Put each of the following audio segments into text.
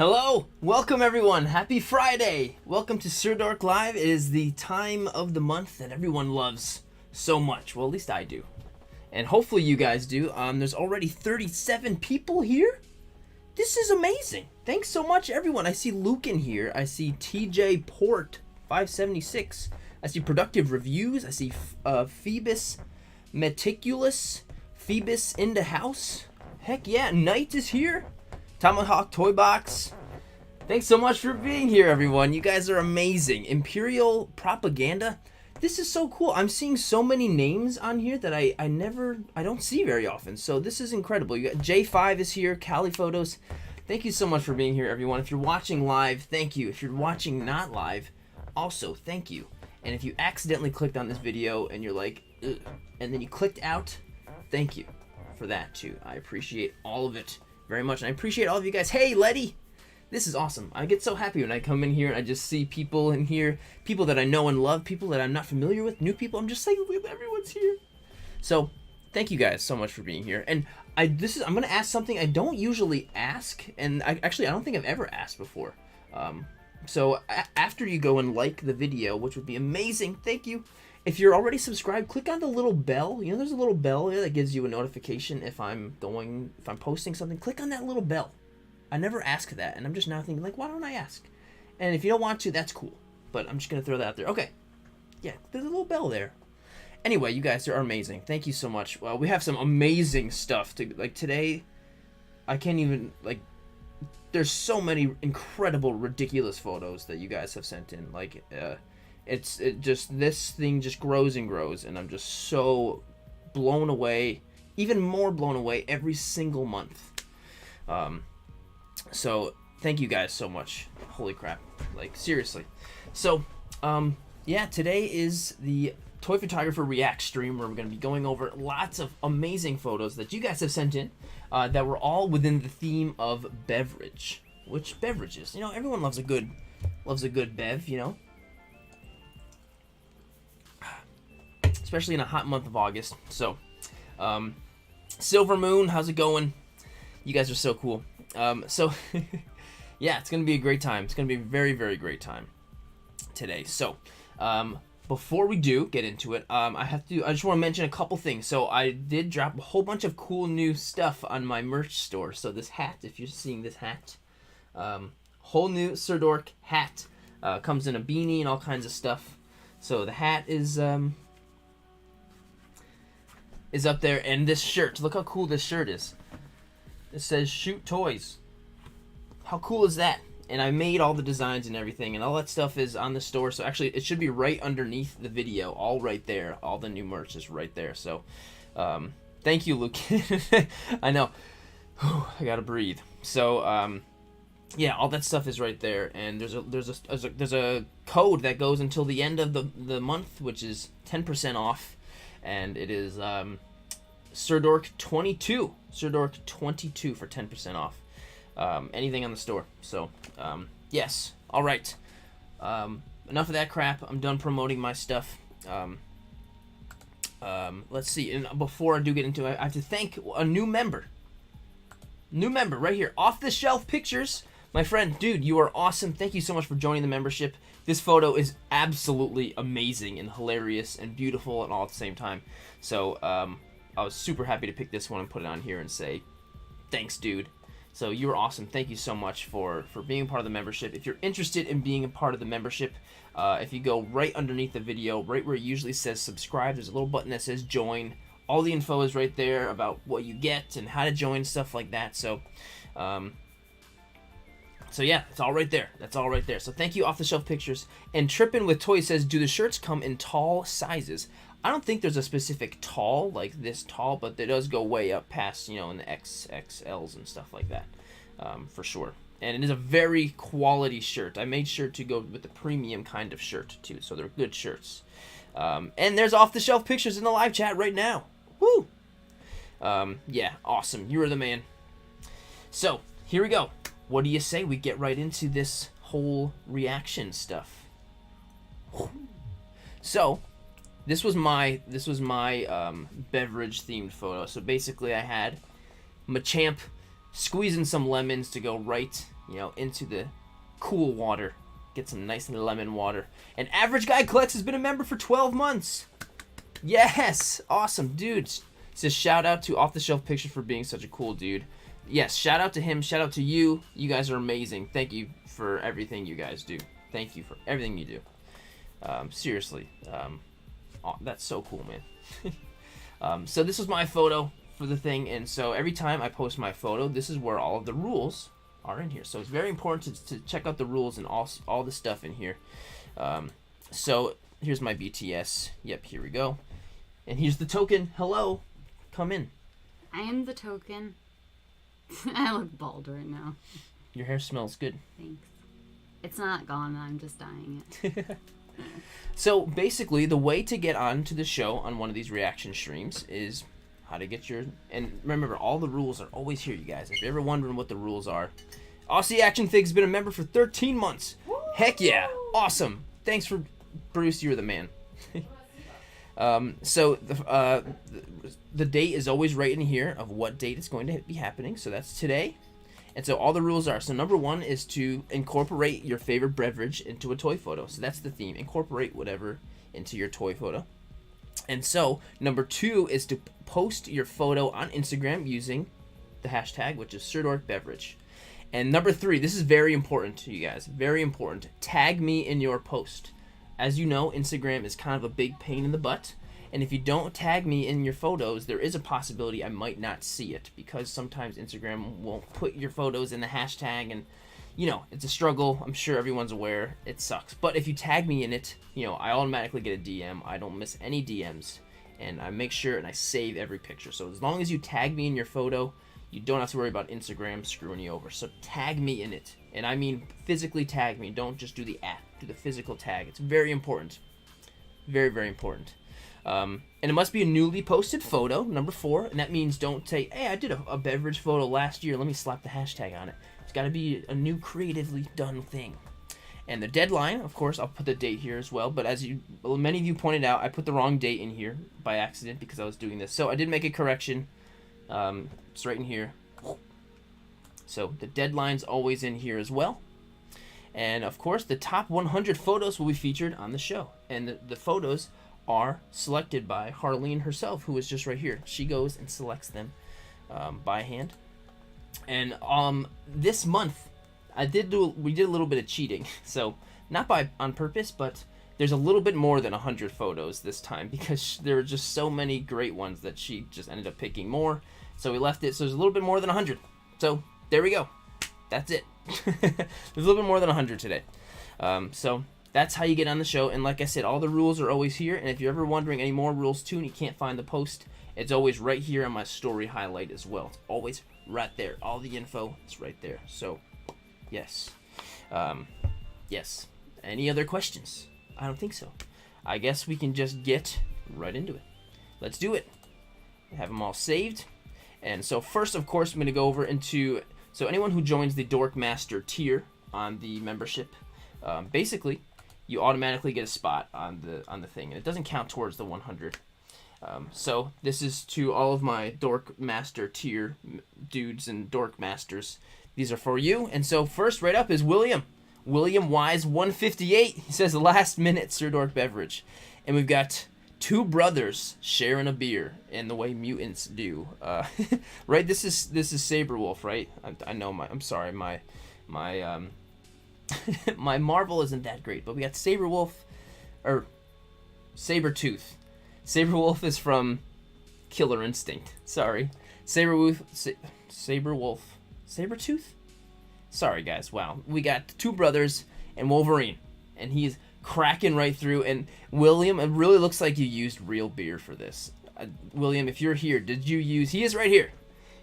Hello, welcome everyone. Happy Friday. Welcome to Sirdork Live. It is the time of the month that everyone loves so much. Well, at least I do. And hopefully you guys do. There's already 37 people here. This is amazing. Thanks so much, everyone. I see Luke in here. I see TJ Port 576. I see Productive Reviews. I see Phoebus Meticulous. Phoebus in the house. Heck yeah, Knight is here. Tomahawk Toy Box. Thanks so much for being here, everyone. You guys are amazing. Imperial Propaganda. This is so cool. I'm seeing so many names on here that I don't see very often. So this is incredible. You got J5 is here. Cali Photos. Thank you so much for being here, everyone. If you're watching live, thank you. If you're watching not live, also thank you. And if you accidentally clicked on this video and you're like, ugh, and then you clicked out, thank you for that too. I appreciate all of it very much. And I appreciate all of you guys. Hey, Letty! This is awesome. I get so happy when I come in here and I just see people in here, people that I know and love, people that I'm not familiar with, new people. I'm just like, everyone's here. So, thank you guys so much for being here. And I'm going to ask something I don't usually ask, and I don't think I've ever asked before. So, after you go and like the video, which would be amazing, thank you. If you're already subscribed, click on the little bell. You know, there's a little bell there that gives you a notification if I'm posting something. Click on that little bell. I never ask that, and I'm just now thinking, like, why don't I ask? And if you don't want to, that's cool. But I'm just going to throw that out there. Okay. Yeah, there's a little bell there. Anyway, you guys are amazing. Thank you so much. We have some amazing stuff. Today, I can't even, there's so many incredible, ridiculous photos that you guys have sent in. This thing just grows and grows, and I'm just so blown away, even more blown away every single month. So thank you guys so much. Holy crap, seriously. So yeah, today is the Toy Photographer React stream where we're going to be going over lots of amazing photos that you guys have sent in that were all within the theme of beverage. Which beverages? You know, everyone loves a good bev, you know. Especially in a hot month of August. So, Silver Moon, how's it going? You guys are so cool. So, yeah, it's going to be a great time. It's going to be a very, very great time today. So, before we do get into it, I just want to mention a couple things. So, I did drop a whole bunch of cool new stuff on my merch store. So, this hat, if you're seeing this hat, whole new Sirdork hat, comes in a beanie and all kinds of stuff. So, the hat is up there, and this shirt, look how cool this shirt is. It says shoot toys. How cool is that? And I made all the designs and everything, and all that stuff is on the store. So actually it should be right underneath the video, all right there. All the new merch is right there. So thank you, Luke. I know. I gotta breathe. So yeah, all that stuff is right there, and there's a code that goes until the end of the month, which is 10% off. And it is Sirdork 22. Sirdork 22 for 10% off. Anything on the store. So, yes. All right. Enough of that crap. I'm done promoting my stuff. Let's see. And before I do get into it, I have to thank a new member. New member right here. Off the Shelf Pictures. My friend, dude, you are awesome. Thank you so much for joining the membership. This photo is absolutely amazing and hilarious and beautiful and all at the same time. So I was super happy to pick this one and put it on here and say, thanks, dude. So you are awesome. Thank you so much for being a part of the membership. If you're interested in being a part of the membership, if you go right underneath the video, right where it usually says subscribe, there's a little button that says join. All the info is right there about what you get and how to join, stuff like that. So so yeah, it's all right there. That's all right there. So thank you, Off the Shelf Pictures. And Trippin' with Toys says, do the shirts come in tall sizes? I don't think there's a specific tall, like this tall, but it does go way up past, you know, in the XXLs and stuff like that, for sure. And it is a very quality shirt. I made sure to go with the premium kind of shirt, too, so they're good shirts. And there's Off the Shelf Pictures in the live chat right now. Woo! Yeah, awesome. You are the man. So, here we go. What do you say we get right into this whole reaction stuff? So, this was my beverage themed photo. So basically, I had Machamp squeezing some lemons to go right you know, into the cool water. Get some nice lemon water. And Average Guy Collects has been a member for 12 months. Yes, awesome, dude. Says shout out to Off the Shelf Pictures for being such a cool dude. Yes, shout out to him. Shout out to you. You guys are amazing. Thank you for everything you guys do. Thank you for everything you do. Seriously, that's so cool, man. So this was my photo for the thing, and so every time I post my photo, this is where all of the rules are in here. So it's very important to check out the rules and all the stuff in here. So here's my BTS. Yep, here we go. And here's the token. Hello, come in. I am the token. I look bald right now. Your hair smells good. Thanks. It's not gone, I'm just dyeing it. So basically, the way to get onto the show on one of these reaction streams is how to get your... And remember, all the rules are always here, you guys. If you're ever wondering what the rules are. Aussie Action Fig's been a member for 13 months. Woo! Heck yeah. Awesome. Thanks for... Bruce, you're the man. So the date is always right in here of what date it's going to be happening. So that's today. And so all the rules are, so number one is to incorporate your favorite beverage into a toy photo. So that's the theme. Incorporate whatever into your toy photo. And so number two is to post your photo on Instagram using the hashtag, which is Sirdork Beverage. And number three, this is very important to you guys. Very important. Tag me in your post. As you know, Instagram is kind of a big pain in the butt. And if you don't tag me in your photos, there is a possibility I might not see it, because sometimes Instagram won't put your photos in the hashtag, and you know, it's a struggle. I'm sure everyone's aware. It sucks. But if you tag me in it, you know, I automatically get a DM. I don't miss any DMs, and I make sure and I save every picture. So as long as you tag me in your photo, you don't have to worry about Instagram screwing you over. So tag me in it. And I mean physically tag me. Don't just do the @ do the physical tag. It's very important. Very, very important. And it must be a newly posted photo, number 4, and that means don't say, hey, I did a beverage photo last year, let me slap the hashtag on it. It's got to be a new creatively done thing. And the deadline, of course, I'll put the date here as well, but as many of you pointed out, I put the wrong date in here by accident because I was doing this. So I did make a correction. It's right in here. So the deadline's always in here as well. And of course, the top 100 photos will be featured on the show. And the photos are selected by Harleen herself, who is just right here. She goes and selects them by hand. And this month, we did a little bit of cheating. So not on purpose, but there's a little bit more than 100 photos this time, because there were just so many great ones that she just ended up picking more. So we left it, so there's a little bit more than 100. So there we go. That's it. There's a little bit more than 100 today. So that's how you get on the show. And like I said, all the rules are always here. And if you're ever wondering any more rules too and you can't find the post, it's always right here on my story highlight as well. It's always right there. All the info is right there. So, yes. Yes. Any other questions? I don't think so. I guess we can just get right into it. Let's do it. Have them all saved. And so first, of course, I'm going to go over into... So anyone who joins the Dork Master tier on the membership, basically, you automatically get a spot on the thing, and it doesn't count towards the 100. So this is to all of my Dork Master tier dudes and Dork Masters. These are for you. And so first, right up is William Wise 158. He says last minute Sirdork beverage, and we've got two brothers sharing a beer in the way mutants do. Right? This is Saberwolf, right? I know I'm sorry, my my Marvel isn't that great, but we got Saberwolf, or Sabretooth. Saberwolf is from Killer Instinct. Sorry. Saberwolf. Sabretooth? Sorry, guys. Wow. We got two brothers and Wolverine, and he's cracking right through. And William, it really looks like you used real beer for this. William, if you're here, did you use... He is right here.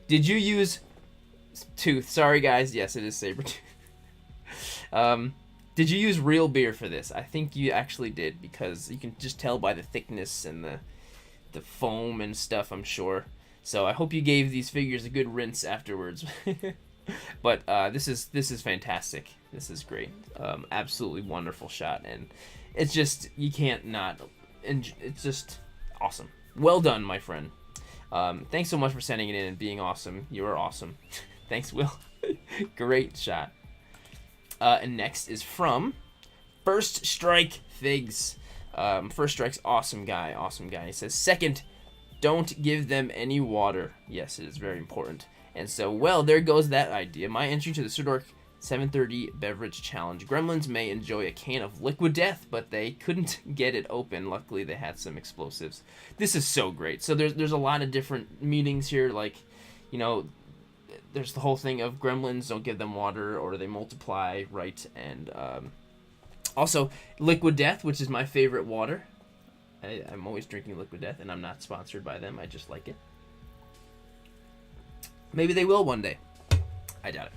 Did you use... Tooth. Sorry, guys. Yes, it is Sabretooth. Did you use real beer for this? I think you actually did, because you can just tell by the thickness and the foam and stuff, I'm sure. So I hope you gave these figures a good rinse afterwards. But this is fantastic. This is great. Absolutely wonderful shot, and it's just, you can't not. It's just awesome. Well done, my friend. Thanks so much for sending it in and being awesome. You are awesome. Thanks, Will. Great shot. And next is from First Strike Figs. First Strike's awesome guy. He says, second, don't give them any water. Yes, it is very important. And so, well, there goes that idea. My entry to the Sirdork 7:30 beverage challenge. Gremlins may enjoy a can of liquid death, but they couldn't get it open. Luckily, they had some explosives. This is so great. So there's a lot of different meanings here. Like, you know, there's the whole thing of gremlins, don't give them water or they multiply, right? And also liquid death, which is my favorite water. I'm always drinking liquid death, and I'm not sponsored by them. I just like it. Maybe they will one day. I doubt it.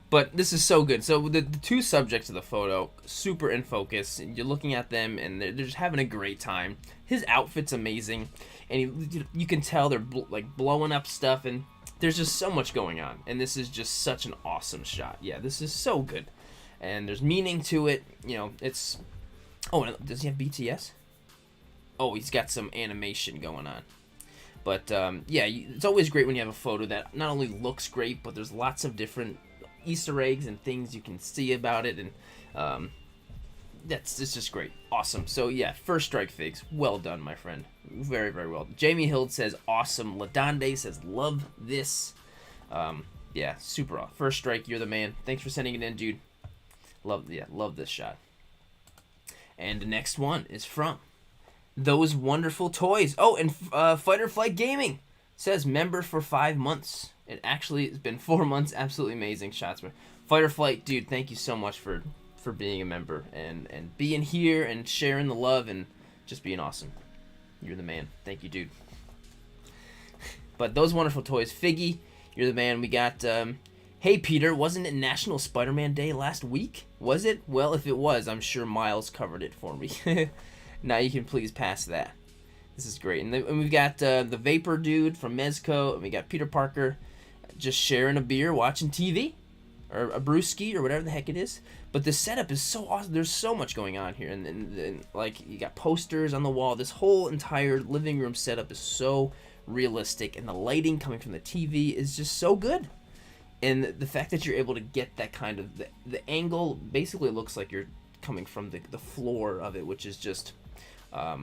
But this is so good. So the two subjects of the photo, super in focus. And you're looking at them, and they're just having a great time. His outfit's amazing, and you can tell they're like blowing up stuff, and there's just so much going on. And this is just such an awesome shot. Yeah, this is so good, and there's meaning to it. You know, it's. Oh, does he have BTS? Oh, he's got some animation going on. But, yeah, it's always great when you have a photo that not only looks great, but there's lots of different Easter eggs and things you can see about it, and it's just great. Awesome. So, yeah, First Strike Figs. Well done, my friend. Very, very well. Jamie Hild says, awesome. Ladonde says, love this. Yeah, super awesome. First Strike, you're the man. Thanks for sending it in, dude. Love this shot. And the next one is from Those Wonderful Toys. Oh, and Fight or Flight Gaming says member for 5 months. It actually has been 4 months. Absolutely amazing shots. Fight or Flight, dude, thank you so much for being a member and being here and sharing the love and just being awesome. You're the man. Thank you, dude. But Those Wonderful Toys, Figgy, you're the man. We got, hey, Peter, wasn't it National Spider-Man Day last week? Was it? Well, if it was, I'm sure Miles covered it for me. Now you can please pass that. This is great. And we've got the Vapor Dude from Mezco, and we got Peter Parker just sharing a beer, watching TV, or a brewski, or whatever the heck it is. But the setup is so awesome. There's so much going on here. And like, you got posters on the wall. This whole entire living room setup is so realistic, and the lighting coming from the TV is just so good. And the fact that you're able to get that kind of, the angle basically looks like you're coming from the floor of it, which is just, I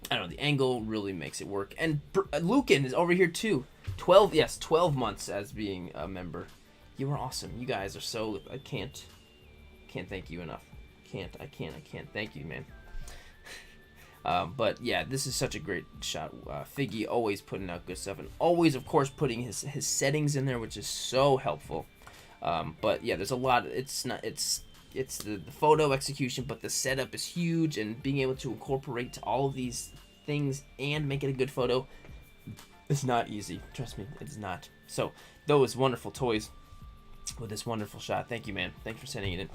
don't know, the angle really makes it work. And Lucan is over here too. 12 months as being a member. You are awesome. You guys are so, I can't thank you enough. I can't thank you, man. But yeah, this is such a great shot. Figgy always putting out good stuff, and always, of course, putting his settings in there, which is so helpful. But yeah, there's a lot. It's the photo execution, but the setup is huge, and being able to incorporate all of these things and make it a good photo is not easy. Trust me, it is not. So Those Wonderful Toys with this wonderful shot. Thank you, man. Thanks for sending it in.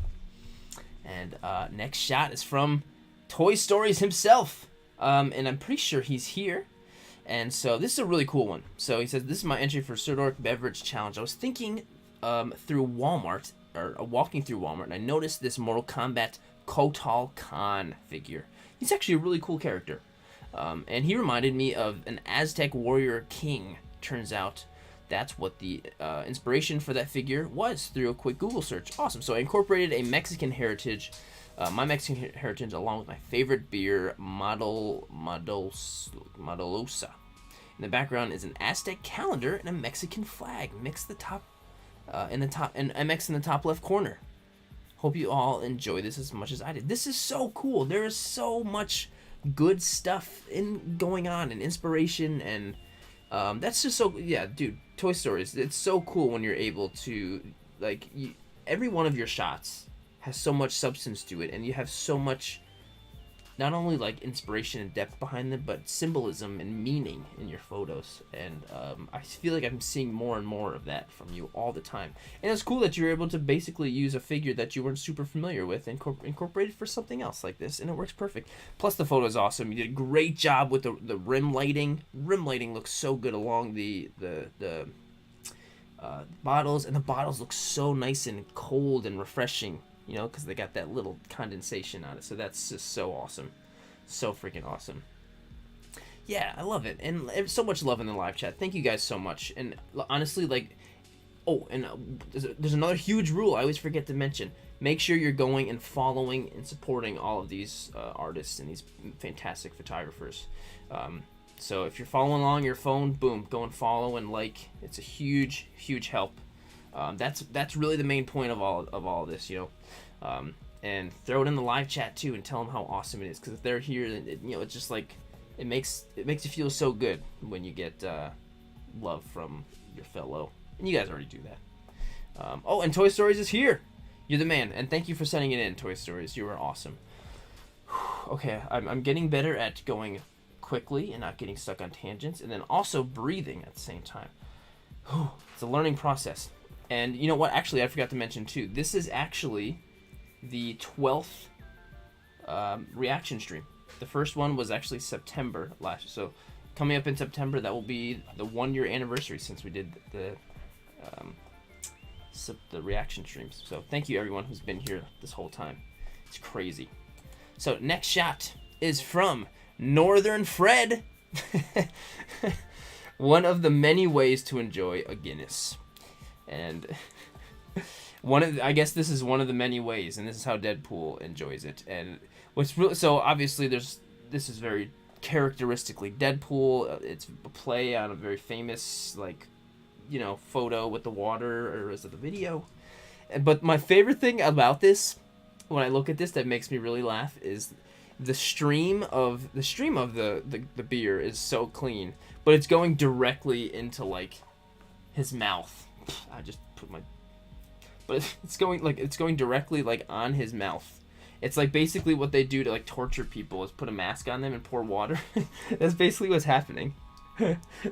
And next shot is from Toy Stories himself, and I'm pretty sure he's here. And so this is a really cool one. So he says, this is my entry for Sirdork Beverage Challenge. I was thinking through Walmart, or walking through Walmart, and I noticed this Mortal Kombat Kotal Khan figure. He's actually a really cool character. And he reminded me of an Aztec warrior king. Turns out that's what the inspiration for that figure was through a quick Google search. Awesome. So I incorporated a Mexican heritage, my Mexican heritage, along with my favorite beer, Modolosa. In the background is an Aztec calendar and a Mexican flag. Mix the top in the top, and MX in the top left corner. Hope you all enjoy this as much as I did. This is so cool. There is so much good stuff going on and inspiration, and that's just so, yeah, dude. Toy Stories. It's so cool when you're able to, like, every one of your shots has so much substance to it, and you have so much, not only like inspiration and depth behind them, but symbolism and meaning in your photos. And I feel like I'm seeing more and more of that from you all the time. And it's cool that you're able to basically use a figure that you weren't super familiar with and incorporate it for something else like this, and it works perfect. Plus the photo is awesome. You did a great job with the rim lighting. Rim lighting looks so good along the bottles, and the bottles look so nice and cold and refreshing. You know, because they got that little condensation on it. So that's just so awesome. So freaking awesome. Yeah, I love it. And so much love in the live chat. Thank you guys so much. And honestly, like, Oh, and there's another huge rule I always forget to mention. Make sure you're going and following and supporting all of these artists and these fantastic photographers. So if you're following along your phone, boom, go and follow and like. It's a huge, huge help. That's really the main point of all of this, you know. And throw it in the live chat too, and tell them how awesome it is. Because if they're here, it's just like it makes you feel so good when you get love from your fellow. And you guys already do that. Oh, and Toy Stories is here. You're the man, and thank you for sending it in, Toy Stories. You are awesome. Okay, I'm getting better at going quickly and not getting stuck on tangents, and then also breathing at the same time. It's a learning process. And you know what? Actually, I forgot to mention too. This is actually the 12th reaction stream. The first one was actually September last year. So coming up in September, that will be the 1-year anniversary since we did the reaction streams. So thank you everyone who's been here this whole time. It's crazy. So next shot is from Northern Fred. One of the many ways to enjoy a Guinness. And I guess this is one of the many ways, and this is how Deadpool enjoys it. And what's really, so obviously this is very characteristically Deadpool. It's a play on a very famous, like, you know, photo with the water, or is it the video? But my favorite thing about this, when I look at this, that makes me really laugh, is the stream of the beer is so clean, but it's going directly into like his mouth. I just put my, but it's going directly like on his mouth. It's like basically what they do to like torture people is put a mask on them and pour water. That's basically what's happening.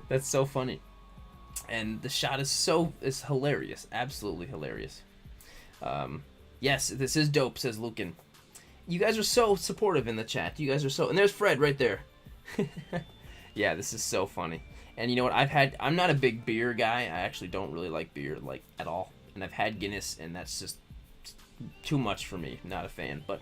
That's so funny. And the shot is hilarious, absolutely hilarious. Yes, this is dope, says Lucan. You guys are so supportive in the chat. You guys are so, and there's Fred right there. Yeah, this is so funny. And you know what? I'm not a big beer guy. I actually don't really like beer like at all. And I've had Guinness, and that's just too much for me. Not a fan, but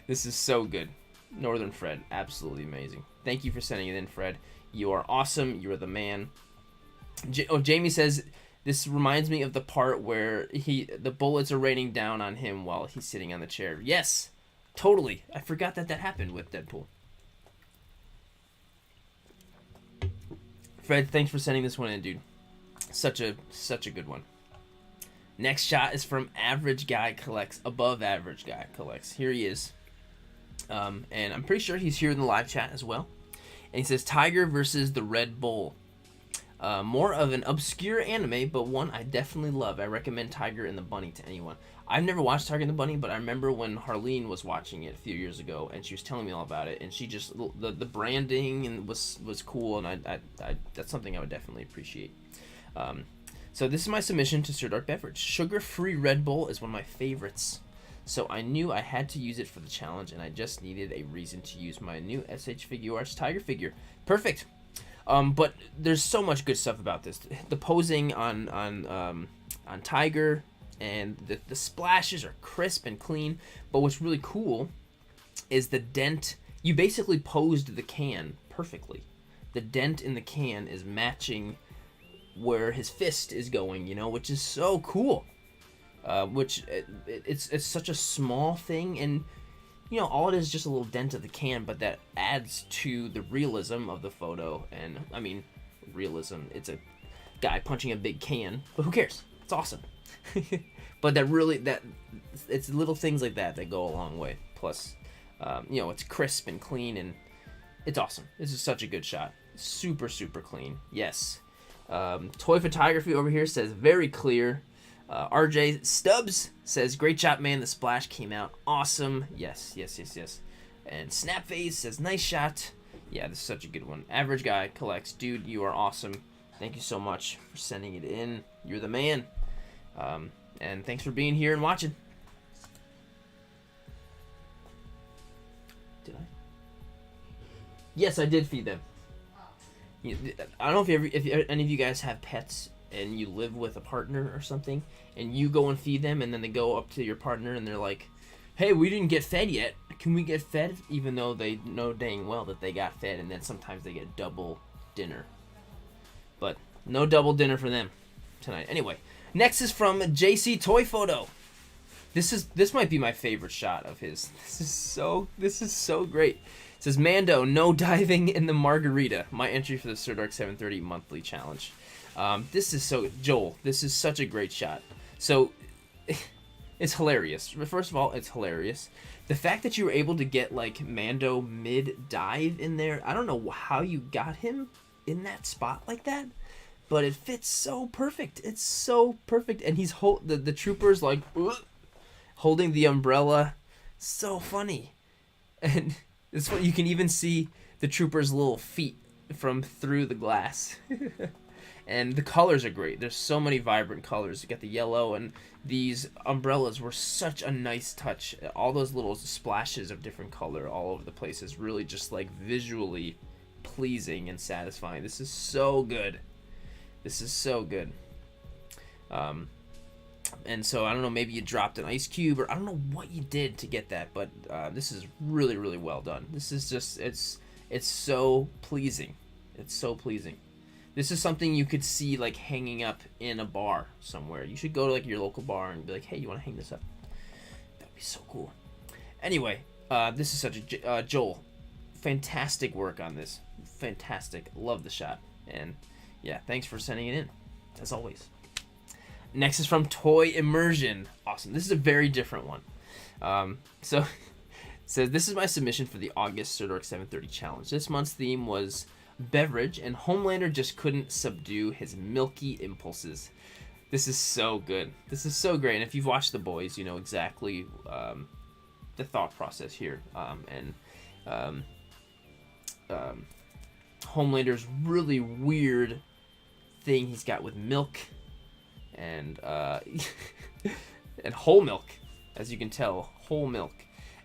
this is so good. Northern Fred, absolutely amazing. Thank you for sending it in, Fred. You are awesome. You are the man. Jamie says, this reminds me of the part where the bullets are raining down on him while he's sitting on the chair. Yes, totally. I forgot that happened with Deadpool. Fred, thanks for sending this one in, dude. Such a good one. Next shot is from Average Guy Collects. Above Average Guy Collects. Here he is. And I'm pretty sure he's here in the live chat as well. And he says, Tiger versus the Red Bull. More of an obscure anime, but one I definitely love. I recommend Tiger and the Bunny to anyone. I've never watched Tiger and the Bunny, but I remember when Harleen was watching it a few years ago, and she was telling me all about it, and she just, the branding and was cool, and I that's something I would definitely appreciate. So this is my submission to Sirdork Beverage. Sugar-free Red Bull is one of my favorites. So I knew I had to use it for the challenge, and I just needed a reason to use my new SH Figuarts Tiger figure. Perfect. But there's so much good stuff about this. The posing on Tiger, and the splashes are crisp and clean. But what's really cool is the dent. You basically posed the can perfectly. The dent in the can is matching where his fist is going, you know, which is so cool. It's such a small thing, and you know, all it is just a little dent of the can, but that adds to the realism of the photo. And I mean, realism, it's a guy punching a big can, but who cares? It's awesome. But it's little things like that go a long way. Plus, you know, it's crisp and clean, and it's awesome. This is such a good shot. Super, super clean. Yes. Toy Photography over here says very clear. RJ Stubbs says, great shot, man. The splash came out awesome. Yes. And Snapface says, nice shot. Yeah, this is such a good one. Average Guy Collects. Dude, you are awesome. Thank you so much for sending it in. You're the man. And thanks for being here and watching. Did I? Yes, I did feed them. I don't know if any of you guys have pets and you live with a partner or something, and you go and feed them, and then they go up to your partner and they're like, hey, we didn't get fed yet. Can we get fed? Even though they know dang well that they got fed, and then sometimes they get double dinner. But No double dinner for them tonight. Anyway, next is from JC Toy Photo. This might be my favorite shot of his. This is so great. It says, Mando, no diving in the margarita. My entry for the Sirdork 730 monthly challenge. This is so... Joel, this is such a great shot. So, it's hilarious. First of all, it's hilarious. The fact that you were able to get, like, Mando mid-dive in there, I don't know how you got him in that spot like that, but it fits so perfect. It's so perfect. And he's... the trooper's, like, holding the umbrella. So funny. And it's what you can even see the trooper's little feet from through the glass. And the colors are great. There's so many vibrant colors. You got the yellow, and these umbrellas were such a nice touch. All those little splashes of different color all over the place is really just like visually pleasing and satisfying. This is so good. This is so good. And so I don't know, maybe you dropped an ice cube, or I don't know what you did to get that, but this is really, really well done. This is just, it's so pleasing. It's so pleasing. This is something you could see like hanging up in a bar somewhere. You should go to like your local bar and be like, hey, you want to hang this up? That'd be so cool. Anyway, this is such a Joel, fantastic work on this. Fantastic. Love the shot. And yeah, thanks for sending it in, as always. Next is from Toy Immersion. Awesome. This is a very different one. So it says, this is my submission for the August Sirdork 730 challenge. This month's theme was beverage, and Homelander just couldn't subdue his milky impulses. This is so good. This is so great. And if you've watched The Boys, you know exactly the thought process here. Homelander's really weird thing he's got with milk and and whole milk, as you can tell, whole milk.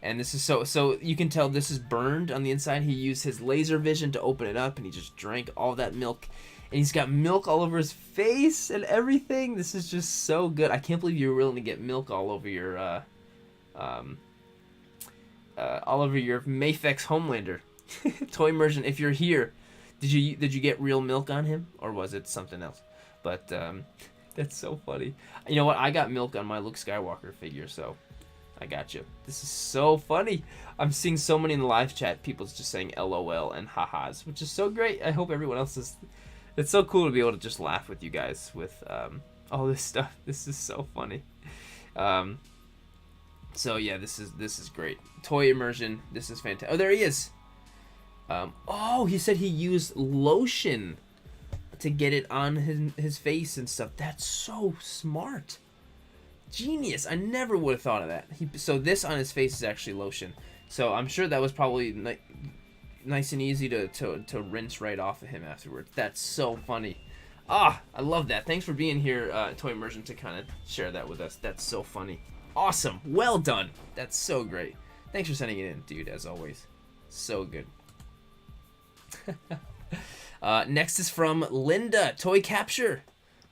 And this is so you can tell this is burned on the inside. He used his laser vision to open it up, and he just drank all that milk. And he's got milk all over his face and everything. This is just so good. I can't believe you were willing to get milk all over your Mafex Homelander. Toy Immersion, if you're here, did you get real milk on him, or was it something else? But that's so funny. You know what? I got milk on my Luke Skywalker figure, so I got you. This is so funny. I'm seeing so many in the live chat. People's just saying LOL and ha-has, which is so great. I hope everyone else is. It's so cool to be able to just laugh with you guys with all this stuff. This is so funny. So yeah, this is great. Toy Immersion. This is fantastic. Oh, there he is. Oh, he said he used lotion to get it on his face and stuff. That's so smart. Genius. I never would have thought of that. So this on his face is actually lotion. So I'm sure that was probably nice and easy to rinse right off of him afterwards. That's so funny. I love that. Thanks for being here, Toy Immersion, to kind of share that with us. That's so funny. Awesome. Well done. That's so great. Thanks for sending it in, dude, as always. So good. Next is from Linda. Toy Capture.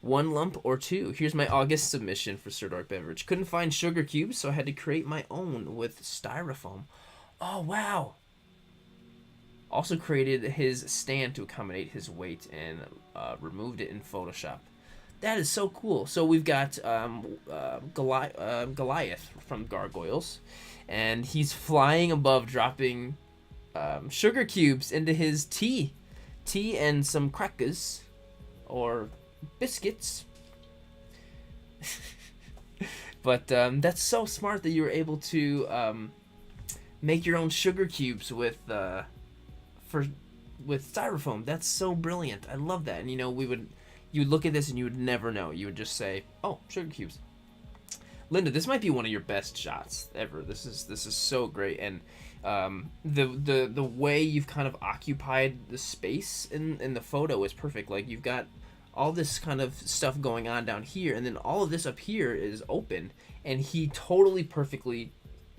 1 lump or 2. Here's my August submission for Sirdork Beverage. Couldn't find sugar cubes, so I had to create my own with styrofoam. Oh, wow. Also created his stand to accommodate his weight and removed it in Photoshop. That is so cool. So we've got Goliath from Gargoyles, and he's flying above, dropping sugar cubes into his tea and some crackers or biscuits. But that's so smart that you were able to make your own sugar cubes with styrofoam. That's so brilliant. I love that. And you would look at this and you would never know. You would just say, "Oh, sugar cubes." Linda, this might be one of your best shots ever. This is so great, and the way you've kind of occupied the space in the photo is perfect. Like, you've got all this kind of stuff going on down here, and then all of this up here is open, and he totally perfectly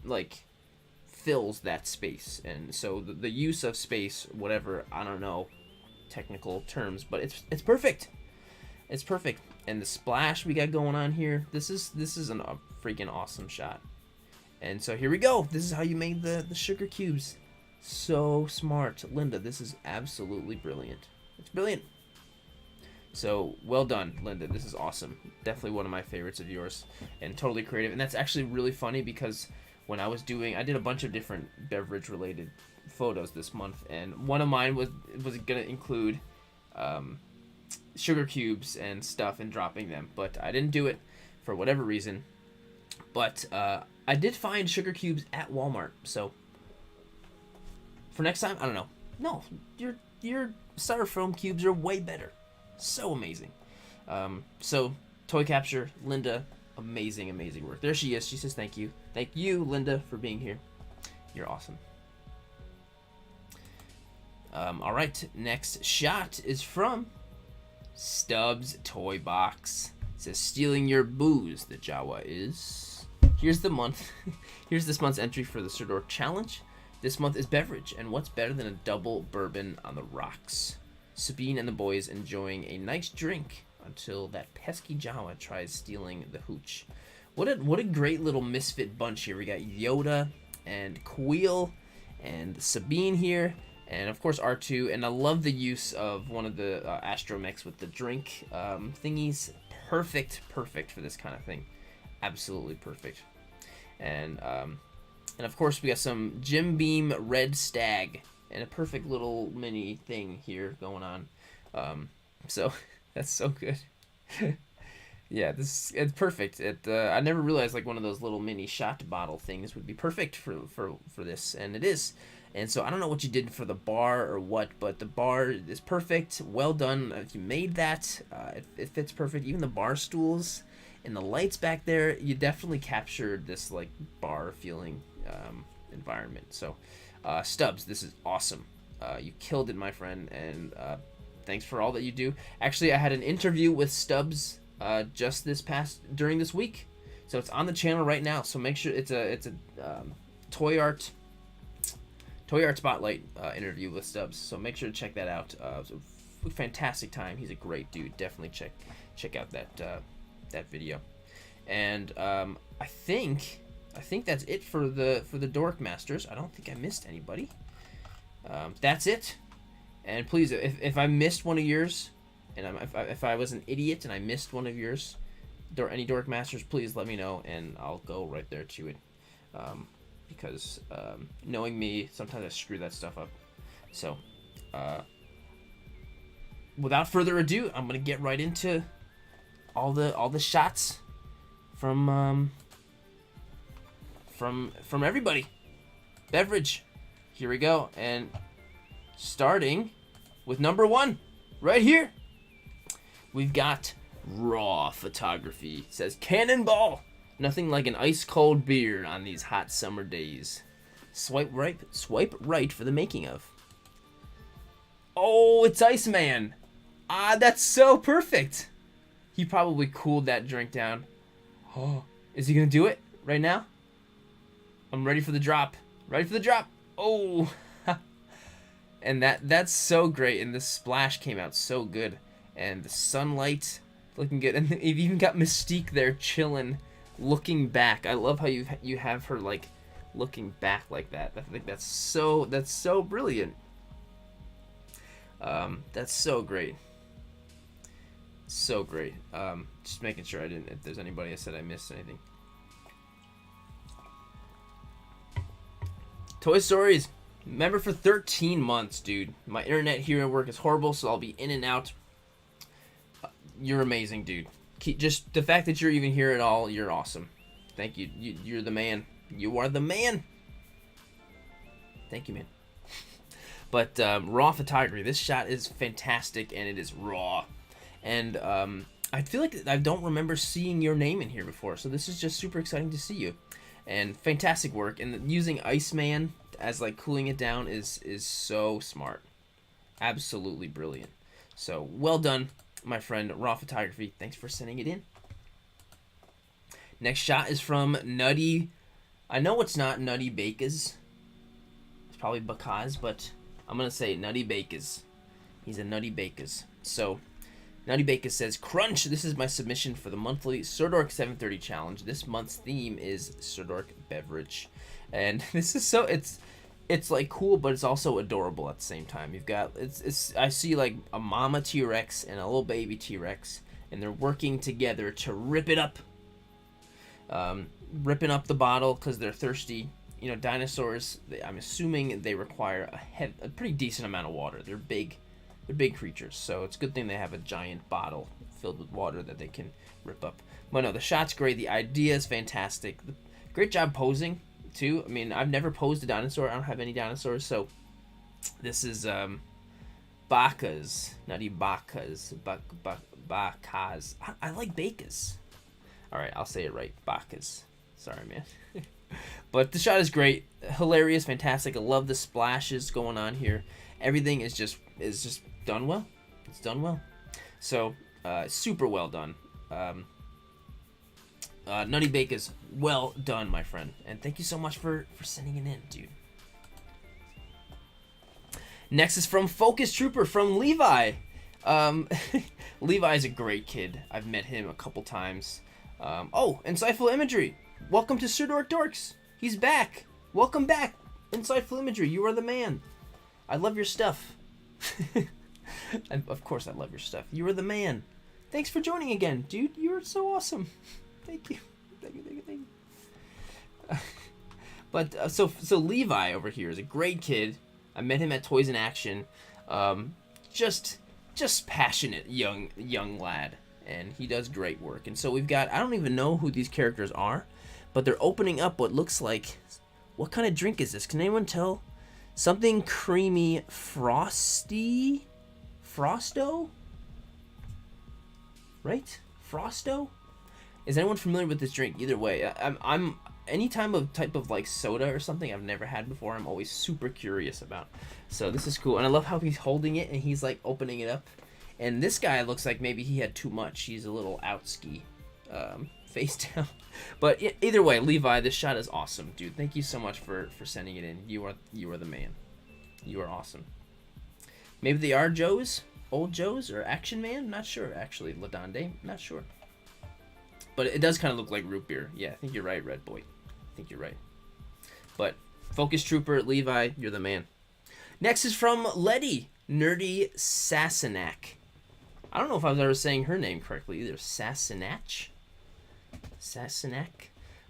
like fills that space. And so the use of space, whatever, I don't know technical terms, but it's perfect. It's perfect. And the splash we got going on here, this is a freaking awesome shot. And so here we go. This is how you made the sugar cubes. So smart. Linda, this is absolutely brilliant. It's brilliant. So well done, Linda. This is awesome. Definitely one of my favorites of yours, and totally creative. And that's actually really funny because when I did a bunch of different beverage related photos this month, and one of mine was gonna include sugar cubes and stuff and dropping them, but I didn't do it for whatever reason. But I did find sugar cubes at Walmart, so for next time, I don't know. No, your styrofoam cubes are way better. So amazing. So toy capture, Linda, amazing work. There she is. She says thank you. Thank you, Linda, for being here. You're awesome. All right, next shot is from Stubbs Toy Box. It says stealing your booze, the Jawa is. Here's the month. Here's this month's entry for the Sirdork challenge. This month is beverage, and what's better than a double bourbon on the rocks? Sabine and the boys enjoying a nice drink until that pesky Jawa tries stealing the hooch. What a great little misfit bunch here. We got Yoda and Queel and Sabine here, and of course R2. And I love the use of one of the astromechs with the drink thingies. Perfect for this kind of thing. Absolutely perfect. And of course we got some Jim Beam Red Stag. And a perfect little mini thing here going on. So that's so good. Yeah, it's perfect. I never realized like one of those little mini shot bottle things would be perfect for this, and it is. And so I don't know what you did for the bar or what, but the bar is perfect. Well done. If you made that, it fits perfect. Even the bar stools and the lights back there, you definitely captured this like bar feeling environment. So. Stubbs, this is awesome. You killed it, my friend, and thanks for all that you do. Actually, I had an interview with Stubbs just during this week, so it's on the channel right now. So make sure it's a toy art spotlight interview with Stubbs. So make sure to check that out. It was a fantastic time. He's a great dude. Definitely check out that video. And I think that's it for the Dork Masters. I don't think I missed anybody. That's it. And please, if I missed one of yours, and if I was an idiot and I missed one of yours, any Dork Masters, please let me know, and I'll go right there to it. Because knowing me, sometimes I screw that stuff up. So, without further ado, I'm gonna get right into all the shots from everybody. Beverage. Here we go. And starting with number 1, right here, we've got Raw Photography. It says Cannonball. Nothing like an ice cold beer on these hot summer days. Swipe right for the making of. Oh, it's Iceman. That's so perfect. He probably cooled that drink down. Oh, is he gonna do it right now? I'm ready for the drop. Ready for the drop. Oh. And that's so great. And the splash came out so good. And the sunlight looking good. And you've even got Mystique there chilling, looking back. I love how you have her like looking back like that. I think that's so brilliant. That's so great. So great. Just making sure if there's anybody I said I missed anything. Toy Stories. Member for 13 months, dude. My internet here at work is horrible, so I'll be in and out. You're amazing, dude. Just the fact that you're even here at all, you're awesome. Thank you. You're the man. You are the man. Thank you, man. But Raw Photography. This shot is fantastic, and it is raw. And I feel like I don't remember seeing your name in here before, so this is just super exciting to see you. And fantastic work. And using Iceman as like cooling it down is so smart. Absolutely brilliant. So well done, my friend. Raw Photography. Thanks for sending it in. Next shot is from Nutty. I know it's not Nutty Bakers. It's probably Bakaz, but I'm gonna say Nutty Bakers. He's a Nutty Bakers. So Nutty Bakers says, Crunch! This is my submission for the monthly Sirdork 730 challenge. This month's theme is Sirdork beverage. And this is it's like cool, but it's also adorable at the same time. You've got it's I see like a mama T-Rex and a little baby T-Rex, and they're working together to rip it up, ripping up the bottle because they're thirsty. You know, dinosaurs, I'm assuming they require a pretty decent amount of water. They're big creatures, so it's a good thing they have a giant bottle filled with water that they can rip up. But no, the shot's great. The idea is fantastic. Great job posing too. I mean, I've never posed a dinosaur. I don't have any dinosaurs, so this is Bacas, not even Bacas, Bacas. I like Bacas. All right, I'll say it right, Bacas. Sorry, man. But the shot is great, hilarious, fantastic. I love the splashes going on here. Everything is just done well. It's done well. So super well done. Nutty Bake is well done, my friend, and thank you so much for sending it in, dude. Next is from Focus Trooper from Levi. Levi's a great kid. I've met him a couple times. Oh, Insightful Imagery. Welcome to Sirdork Dorks. He's back. Welcome back, Insightful Imagery. You are the man. I love your stuff. And of course I love your stuff. You are the man. Thanks for joining again, dude. You are so awesome. Thank you. Thank you. But so Levi over here is a great kid. I met him at Toys in Action. Just passionate young lad, and he does great work. And so we've got, I don't even know who these characters are, but they're opening up what looks like, what kind of drink is this? Can anyone tell? Something creamy, frosty, Frosto, right? Frosto. Is anyone familiar with this drink? Either way, I'm any type of like soda or something I've never had before. I'm always super curious about. So this is cool, and I love how he's holding it and he's like opening it up. And this guy looks like maybe he had too much. He's a little outski, face down. But either way, Levi, this shot is awesome, dude. Thank you so much for sending it in. You are the man. You are awesome. Maybe they are Joes, old Joes, or Action Man. Not sure actually. Ladonde, not sure. But it does kind of look like root beer. Yeah, I think you're right, Red Boy. I think you're right. But Focus Trooper, Levi, you're the man. Next is from Letty, Nerdy Sassenach. I don't know if I was ever saying her name correctly either. Sassenach?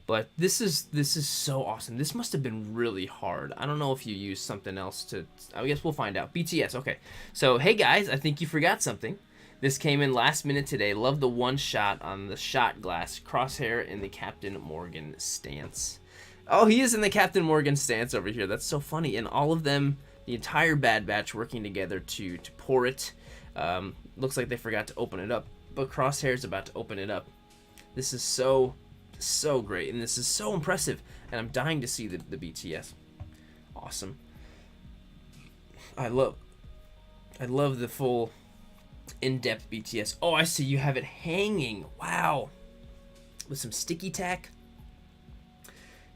But this is so awesome. This must have been really hard. I don't know if you used something else to... I guess we'll find out. BTS, okay. So, hey guys, I think you forgot something. This came in last minute today. Love the one shot on the shot glass. Crosshair in the Captain Morgan stance. Oh, he is in the Captain Morgan stance over here. That's so funny. And all of them, the entire Bad Batch working together to pour it. Looks like they forgot to open it up. But Crosshair's about to open it up. This is so great. And this is so impressive. And I'm dying to see the BTS. Awesome. I love the full... in-depth BTS. Oh, I see you have it hanging. Wow. With some sticky tack.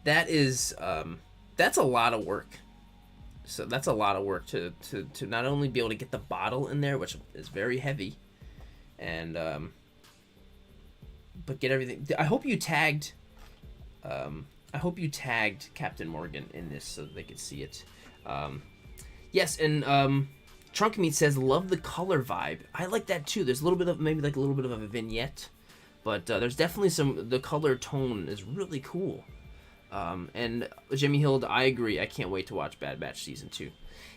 That is that's a lot of work. So that's a lot of work to not only be able to get the bottle in there, which is very heavy, and but get everything. I hope you tagged Captain Morgan in this so they could see it. Yes, and Trunk Meat says, love the color vibe. I like that too. There's a little bit of, maybe like a little bit of a vignette, but there's definitely the color tone is really cool. And Jimmy Hild, I agree. I can't wait to watch Bad Batch Season 2.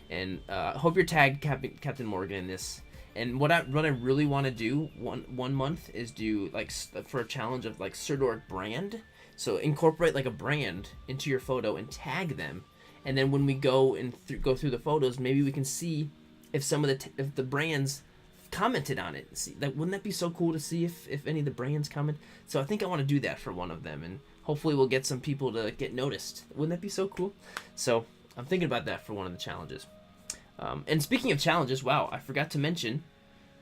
And I hope you're tagged Captain Morgan in this. And what I really want to do one month is do like for a challenge of like Sirdork brand. So incorporate like a brand into your photo and tag them. And then when we go and go through the photos, maybe we can see if some of if the brands commented on it. See, wouldn't that be so cool to see if any of the brands comment? So I think I want to do that for one of them, and hopefully we'll get some people to get noticed. Wouldn't that be so cool? So I'm thinking about that for one of the challenges. And speaking of challenges, wow, I forgot to mention,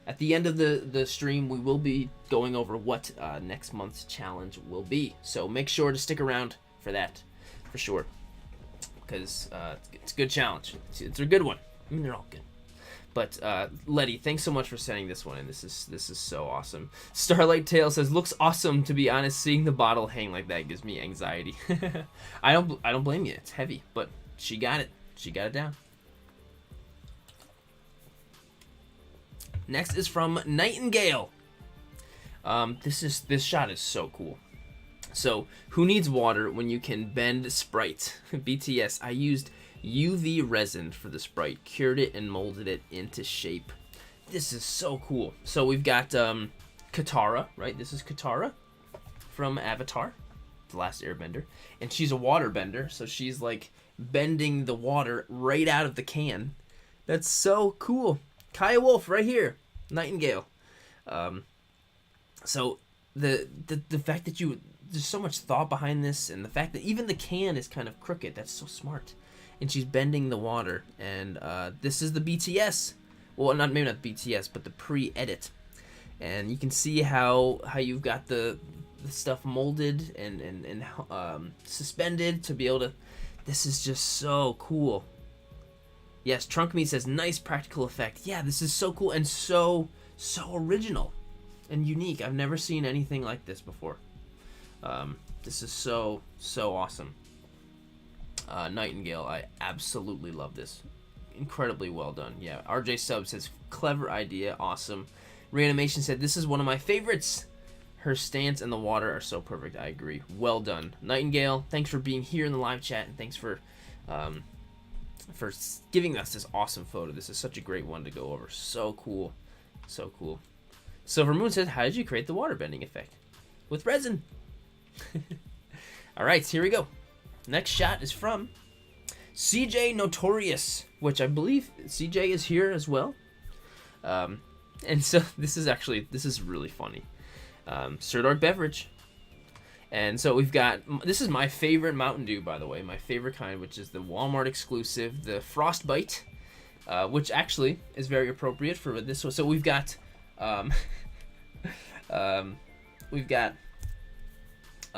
at the end of the stream, we will be going over what next month's challenge will be. So make sure to stick around for that, for sure, because it's a good challenge. It's a good one. I mean, they're all good. But Letty, thanks so much for sending this one, and this is so awesome. Starlight Tail says, looks awesome, to be honest. Seeing the bottle hang like that gives me anxiety. I don't blame you. It's heavy, but she got it. She got it down. Next is from Nightingale. This shot is so cool. So, who needs water when you can bend Sprite? BTS, I used UV resin for the Sprite, cured it and molded it into shape. This is so cool. So we've got Katara, right? This is Katara from Avatar, The Last Airbender. And she's a water bender, so she's like bending the water right out of the can. That's so cool. Kaya Wolf right here, Nightingale. So the fact that there's so much thought behind this, and the fact that even the can is kind of crooked, that's so smart. And she's bending the water, and this is the BTS. Well, maybe not BTS, but the pre-edit. And you can see how you've got the stuff molded and suspended to be able to. This is just so cool. Yes, Trunk Me says nice practical effect. Yeah, this is so cool and so original and unique. I've never seen anything like this before. This is so awesome. Nightingale, I absolutely love this. Incredibly well done. Yeah, RJ Sub says clever idea, awesome. Reanimation said this is one of my favorites. Her stance and the water are so perfect. I agree. Well done, Nightingale. Thanks for being here in the live chat, and thanks for giving us this awesome photo. This is such a great one to go over. So cool, so cool. Silver Moon says, how did you create the water bending effect? With resin. All right, here we go. Next shot is from CJ Notorious, which I believe CJ is here as well. And so this is really funny. Sirdork beverage. And so we've got, this is my favorite Mountain Dew, by the way, my favorite kind, which is the Walmart exclusive, the Frostbite, which actually is very appropriate for this one. So we've got, wow, why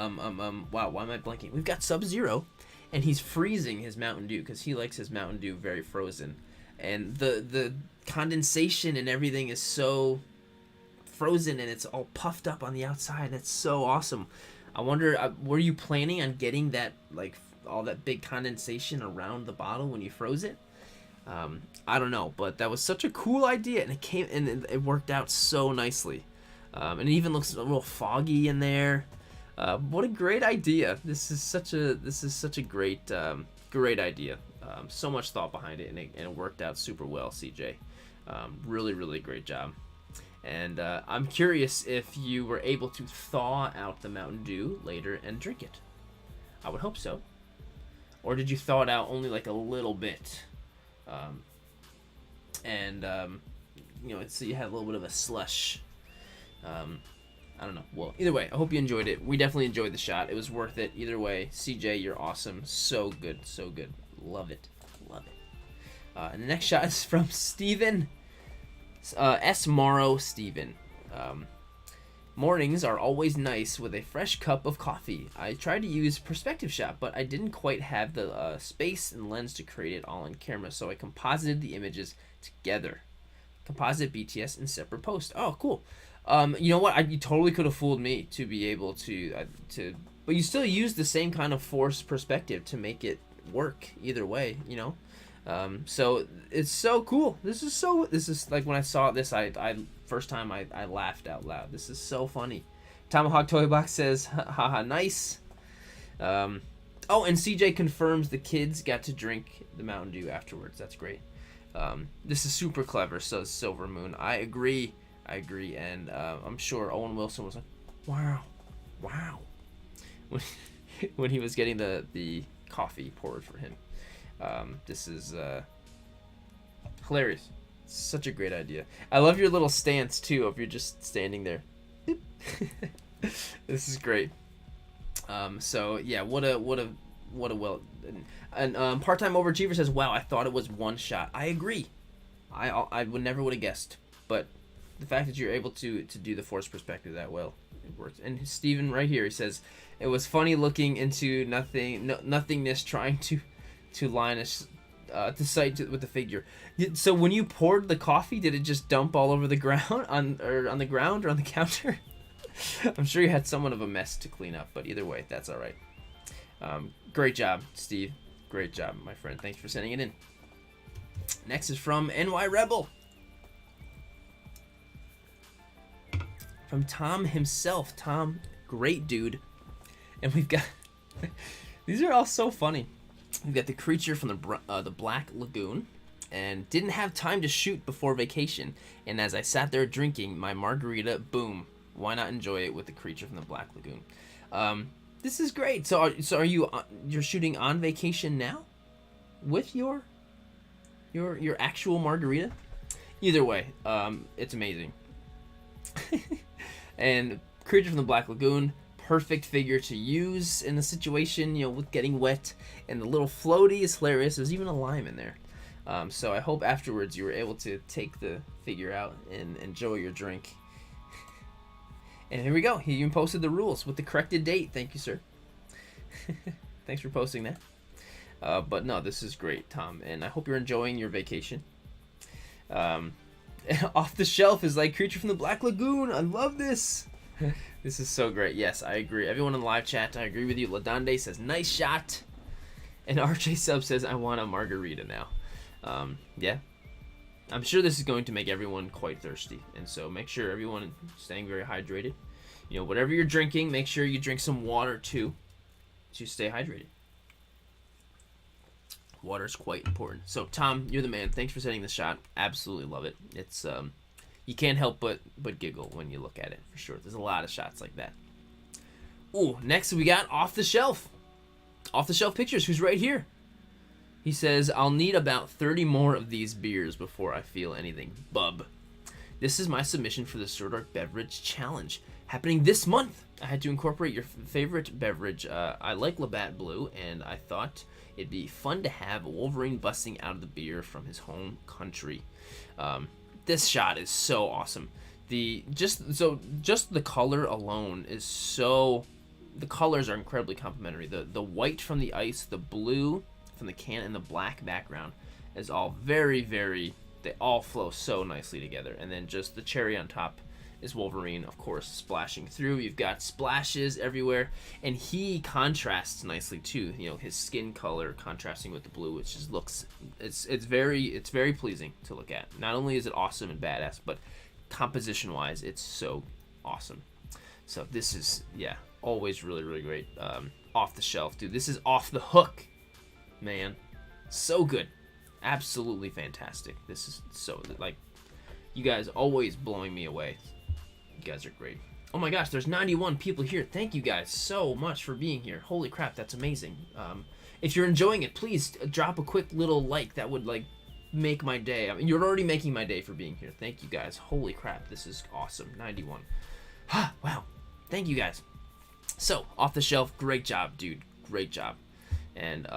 am I blanking? We've got Sub-Zero, and he's freezing his Mountain Dew because he likes his Mountain Dew very frozen. And the condensation and everything is so frozen, and it's all puffed up on the outside. That's so awesome. I wonder, were you planning on getting that, like, all that big condensation around the bottle when you froze it? I don't know, but that was such a cool idea, and it worked out so nicely. And it even looks a little foggy in there. What a great idea! This is such a great idea. So much thought behind it, and it worked out super well, CJ. Really great job. And I'm curious if you were able to thaw out the Mountain Dew later and drink it. I would hope so. Or did you thaw it out only like a little bit? So you had a little bit of a slush. I don't know. Well, either way, I hope you enjoyed it. We definitely enjoyed the shot. It was worth it. Either way, CJ, you're awesome. So good. Love it. And the next shot is from Steven. S. Morrow Steven. Mornings are always nice with a fresh cup of coffee. I tried to use perspective shot, but I didn't quite have the space and lens to create it all on camera, so I composited the images together. Composite BTS in separate post. Oh, cool. You know what? You totally could have fooled me to be able to, but you still use the same kind of forced perspective to make it work either way, you know? So it's so cool. This is like when I saw this, I first time I laughed out loud. This is so funny. Tomahawk Toy Box says, haha, nice. Oh, and CJ confirms the kids got to drink the Mountain Dew afterwards. That's great. This is super clever, says Silver Moon. I agree, and I'm sure Owen Wilson was like, wow, when he was getting the coffee poured for him. This is hilarious. Such a great idea. I love your little stance too, if you're just standing there. This is great. So yeah, what a well. And part-time overachiever says, "Wow, I thought it was one shot." I agree. I would never would have guessed, but the fact that you're able to do the forced perspective that well, it works. And Steven right here, he says, "It was funny looking into nothingness, trying to line us to sight with the figure." So when you poured the coffee, did it just dump all over the ground on the ground or on the counter? I'm sure you had somewhat of a mess to clean up, but either way, that's all right. Great job, Steve. Great job, my friend. Thanks for sending it in. Next is from NY Rebel. From Tom himself. Tom, great dude. And we've got... These are all so funny. We've got the creature from the Black Lagoon. And didn't have time to shoot before vacation. And as I sat there drinking my margarita, boom. Why not enjoy it with the creature from the Black Lagoon? This is great. So are you're shooting on vacation now? With your actual margarita? Either way, it's amazing. And creature from the Black Lagoon, perfect figure to use in the situation, with getting wet. And the little floaty is hilarious. There's even a lime in there. So I hope afterwards you were able to take the figure out and enjoy your drink. And here we go. He even posted the rules with the corrected date. Thank you, sir. Thanks for posting that. But no, this is great, Tom. And I hope you're enjoying your vacation. Off the shelf is like creature from the Black Lagoon. I love this. This is so great. Yes, I agree. Everyone in the live chat, I agree with you. Ladande says, nice shot. And RJ Sub says, I want a margarita now. Yeah. I'm sure this is going to make everyone quite thirsty. And so make sure everyone is staying very hydrated. Whatever you're drinking, make sure you drink some water too to stay hydrated. Water is quite important. So Tom, you're the man. Thanks for sending the shot. Absolutely love it. It's you can't help but giggle when you look at it, for sure. There's a lot of shots like that. Ooh, next we got Off the Shelf. Off the Shelf Pictures, who's right here. He says, I'll need about 30 more of these beers before I feel anything. Bub. This is my submission for the Sirdork Beverage Challenge, happening this month. I had to incorporate your favorite beverage. I like Labatt Blue, and I thought it'd be fun to have a Wolverine busting out of the beer from his home country. This shot is so awesome. Just the color alone is so... The colors are incredibly complementary. The white from the ice, the blue from the can, and the black background is all very, very... They all flow so nicely together. And then just the cherry on top is Wolverine, of course, splashing through. You've got splashes everywhere, and he contrasts nicely too. His skin color contrasting with the blue, which just looks it's very pleasing to look at. Not only is it awesome and badass, but composition wise, it's so awesome. So this is always really, really great. Off the shelf, dude. This is off the hook, man. So good. Absolutely fantastic. This is so, you guys always blowing me away. You guys are great. Oh my gosh, there's 91 people here. Thank you guys so much for being here. Holy crap, that's amazing. If you're enjoying it, please drop a quick little like. That would make my day. I mean, you're already making my day for being here. Thank you guys. Holy crap, this is awesome. 91. Wow. Thank you guys. So, Off the Shelf, great job, dude. Great job. And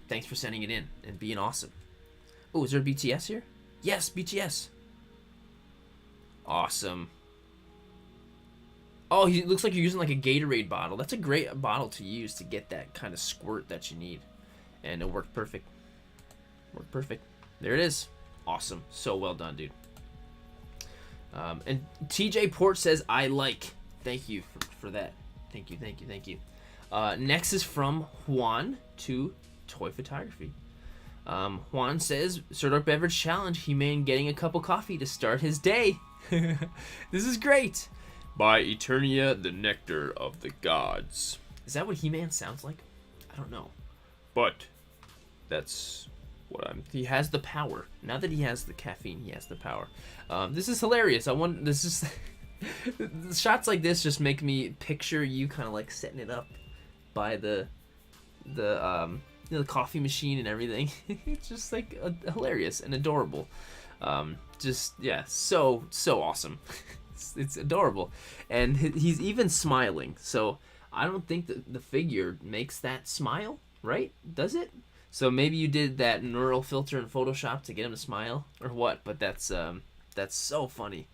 thanks for sending it in and being awesome. Oh, is there a BTS here? Yes, BTS. Awesome. Oh, he looks like you're using a Gatorade bottle. That's a great bottle to use to get that kind of squirt that you need. And it worked perfect. Worked perfect. There it is. Awesome. So well done, dude. And TJ Port says, I like. Thank you for that. Thank you. Next is from Juan to Toy Photography. Juan says, Sirdork Beverage Challenge, He-Man getting a cup of coffee to start his day. This is great. By Eternia, the nectar of the gods. Is that what He-Man sounds like? I don't know. But that's what he has the power. Now that he has the caffeine, he has the power. This is hilarious. Shots like this just make me picture you kind of setting it up by the coffee machine and everything. It's just hilarious and adorable. So awesome. It's adorable, and he's even smiling. So I don't think that the figure makes that smile, right? Does it? So maybe you did that neural filter in Photoshop to get him to smile, or what? But that's so funny.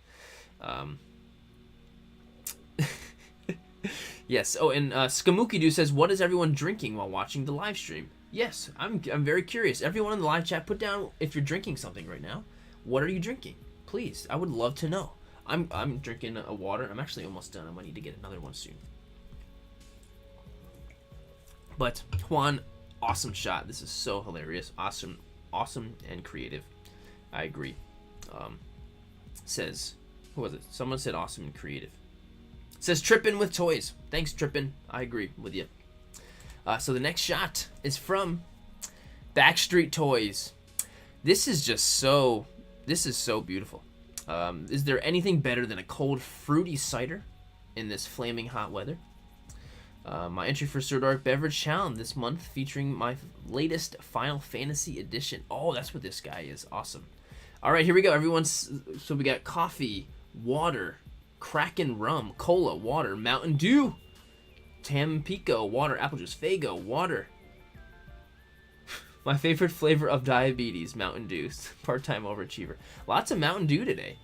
Yes. Oh, and Skamukidu says, "What is everyone drinking while watching the live stream?" Yes, I'm very curious. Everyone in the live chat, put down if you're drinking something right now. What are you drinking? Please, I would love to know. I'm drinking a water. I'm actually almost done. I might need to get another one soon. But Juan, awesome shot. This is so hilarious. Awesome and creative. I agree. Says, who was it? Someone said awesome and creative. Says Trippin' with toys. Thanks, Trippin'. I agree with you. So the next shot is from Backstreet Toys. This is so beautiful. Is there anything better than a cold fruity cider in this flaming hot weather? My entry for Sirdork Beverage Challenge this month featuring my latest Final Fantasy edition. Oh, that's what this guy is. Awesome. All right, here we go, everyone. So we got coffee, water, Kraken rum, cola, water, Mountain Dew, Tampico, water, apple juice, Faygo, water. My favorite flavor of diabetes, Mountain Dew. Part-time overachiever. Lots of Mountain Dew today.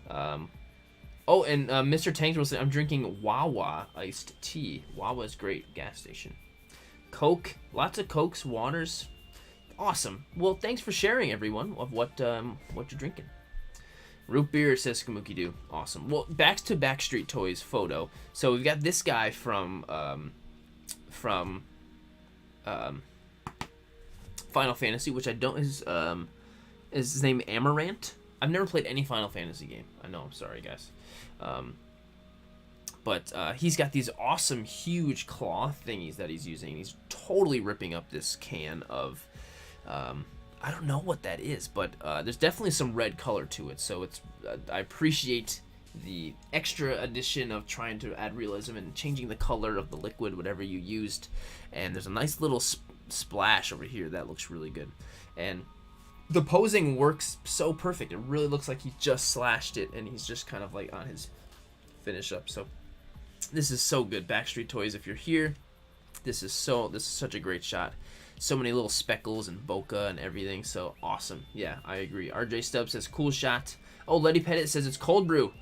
Oh, and Mr. Tanks will say, I'm drinking Wawa iced tea. Wawa's great, gas station. Coke, lots of Cokes, waters. Awesome. Well, thanks for sharing, everyone, of what you're drinking. Root beer, says Skamuki Doo. Awesome. Well, back to Backstreet Toys photo. So we've got this guy from Final Fantasy, which I don't is his name Amarant. I've never played any Final Fantasy game. I know, I'm sorry, guys. But he's got these awesome, huge claw thingies that he's using. He's totally ripping up this can of, I don't know what that is, but there's definitely some red color to it. So it's I appreciate the extra addition of trying to add realism and changing the color of the liquid, whatever you used. And there's a nice little splash over here that looks really good. And the posing works so perfect. It really looks like he just slashed it and he's just kind of like on his finish up. So this is so good. Backstreet Toys, if you're here, this is such a great shot. So many little speckles and bokeh and everything. So awesome. Yeah, I agree. RJ Stubbs says cool shot. Oh, Letty Pettit says it's cold brew.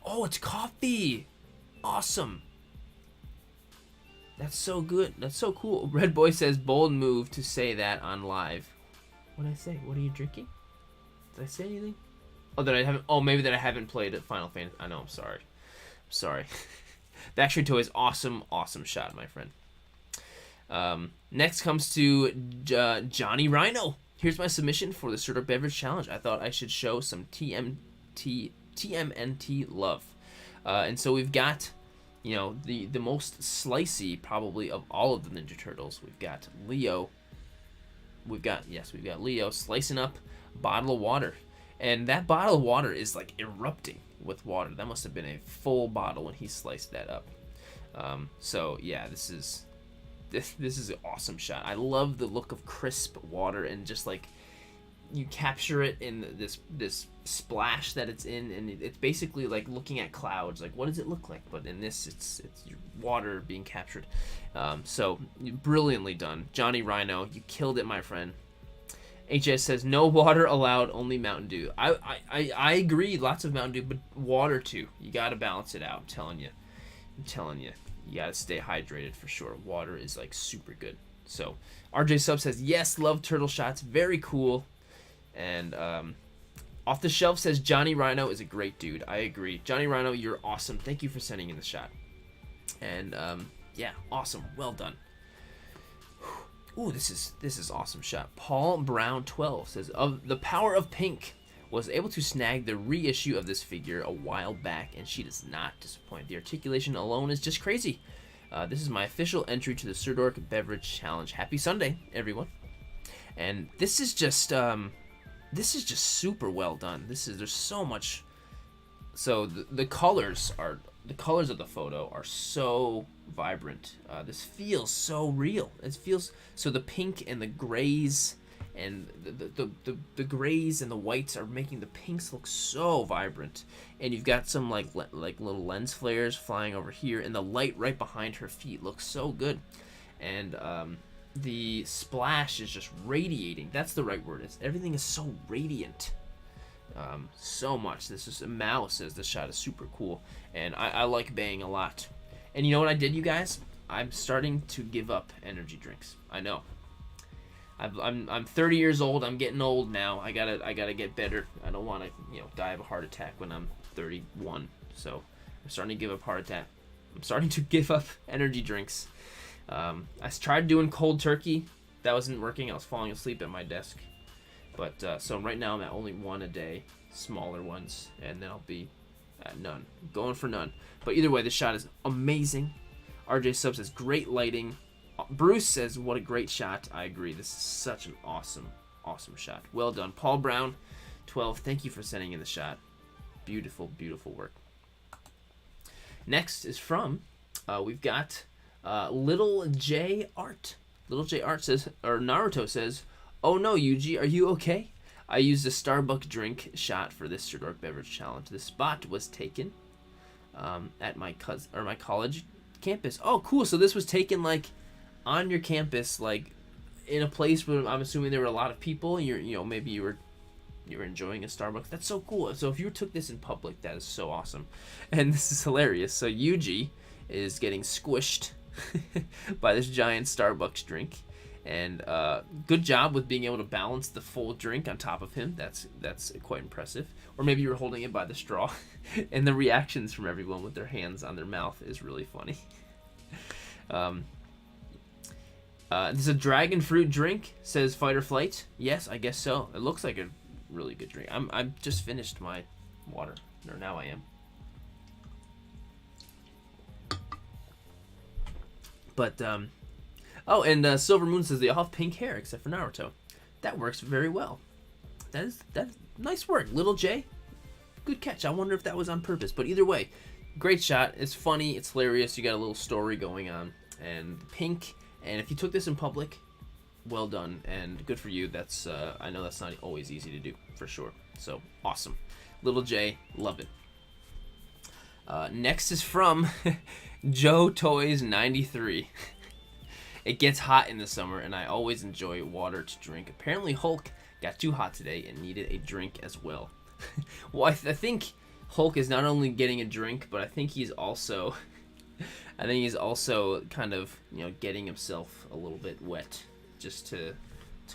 Oh, it's coffee. Awesome. That's so good. That's so cool. Red Boy says bold move to say that on live. What did I say? What are you drinking? Did I say anything? Oh, that I haven't. Oh, maybe that I haven't played at Final Fantasy. I know. I'm sorry. I'm sorry. Backstreet Toys, awesome shot, my friend. Next comes to Johnny Rhino. Here's my submission for the Sirdork Beverage Challenge. I thought I should show some TMNT love, and so we've got, you know, the most slicey probably of all of the Ninja Turtles. We've got Leo. We've got Leo slicing up a bottle of water, and that bottle of water is like erupting with water. That must have been a full bottle when he sliced that up. So yeah, this is an awesome shot. I love the look of crisp water and just like you capture it in this splash that it's in, and it's basically like looking at clouds. Like, what does it look like? But in this, it's your water being captured. So brilliantly done, Johnny Rhino. You killed it, my friend. HS says no water allowed, only Mountain Dew. I agree. Lots of Mountain Dew, but water too. You got to balance it out. I'm telling you. You got to stay hydrated for sure. Water is like super good. So RJ Sub says yes, love turtle shots. Very cool. And Off the Shelf says Johnny Rhino is a great dude. I agree. Johnny Rhino, you're awesome. Thank you for sending in the shot. And yeah, awesome. Well done. Ooh, this is awesome shot. Paul Brown 12 says of the power of pink. Was able to snag the reissue of this figure a while back, and she does not disappoint. The articulation alone is just crazy. This is my official entry to the Sirdork Beverage Challenge. Happy Sunday, everyone! And this is just super well done. There's so much. So the colors of the photo are so vibrant. This feels so real. It feels so. The pink and the grays. And the grays and the whites are making the pinks look so vibrant. And you've got some like little lens flares flying over here, and the light right behind her feet looks so good. And the splash is just radiating. That's the right word. Everything is so radiant. So much. This is Mao says this shot is super cool, and I like Bang a lot. And you know what I did, you guys? I'm starting to give up energy drinks. I know. I'm 30 years old. I'm getting old now. I gotta get better. I don't want to die of a heart attack when I'm 31. So I'm starting to give up energy drinks. I tried doing cold turkey. That wasn't working. I was falling asleep at my desk. But so right now I'm at only one a day, smaller ones, and then I'll be at none. Going for none. But either way, this shot is amazing. RJ Sub says great lighting. Bruce says what a great shot. I agree. This is such an awesome shot. Well done. Paul Brown, 12. Thank you for sending in the shot. Beautiful, beautiful work. Next is from we've got Little J Art. Little J Art says, or Naruto says, "Oh no, Yuji, are you okay? I used a Starbucks drink shot for this Sirdork beverage challenge. The spot was taken at my college campus. Oh, cool. So this was taken like on your campus, like in a place where I'm assuming there were a lot of people. Maybe you were enjoying a Starbucks. That's so cool. So if you took this in public, that is so awesome, and this is hilarious. So Yuji is getting squished by this giant Starbucks drink, and good job with being able to balance the full drink on top of him. That's quite impressive. Or maybe you were holding it by the straw, and the reactions from everyone with their hands on their mouth is really funny. This is a dragon fruit drink, says Fight or Flight. Yes, I guess so. It looks like a really good drink. I'm just finished my water, or now I am. But Silver Moon says they all have pink hair except for Naruto. That works very well. That's nice work, Little J. Good catch. I wonder if that was on purpose. But either way, great shot. It's funny. It's hilarious. You got a little story going on, and pink. And if you took this in public, well done and good for you. That's I know that's not always easy to do, for sure. So awesome, Little J, love it. Next is from Joe Toys 93. It gets hot in the summer, and I always enjoy water to drink. Apparently, Hulk got too hot today and needed a drink as well. Well, I think Hulk is not only getting a drink, but I think he's also kind of, getting himself a little bit wet just to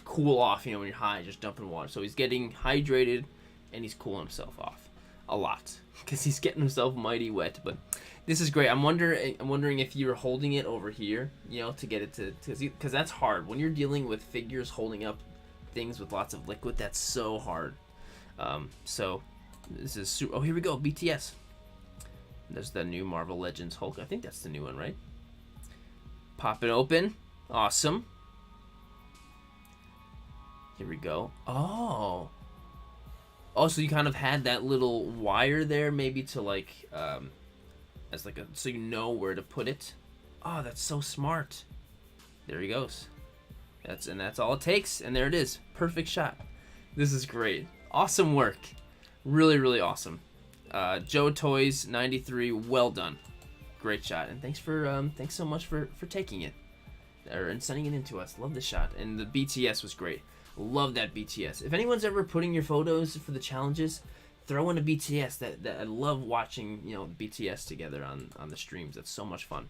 cool off. When you're high, just dumping water. So he's getting hydrated and he's cooling himself off a lot because he's getting himself mighty wet. But this is great. I'm wondering if you're holding it over here, to get it to, because that's hard when you're dealing with figures holding up things with lots of liquid. That's so hard. So this is super. Oh, here we go. BTS. There's the new Marvel Legends Hulk. I think that's the new one, right? Pop it open. Awesome. Here we go. Oh, so you kind of had that little wire there, maybe to as like so you know where to put it. Oh, that's so smart. There he goes. That's all it takes, and there it is. Perfect shot. This is great. Awesome work. Really, really awesome. Joe Toys 93, well done. Great shot, and thanks so much for taking it and sending it in to us. Love the shot, and the BTS was great. Love that BTS. If anyone's ever putting your photos for the challenges, throw in a BTS. That I love watching BTS together on the streams. That's so much fun.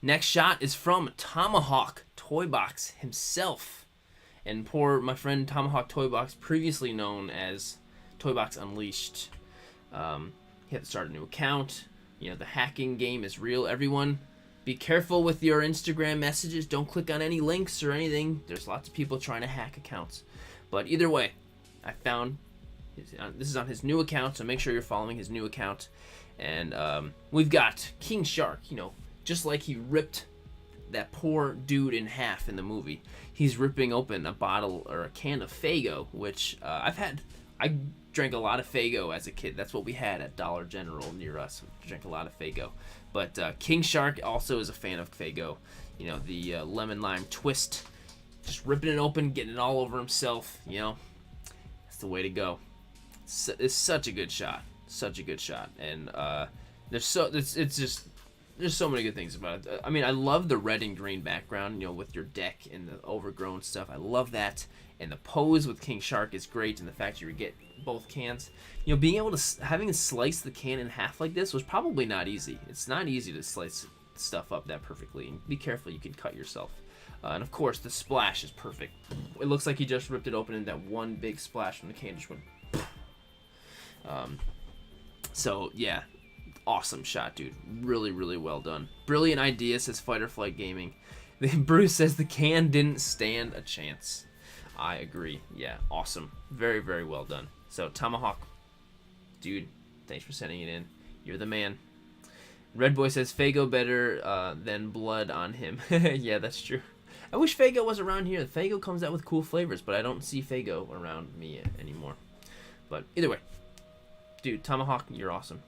Next shot is from Tomahawk Toybox himself, and poor my friend Tomahawk Toybox, previously known as Toybox Unleashed. He had to start a new account. The hacking game is real. Everyone, be careful with your Instagram messages. Don't click on any links or anything. There's lots of people trying to hack accounts. But either way, I found this is on his new account, so make sure you're following his new account. And we've got King Shark. Just like he ripped that poor dude in half in the movie, he's ripping open a bottle or a can of Faygo, which I drank a lot of Faygo as a kid. That's what we had at Dollar General near us. We drank a lot of Faygo. But King Shark also is a fan of Faygo. The lemon lime twist. Just ripping it open, getting it all over himself. That's the way to go. It's such a good shot. Such a good shot. And there's so many good things about it. I mean, I love the red and green background, with your deck and the overgrown stuff. I love that. And the pose with King Shark is great, and the fact you get both cans. Being able to having to slice the can in half like this was probably not easy. It's not easy to slice stuff up that perfectly. And be careful, you can cut yourself. And of course, the splash is perfect. It looks like he just ripped it open, and that one big splash from the can just went. So yeah, awesome shot, dude. Really, really well done. Brilliant idea, says Fight or Flight Gaming. Bruce says the can didn't stand a chance. I agree. Yeah, awesome. Very, very well done. So, Tomahawk, dude, thanks for sending it in. You're the man. Red Boy says Fago better than blood on him. Yeah, that's true. I wish Fago was around here. Fago comes out with cool flavors, but I don't see Fago around me anymore. But either way, dude, Tomahawk, you're awesome.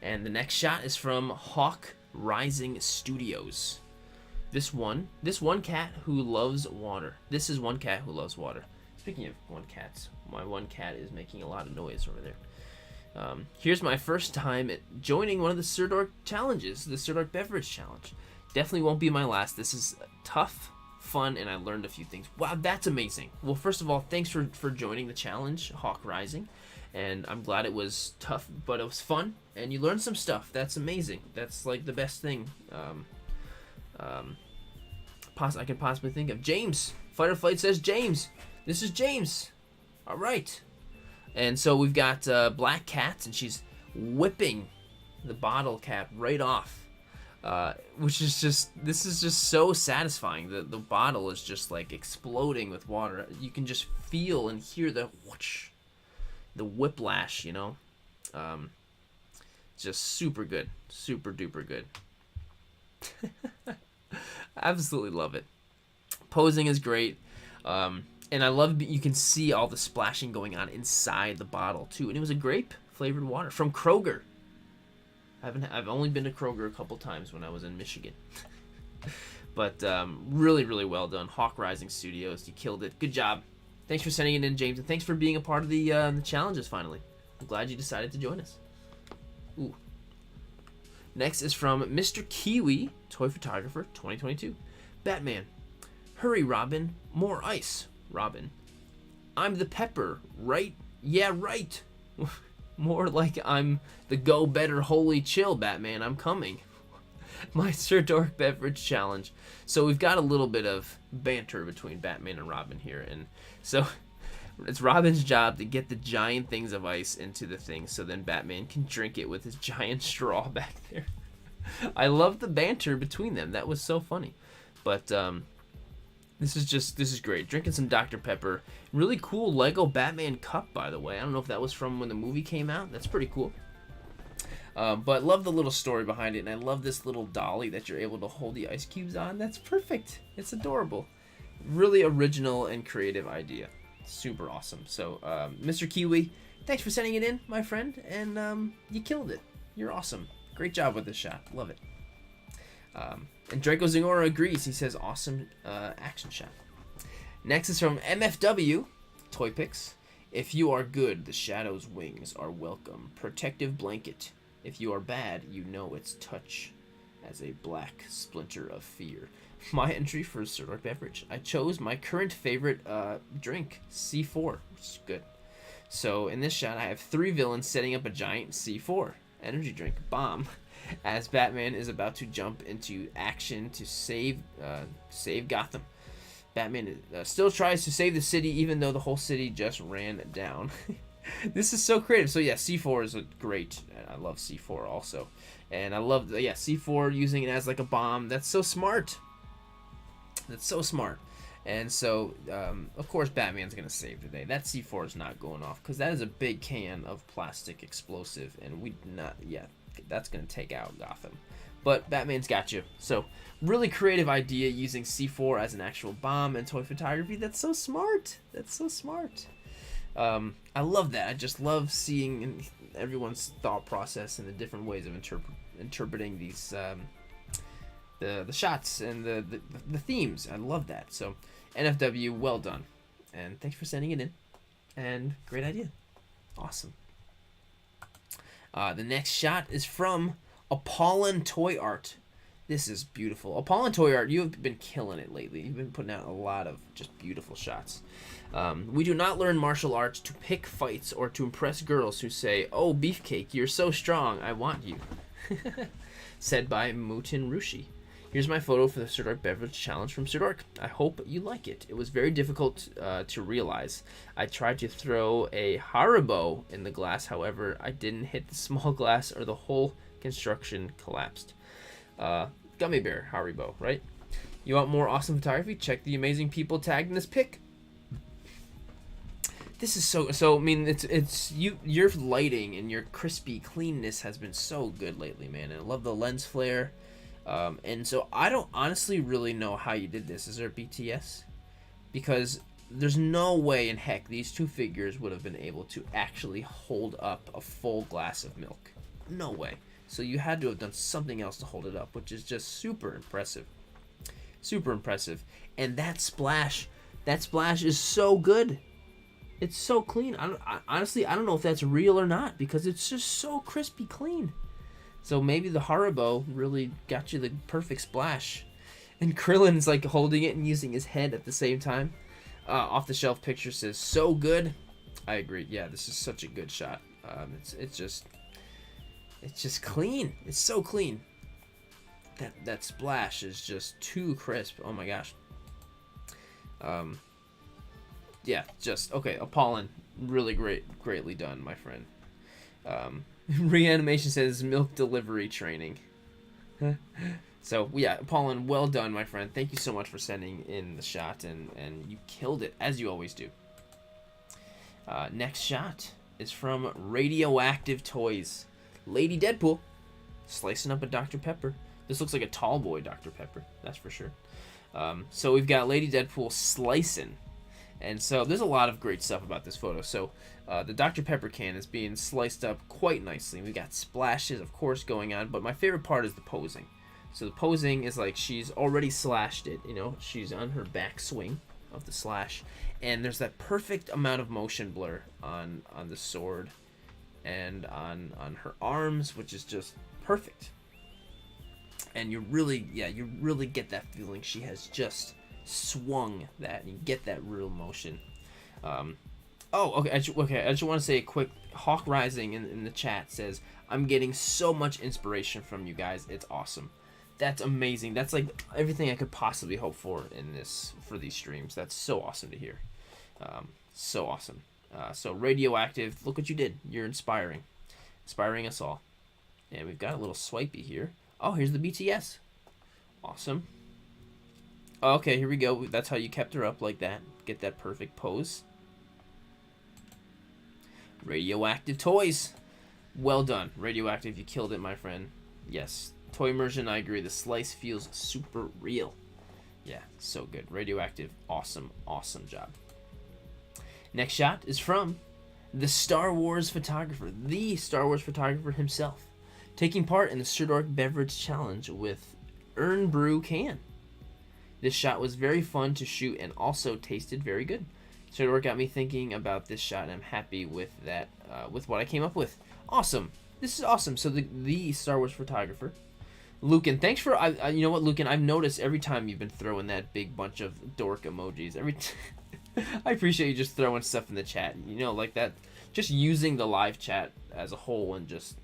And the next shot is from Hawk Rising Studios. This one cat who loves water. This is one cat who loves water. Speaking of one cats, my one cat is making a lot of noise over there. Here's my first time joining one of the Sirdork challenges, the Sirdork Beverage Challenge. Definitely won't be my last. This is tough, fun, and I learned a few things. Wow, that's amazing. Well, first of all, thanks for joining the challenge, Hawk Rising. And I'm glad it was tough, but it was fun, and you learned some stuff. That's amazing. That's like the best thing I can possibly think of. James, Fight or Flight says James. This is James. All right. And so we've got Black Cat, and she's whipping the bottle cap right off. Which is this is just so satisfying. The bottle is just like exploding with water. You can just feel and hear the whoosh, the whiplash, you know. Just super good, super duper good. Absolutely love it. Posing is great, and I love you can see all the splashing going on inside the bottle too. And it was a grape flavored water from Kroger. I've only been to Kroger a couple times when I was in Michigan. But really, really well done. Hawk Rising Studios, you killed it. Good job. Thanks for sending it in, James, and thanks for being a part of the challenges finally. I'm glad you decided to join us. Ooh. Next is from Mr. Kiwi, Toy Photographer 2022. Batman. Hurry, Robin. More ice. Robin. I'm the pepper, right? Yeah, right. More like I'm the go better holy chill, Batman. I'm coming. My Sirdork Beverage Challenge. So we've got a little bit of banter between Batman and Robin here. And so it's Robin's job to get the giant things of ice into the thing so then Batman can drink it with his giant straw back there. I love the banter between them. That was so funny. But this is great. Drinking some Dr. Pepper. Really cool Lego Batman cup, by the way. I don't know if that was from when the movie came out. That's pretty cool. But love the little story behind it, and I love this little dolly that you're able to hold the ice cubes on. That's perfect. It's adorable. Really original and creative idea. Super awesome. So, Mr. Kiwi, thanks for sending it in, my friend, and you killed it. You're awesome. Great job with this shot. Love it. And Draco Zingora agrees. He says, awesome action shot. Next is from MFW, Toy Picks. If you are good, the shadow's wings are welcome. Protective blanket. If you are bad, you know its touch as a black splinter of fear. My entry for Sirdork Beverage. I chose my current favorite drink, C4, which is good. So in this shot, I have 3 villains setting up a giant C4 energy drink bomb as Batman is about to jump into action to save Gotham. Batman still tries to save the city even though the whole city just ran down. This is so creative. So yeah, C4 is a great. I love C4 also. And I love C4 using it as like a bomb. That's so smart. That's so smart. And so, of course, Batman's going to save the day. That C4 is not going off because that is a big can of plastic explosive. And that's going to take out Gotham. But Batman's got you. So, really creative idea using C4 as an actual bomb and toy photography. That's so smart. That's so smart. I love that. I just love seeing everyone's thought process and the different ways of interpreting these the shots and the themes. I love that. So NFW, well done, and thanks for sending it in. And great idea, awesome. The next shot is from Apollon Toy Art. This is beautiful. Apollon Toy Art, you have been killing it lately. You've been putting out a lot of just beautiful shots. We do not learn martial arts to pick fights or to impress girls who say, "Oh, Beefcake, you're so strong, I want you." Said by Mutin Rushi. Here's my photo for the Sirdork Beverage Challenge from Sirdork. I hope you like it. It was very difficult to realize. I tried to throw a Haribo in the glass, however, I didn't hit the small glass or the whole construction collapsed. Gummy bear Haribo, right? You want more awesome photography? Check the amazing people tagged in this pic. This is so. I mean, it's your lighting and your crispy cleanness has been so good lately, man. And I love the lens flare. And so I don't honestly really know how you did this. Is there a BTS? Because there's no way in heck these two figures would have been able to actually hold up a full glass of milk. No way. So you had to have done something else to hold it up, which is just super impressive. Super impressive. And that splash is so good. It's so clean. Honestly, I don't know if that's real or not because it's just so crispy clean. So maybe the Haribo really got you the perfect splash. And Krillin's like holding it and using his head at the same time. Off the shelf picture says, so good. I agree. Yeah, this is such a good shot. It's just clean. It's so clean. That splash is just too crisp. Oh my gosh. Yeah, just okay. Apollon, really greatly done, my friend. Reanimation says milk delivery training. So yeah, Apollon, well done, my friend. Thank you so much for sending in the shot, and you killed it as you always do. Next shot is from Radioactive Toys. Lady Deadpool slicing up a Dr. Pepper. This looks like a tall boy Dr. Pepper, that's for sure. So we've got Lady Deadpool slicing. And so there's a lot of great stuff about this photo. So the Dr. Pepper can is being sliced up quite nicely. We got splashes, of course, going on. But my favorite part is the posing. So the posing is like she's already slashed it. You know, she's on her back swing of the slash. And there's that perfect amount of motion blur on the sword and on her arms, which is just perfect. And you really get that feeling she has just swung that, and you get that real motion. Okay. I just want to say a quick Hawk Rising in the chat says, I'm getting so much inspiration from you guys. It's awesome. That's amazing. That's like everything I could possibly hope for for these streams. That's so awesome to hear. So awesome. So Radioactive, look what you did. You're inspiring us all. And we've got a little swipey here. Oh, here's the BTS. Awesome. Okay, here we go. That's how you kept her up like that. Get that perfect pose. Radioactive Toys. Well done. Radioactive, you killed it, my friend. Yes. Toy immersion, I agree. The slice feels super real. Yeah, so good. Radioactive, awesome job. Next shot is from the Star Wars photographer. The Star Wars photographer himself. Taking part in the Sirdork Beverage Challenge with Earn Brew Can. This shot was very fun to shoot and also tasted very good. Sirdork got me thinking about this shot, and I'm happy with that, with what I came up with. Awesome. This is awesome. So the Star Wars photographer, Lucan. Thanks for you know what, Lucan? I've noticed every time you've been throwing that big bunch of dork emojis. I appreciate you just throwing stuff in the chat. You know, like that. Just using the live chat as a whole and just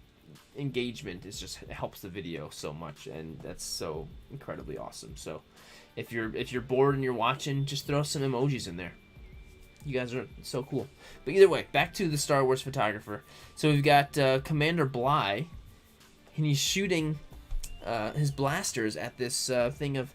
engagement is just, it helps the video so much, and that's so incredibly awesome. So if you're bored and you're watching, just throw some emojis in there. You guys are so cool. But either way, back to the Star Wars photographer. So we've got Commander Bly, and he's shooting his blasters at this thing of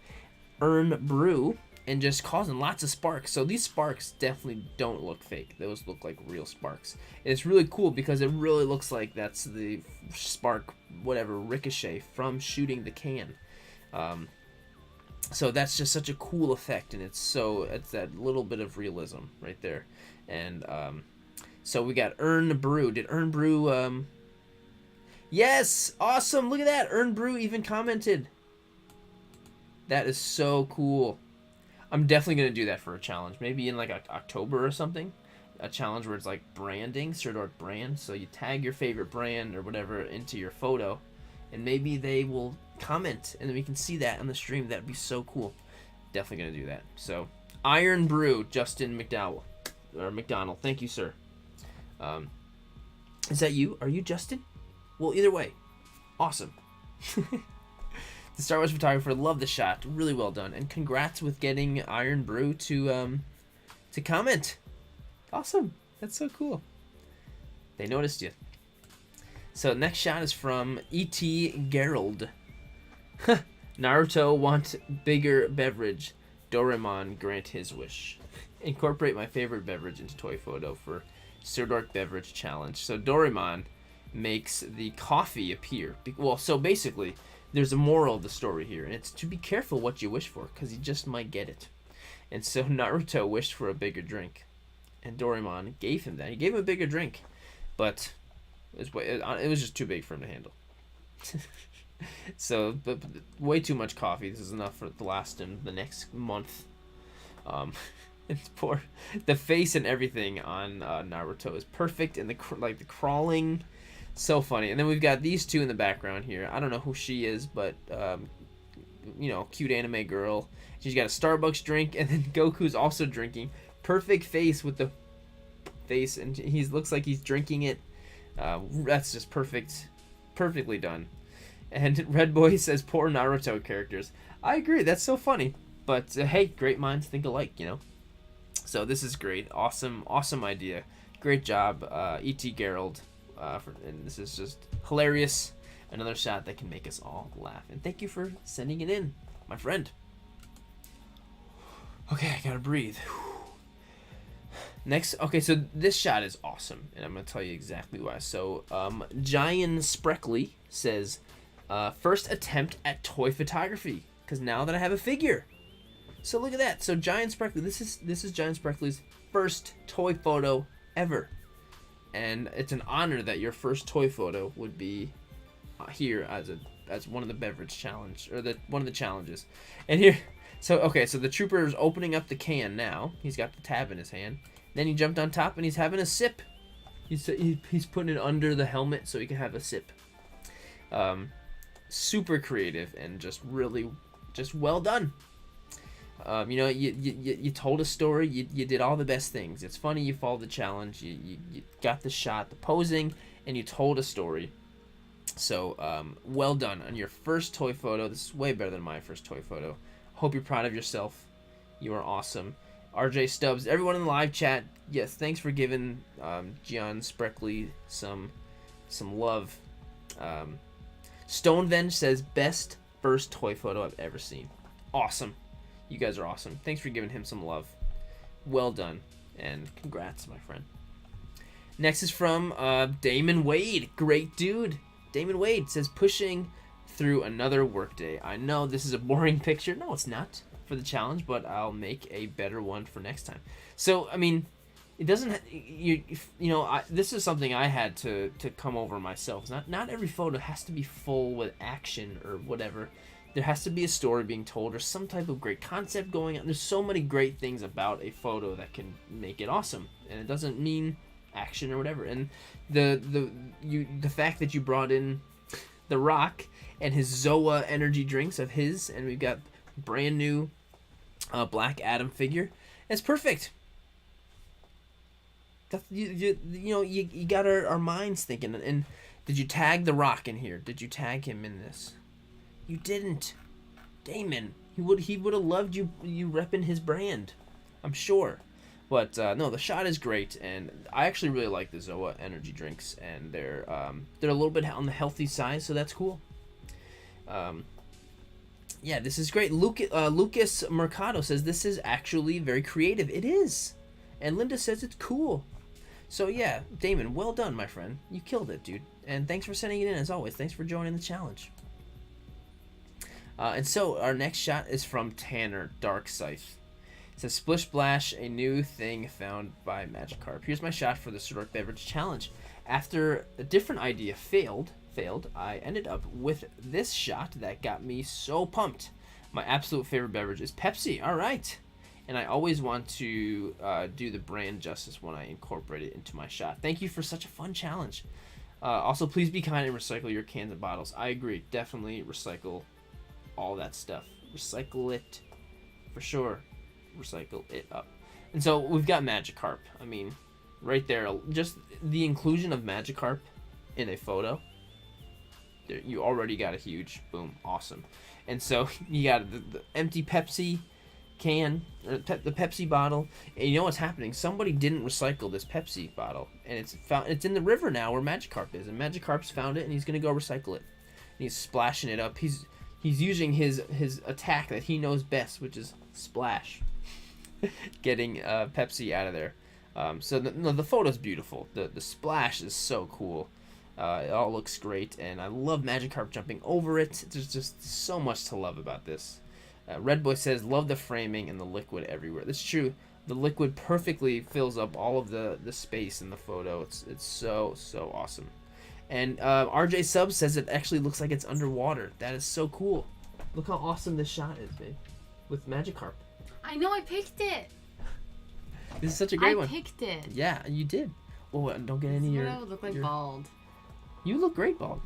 Earn Brew and just causing lots of sparks. So these sparks definitely don't look fake. Those look like real sparks. And it's really cool because it really looks like that's the spark, whatever, ricochet from shooting the can. So that's just such a cool effect, and it's that little bit of realism right there. And so we got Earn Brew. Did Earn Brew yes, awesome. Look at that. Earn Brew even commented. That is so cool. I'm definitely going to do that for a challenge. Maybe in like October or something. A challenge where it's like branding, Sirdork brand. So you tag your favorite brand or whatever into your photo, and maybe they will comment, and then we can see that on the stream. That'd be so cool. Definitely going to do that. So Iron Brew, Justin McDonald. Thank you, sir. Is that you? Are you Justin? Well, either way, awesome. The Star Wars photographer, love the shot. Really well done. And congrats with getting Iron Brew to comment. Awesome. That's so cool. They noticed you. So next shot is from E.T. Gerald. Naruto want bigger beverage. Doraemon grant his wish. Incorporate my favorite beverage into toy photo for Sirdork beverage challenge. So Doraemon makes the coffee appear. Well, so basically, there's a moral of the story here, and it's to be careful what you wish for, because you just might get it. And so Naruto wished for a bigger drink, and Doraemon gave him that. He gave him a bigger drink, but it was just too big for him to handle. So, but way too much coffee. This is enough for it to last him the next month. It's poor. The face and everything on Naruto is perfect, and the crawling, so funny. And then we've got these two in the background here. I don't know who she is, but cute anime girl. She's got a Starbucks drink, and then Goku's also drinking. Perfect face with the face, and he looks like he's drinking it. That's just perfect, perfectly done. And Red Boy says, poor Naruto characters. I agree, that's so funny. But hey, great minds think alike, So this is great. Awesome idea. Great job, E.T. Gerald. And this is just hilarious. Another shot that can make us all laugh. And thank you for sending it in, my friend. Okay, I gotta breathe. Next, okay, so this shot is awesome, and I'm gonna tell you exactly why. So, Giant Spreckly says, first attempt at toy photography, because now that I have a figure. So look at that. So Giant Spreckly, this is Giant Spreckly's first toy photo ever, and it's an honor that your first toy photo would be here as one of the beverage challenge, or one of the challenges. And here, so the trooper is opening up the can now. He's got the tab in his hand. Then he jumped on top and he's having a sip. He's putting it under the helmet so he can have a sip. Super creative and just well done. You told a story. You did all the best things. It's funny. You followed the challenge. You got the shot, the posing, and you told a story. So well done on your first toy photo. This is way better than my first toy photo. Hope you're proud of yourself. You are awesome. RJ Stubbs, everyone in the live chat, yes, thanks for giving Gian Spreckly some love. Stonevenge says, best first toy photo I've ever seen. Awesome. You guys are awesome. Thanks for giving him some love. Well done. And congrats, my friend. Next is from Damon Wade. Great dude. Damon Wade says, pushing through another workday. I know this is a boring picture. No, it's not for the challenge, but I'll make a better one for next time. So, I mean, it doesn't, this is something I had to come over myself. Not every photo has to be full with action or whatever. There has to be a story being told or some type of great concept going on. There's so many great things about a photo that can make it awesome, and it doesn't mean action or whatever. And the fact that you brought in The Rock and his Zoa energy drinks of his, and we've got brand new Black Adam figure. It's perfect. You got our minds thinking. And did you tag The Rock in here? Did you tag him in this? You didn't. Damon, he would have loved you repping his brand, I'm sure. But no, the shot is great, and I actually really like the Zoa energy drinks, and they're a little bit on the healthy side, so that's cool. Yeah, this is great. Lucas Mercado says this is actually very creative. It is, and Linda says it's cool. So yeah, Damon, well done, my friend. You killed it, dude. And thanks for sending it in as always. Thanks for joining the challenge. And so our next shot is from Tanner Darkscythe. It says, Splish Splash, a new thing found by Magikarp. Here's my shot for the Sirdork Beverage Challenge. After a different idea failed, I ended up with this shot that got me so pumped. My absolute favorite beverage is Pepsi. All right. And I always want to do the brand justice when I incorporate it into my shot. Thank you for such a fun challenge. Also, please be kind and recycle your cans and bottles. I agree. Definitely recycle all that stuff. Recycle it for sure. Recycle it up. And so we've got Magikarp. I mean, right there, just the inclusion of Magikarp in a photo, you already got a huge boom. Awesome. And so you got the empty Pepsi can, or the Pepsi bottle, and you know what's happening? Somebody didn't recycle this Pepsi bottle, and it's in the river now where Magikarp is, and Magikarp's found it, and he's gonna go recycle it. And he's splashing it up. He's using his attack that he knows best, which is splash, getting Pepsi out of there. So the photo's beautiful. The splash is so cool. It all looks great, and I love Magikarp jumping over it. There's just so much to love about this. Red Boy says, love the framing and the liquid everywhere. That's true. The liquid perfectly fills up all of the space in the photo. It's so awesome. And RJ Sub says it actually looks like it's underwater. That is so cool. Look how awesome this shot is, babe. With Magikarp. I know, I picked it. This is such a great one. I picked it. Yeah, you did. Oh, don't get any of your... I would look like bald. You look great bald.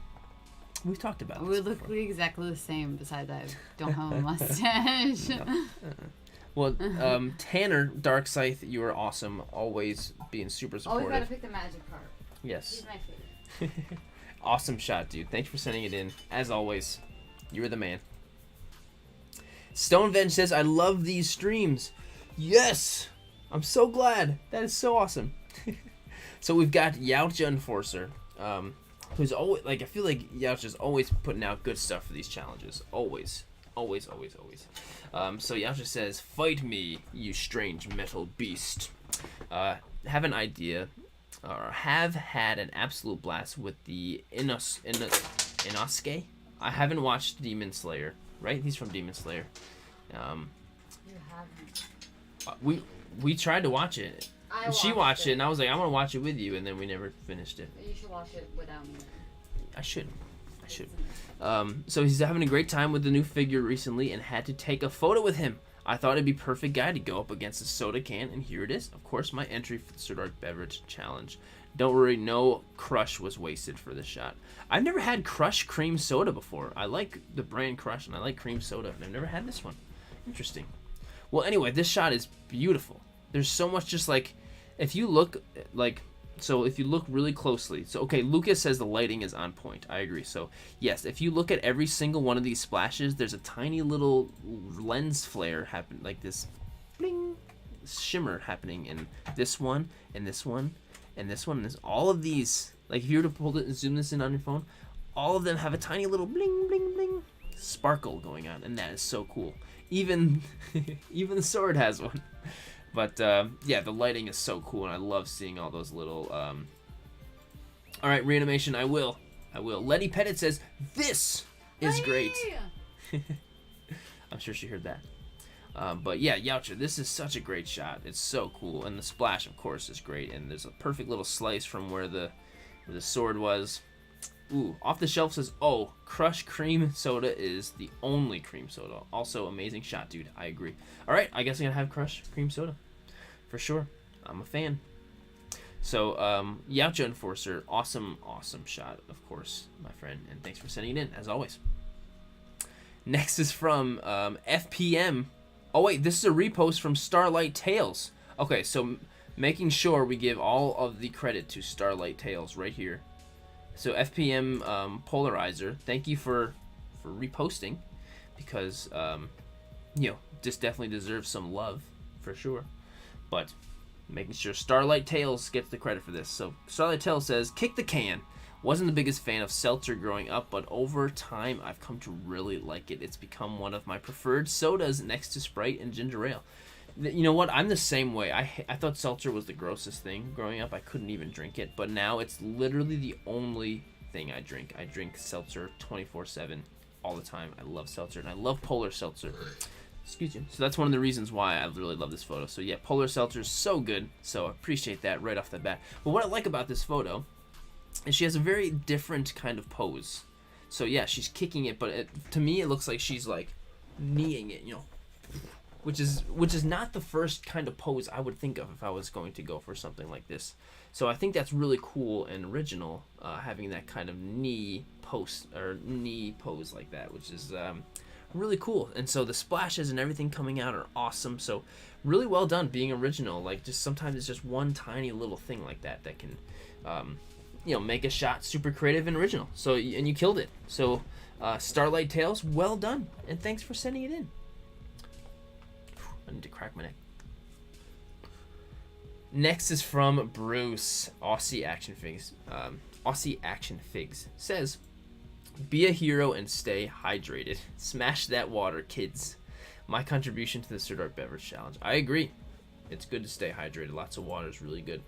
We've talked about this We look before. exactly the same, besides I don't have a mustache. No. Well, Tanner Dark Scythe, you are awesome. Always being super supportive. Always gotta pick the Magikarp. Yes. He's my favorite. Awesome shot, dude. Thanks for sending it in. As always, you're the man. Stonevenge says, I love these streams. Yes! I'm so glad. That is so awesome. So we've got Yautja Enforcer, who's always, like, I feel like Yautja's always putting out good stuff for these challenges. Always. Always. So Yautja says, fight me, you strange metal beast. Have an idea, or have had an absolute blast with the Inosuke. I haven't watched Demon Slayer, right? He's from Demon Slayer. You haven't. We tried to watch it. She watched it, and I was like, I want to watch it with you, and then we never finished it. You should watch it without me. I should. So he's having a great time with the new figure recently and had to take a photo with him. I thought it'd be perfect guy to go up against a soda can, and here it is. Of course, my entry for the Sirdork Beverage Challenge. Don't worry, no Crush was wasted for this shot. I've never had Crush cream soda before. I like the brand Crush, and I like cream soda, and I've never had this one. Interesting. Well, anyway, this shot is beautiful. There's so much just like, if you look, like, so if you look really closely, so okay, Lucas says the lighting is on point. I agree. So yes, if you look at every single one of these splashes, there's a tiny little lens flare happen, like this bling shimmer happening in this one, and this one, and this one, and this. All of these, like if you were to pull it and zoom this in on your phone, all of them have a tiny little bling bling bling sparkle going on, and that is so cool. Even the sword has one. But yeah, the lighting is so cool, and I love seeing all those little. All right, reanimation. I will. Letty Pettit says this is great. I'm sure she heard that. But yeah, Yautja, this is such a great shot. It's so cool, and the splash, of course, is great. And there's a perfect little slice from where the sword was. Ooh, off the shelf says, oh, Crush cream soda is the only cream soda. Also, amazing shot, dude. I agree. All right, I guess I'm going to have Crush cream soda. For sure. I'm a fan. So, Yautja Enforcer, awesome shot, of course, my friend. And thanks for sending it in, as always. Next is from FPM. Oh, wait, this is a repost from Starlight Tales. Okay, so making sure we give all of the credit to Starlight Tales right here. So FPM Polarizer, thank you for reposting, because this definitely deserves some love for sure. But making sure Starlight Tales gets the credit for this. So Starlight Tales says, kick the can. Wasn't the biggest fan of seltzer growing up, but over time I've come to really like it. It's become one of my preferred sodas next to Sprite and ginger ale. You know what? I'm the same way. I thought seltzer was the grossest thing growing up. I couldn't even drink it. But now it's literally the only thing I drink. I drink seltzer 24/7 all the time. I love seltzer, and I love Polar Seltzer. Excuse me. So that's one of the reasons why I really love this photo. So yeah, Polar Seltzer is so good. So I appreciate that right off the bat. But what I like about this photo is she has a very different kind of pose. So yeah, she's kicking it, but to me it looks like she's like kneeing it, which is not the first kind of pose I would think of if I was going to go for something like this. So I think that's really cool and original, having that kind of knee pose like that, which is really cool. And so the splashes and everything coming out are awesome. So really well done being original. Like, just sometimes it's just one tiny little thing like that can make a shot super creative and original. So, and you killed it. So Starlight Tales, well done, and thanks for sending it in. I need to crack my neck. Next is from Bruce, Aussie Action Figs. Aussie Action Figs says, "Be a hero and stay hydrated. Smash that water, kids. My contribution to the Sirdork Beverage Challenge." I agree. It's good to stay hydrated. Lots of water is really good.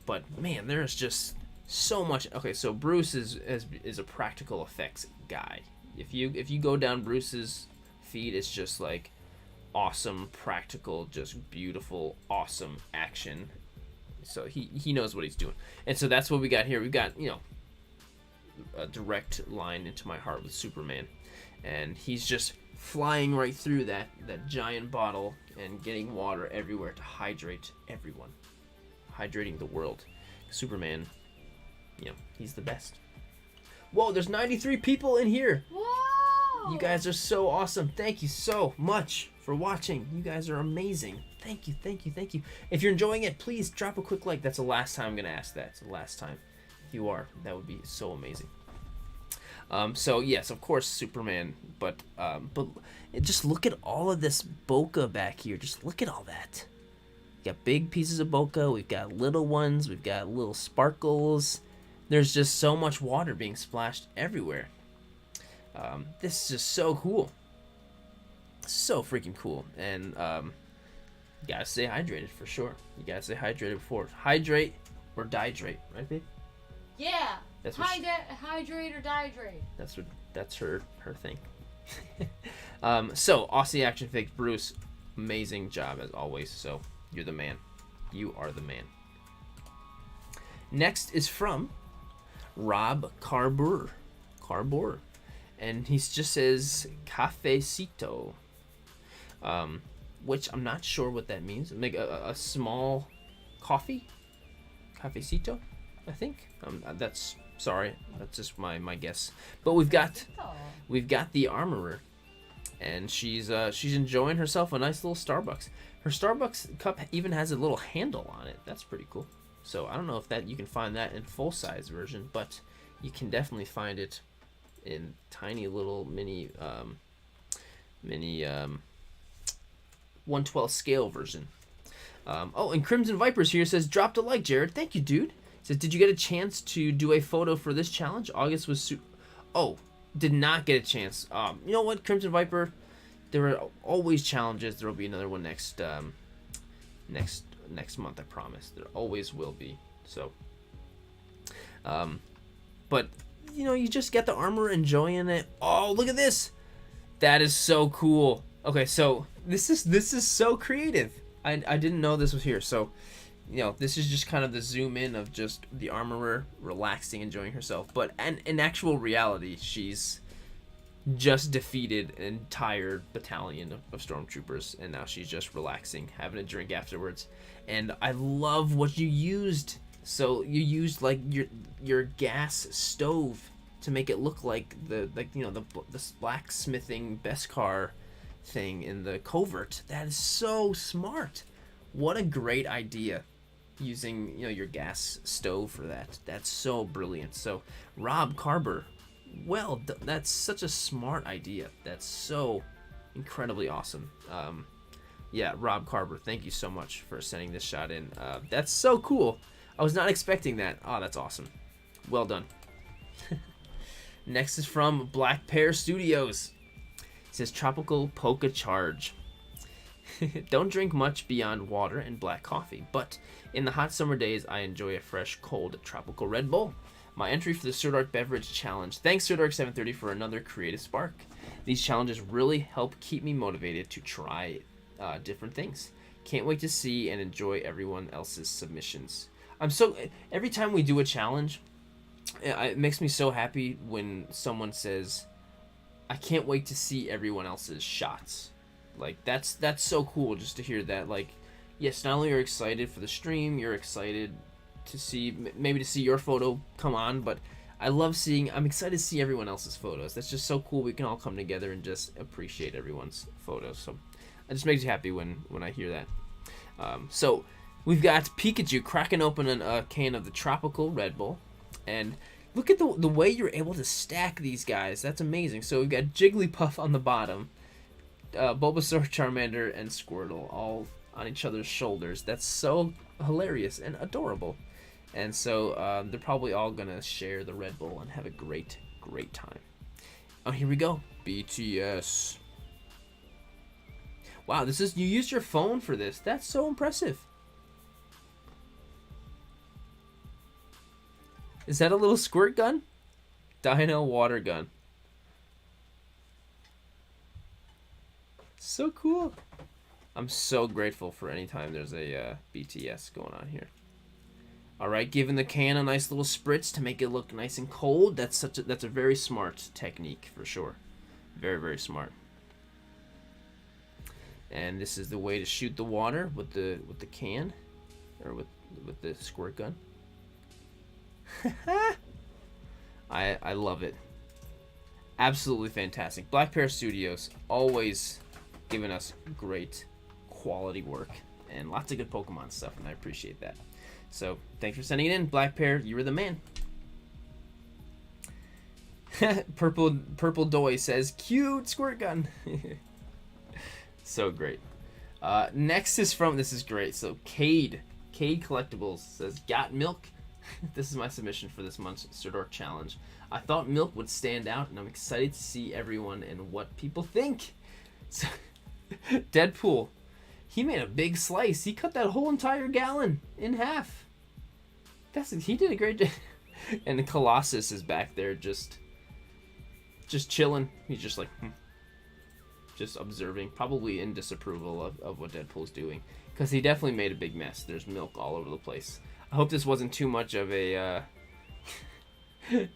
But man, there's just so much. Okay, so Bruce is a practical effects guy. If you go down Bruce's feed, it's just like awesome, practical, just beautiful, awesome action. So he knows what he's doing, and so that's what we got here. We've got, you know, a direct line into my heart with Superman, and he's just flying right through that giant bottle and getting water everywhere to hydrate everyone, hydrating the world. Superman, you know, he's the best. Whoa, there's 93 people in here. Whoa! You guys are so awesome. Thank you so much for watching. You guys are amazing. Thank you, thank you, thank you. If you're enjoying it, please drop a quick like. That's the last time I'm going to ask that. It's the last time. If you are, that would be so amazing. So yes, of course, Superman, but just look at all of this bokeh back here. Just look at all that. We got big pieces of bokeh. We've got little ones. We've got little sparkles. There's just so much water being splashed everywhere. This is just so cool. So freaking cool. And you gotta stay hydrated for sure. You gotta stay hydrated before. Hydrate or dihydrate, right, babe? Yeah. That's what hydrate or dihydrate. That's her thing. So Aussie Action Figs, Bruce, amazing job as always. So you're the man. You are the man. Next is from Rob Carbour, and he just says cafecito, which I'm not sure what that means. Make a small coffee, cafecito, I think. That's just my guess. But we've got the armorer, and she's enjoying herself a nice little Starbucks. Her Starbucks cup even has a little handle on it. That's pretty cool. So I don't know if that you can find that in full size version, but you can definitely find it in tiny little mini 1/12 scale version. Oh, and Crimson Vipers here says, "Dropped a like, Jared." Thank you, dude. Says, "Did you get a chance to do a photo for this challenge? August was Oh, did not get a chance. You know what, Crimson Viper? There are always challenges. There will be another one next month, I promise. There always will be. So, but you know, you just get the armor, enjoying it. Oh, look at this! That is so cool. Okay, so this is so creative. I didn't know this was here. So, you know, this is just kind of the zoom in of just the armorer relaxing, enjoying herself. But in actual reality, she's just defeated an entire battalion of stormtroopers, and now she's just relaxing, having a drink afterwards. And I love what you used. So you used like your gas stove to make it look like the blacksmithing Beskar thing in the covert. That is so smart. What a great idea, using your gas stove for that. That's so brilliant. So Rob Carver, well, that's such a smart idea. That's so incredibly awesome. Yeah, Rob Carver, thank you so much for sending this shot in. That's so cool. I was not expecting that. Oh, that's awesome. Well done. Next is from Black Pear Studios. It says, "Tropical Polka Charge." Don't drink much beyond water and black coffee, but in the hot summer days, I enjoy a fresh, cold, tropical Red Bull. My entry for the Sirdork Beverage Challenge. Thanks, Sirdork730, for another creative spark. These challenges really help keep me motivated to try different things. Can't wait to see and enjoy everyone else's submissions. Every time we do a challenge, it makes me so happy when someone says, "I can't wait to see everyone else's shots." Like, that's so cool just to hear that. Like, yes, not only are you excited for the stream, you're excited to see, maybe to see your photo come on, but I'm excited to see everyone else's photos. That's just so cool. We can all come together and just appreciate everyone's photos. So it just makes me happy when I hear that. So we've got Pikachu cracking open a can of the Tropical Red Bull, and Look at the way you're able to stack these guys. That's amazing. So we've got Jigglypuff on the bottom, Bulbasaur, Charmander, and Squirtle all on each other's shoulders. That's so hilarious and adorable. And so they're probably all gonna share the Red Bull and have a great time. Oh, here we go. BTS. Wow, you used your phone for this. That's so impressive. Is that a little squirt gun? Dino water gun. So cool. I'm so grateful for any time there's a BTS going on here. All right, giving the can a nice little spritz to make it look nice and cold. That's a very smart technique for sure. Very, very smart. And this is the way to shoot the water with the can, or with the squirt gun. I love it. Absolutely fantastic. Black Pear Studios always giving us great quality work and lots of good Pokemon stuff, and I appreciate that. So thanks for sending it in, Black Pear. You were the man. Purple Doy says, cute squirt gun. So great. Next is from, this is great. So Cade Collectibles says, got milk. This is my submission for this month's Sirdork challenge. I thought milk would stand out, and I'm excited to see everyone and what people think. So, Deadpool, he made a big slice. He cut that whole entire gallon in half. He did a great job. And the Colossus is back there just chilling. He's just like, just observing, probably in disapproval of what Deadpool's doing, because he definitely made a big mess. There's milk all over the place. I hope this wasn't too much of a I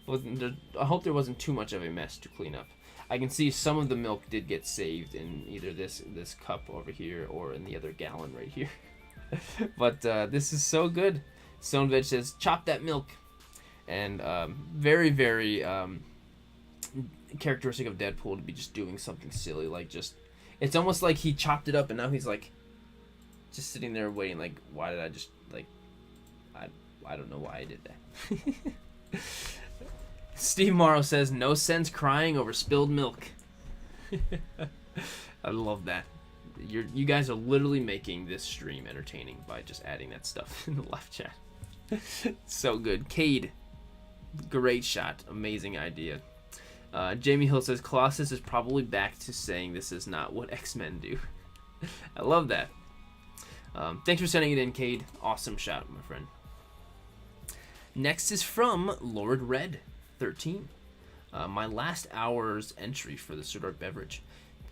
hope there wasn't too much of a mess to clean up. I can see some of the milk did get saved in either this cup over here or in the other gallon right here. But this is so good. Stoneveg says, chop that milk. And very, very characteristic of Deadpool to be just doing something silly, like just, it's almost like he chopped it up and now he's like just sitting there waiting, like, why did I just, like, I don't know why I did that. Steve Morrow says, no sense crying over spilled milk. I love that. You guys are literally making this stream entertaining by just adding that stuff in the live chat. So good. Cade, great shot. Amazing idea. Jamie Hill says, Colossus is probably back to saying this is not what X-Men do. I love that. Thanks for sending it in, Cade. Awesome shot, my friend. Next is from Lord Red 13. My last hour's entry for the Sirdork beverage.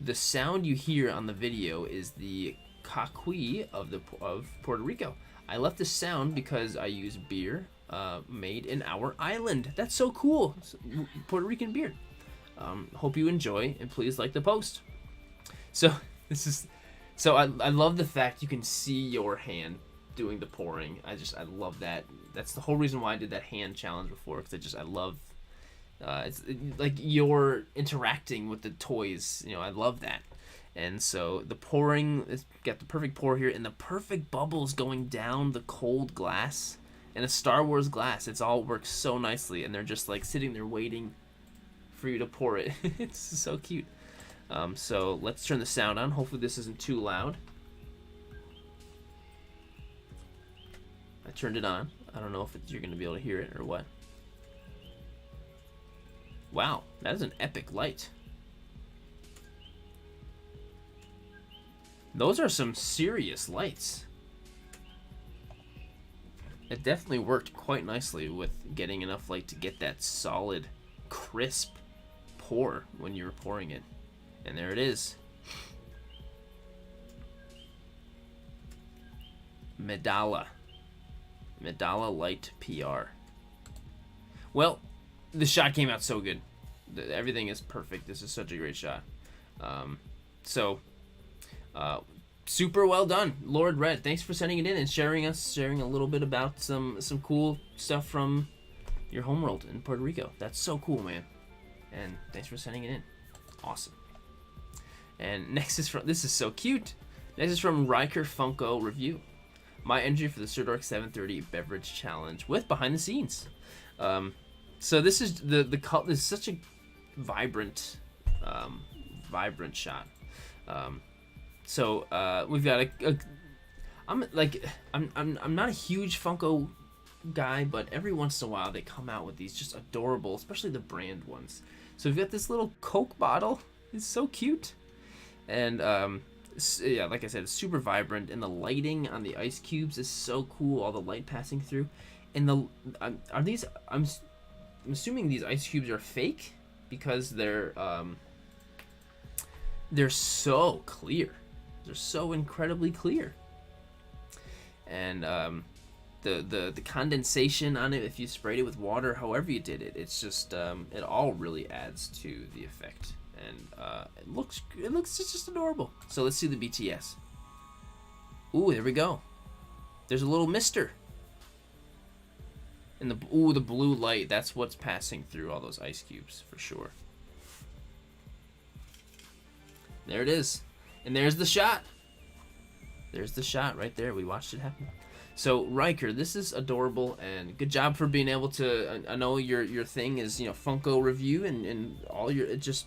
The sound you hear on the video is the Kakui of Puerto Rico. I left the sound because I use beer made in our island. That's so cool. Puerto Rican beer. Hope you enjoy, and please like the post. So I love the fact you can see your hand doing the pouring. I love that. That's the whole reason why I did that hand challenge before, because I love it's like you're interacting with the toys. I love that. And so the pouring, it's got the perfect pour here and the perfect bubbles going down the cold glass and a Star Wars glass. It's all works so nicely, and they're just like sitting there waiting for you to pour it. It's so cute. So let's turn the sound on. Hopefully this isn't too loud. I turned it on. I don't know if you're going to be able to hear it or what. Wow, that is an epic light. Those are some serious lights. It definitely worked quite nicely with getting enough light to get that solid, crisp pour when you're pouring it. And there it is. Medalla Light PR. Well, the shot came out so good. Everything is perfect. This is such a great shot. Super well done, Lord Red. Thanks for sending it in and sharing a little bit about some cool stuff from your homeworld in Puerto Rico. That's so cool, man. And thanks for sending it in. Awesome. And next is this is so cute. Next is from Riker Funko Review. My entry for the Sirdork 730 beverage challenge with behind the scenes. So this is the color is such a vibrant, vibrant shot. So we've got I'm not a huge Funko guy, but every once in a while they come out with these just adorable, especially the brand ones. So we've got this little Coke bottle. It's so cute, and yeah, like I said, it's super vibrant, and the lighting on the ice cubes is so cool. All the light passing through, and are these? I'm assuming these ice cubes are fake because they're so clear. They're so incredibly clear, and the condensation on it, if you sprayed it with water, however you did it, it's just it all really adds to the effect, and it looks just adorable. So let's see the BTS. Ooh, there we go. There's a little mister. And the blue light, that's what's passing through all those ice cubes for sure. There it is. And there's the shot. There's the shot right there. We watched it happen. So Riker, this is adorable, and good job for being able to. I know your thing is Funko review and all your. It just,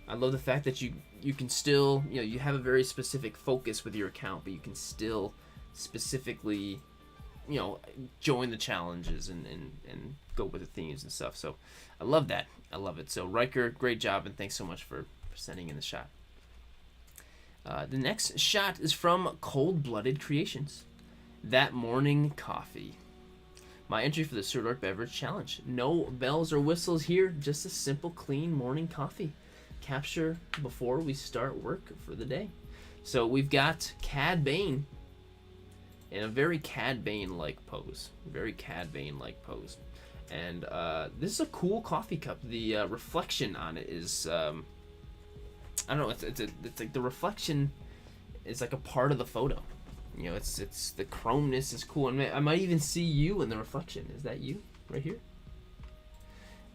I love the fact that you can still you have a very specific focus with your account, but you can still specifically join the challenges and go with the themes and stuff. So I love that. I love it. So Riker, great job, and thanks so much for sending in the shot. The next shot is from Cold Blooded Creations. That morning coffee. My entry for the Sirdork beverage challenge. No bells or whistles here, just a simple, clean morning coffee. Capture before we start work for the day. So we've got Cad Bane in a very Cad Bane-like pose. Very Cad Bane-like pose. And this is a cool coffee cup. The reflection on it is, I don't know, it's like the reflection is like a part of the photo. It's the chromeness is cool, and I might even see you in the reflection. Is that you right here?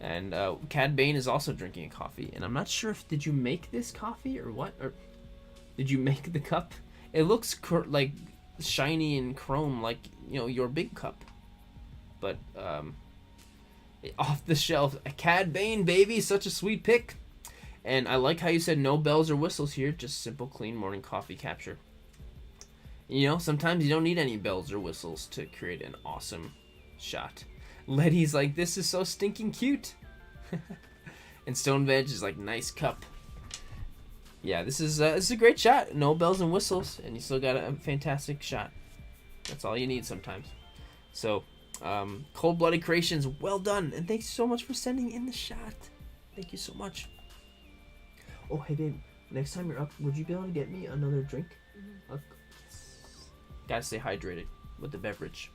And Cad Bane is also drinking a coffee, and I'm not sure if did you make this coffee or what, or did you make the cup? It looks like shiny and chrome, like your big cup, but off the shelf. A Cad Bane, baby, such a sweet pick. And I like how you said no bells or whistles here, just simple, clean morning coffee capture. Sometimes you don't need any bells or whistles to create an awesome shot. Letty's like, this is so stinking cute. And Stone Veg is like, nice cup. Yeah, this is a great shot. No bells and whistles, and you still got a fantastic shot. That's all you need sometimes. So, Cold Blooded Creations, well done. And thanks so much for sending in the shot. Thank you so much. Oh, hey, babe. Next time you're up, would you be able to get me another drink? Mm-hmm. Gotta stay hydrated with the beverage.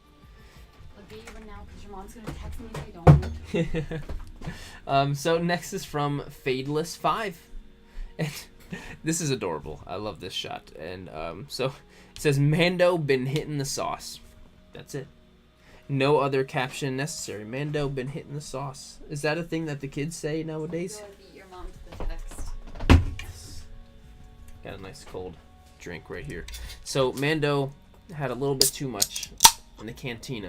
I'll get you one now because your mom's gonna text me if I don't. So next is from Fadeless5. And this is adorable. I love this shot. And so it says, Mando been hitting the sauce. That's it. No other caption necessary. Mando been hitting the sauce. Is that a thing that the kids say nowadays? Go beat your mom to the text. Yes. Got a nice cold drink right here. So Mando had a little bit too much in the cantina,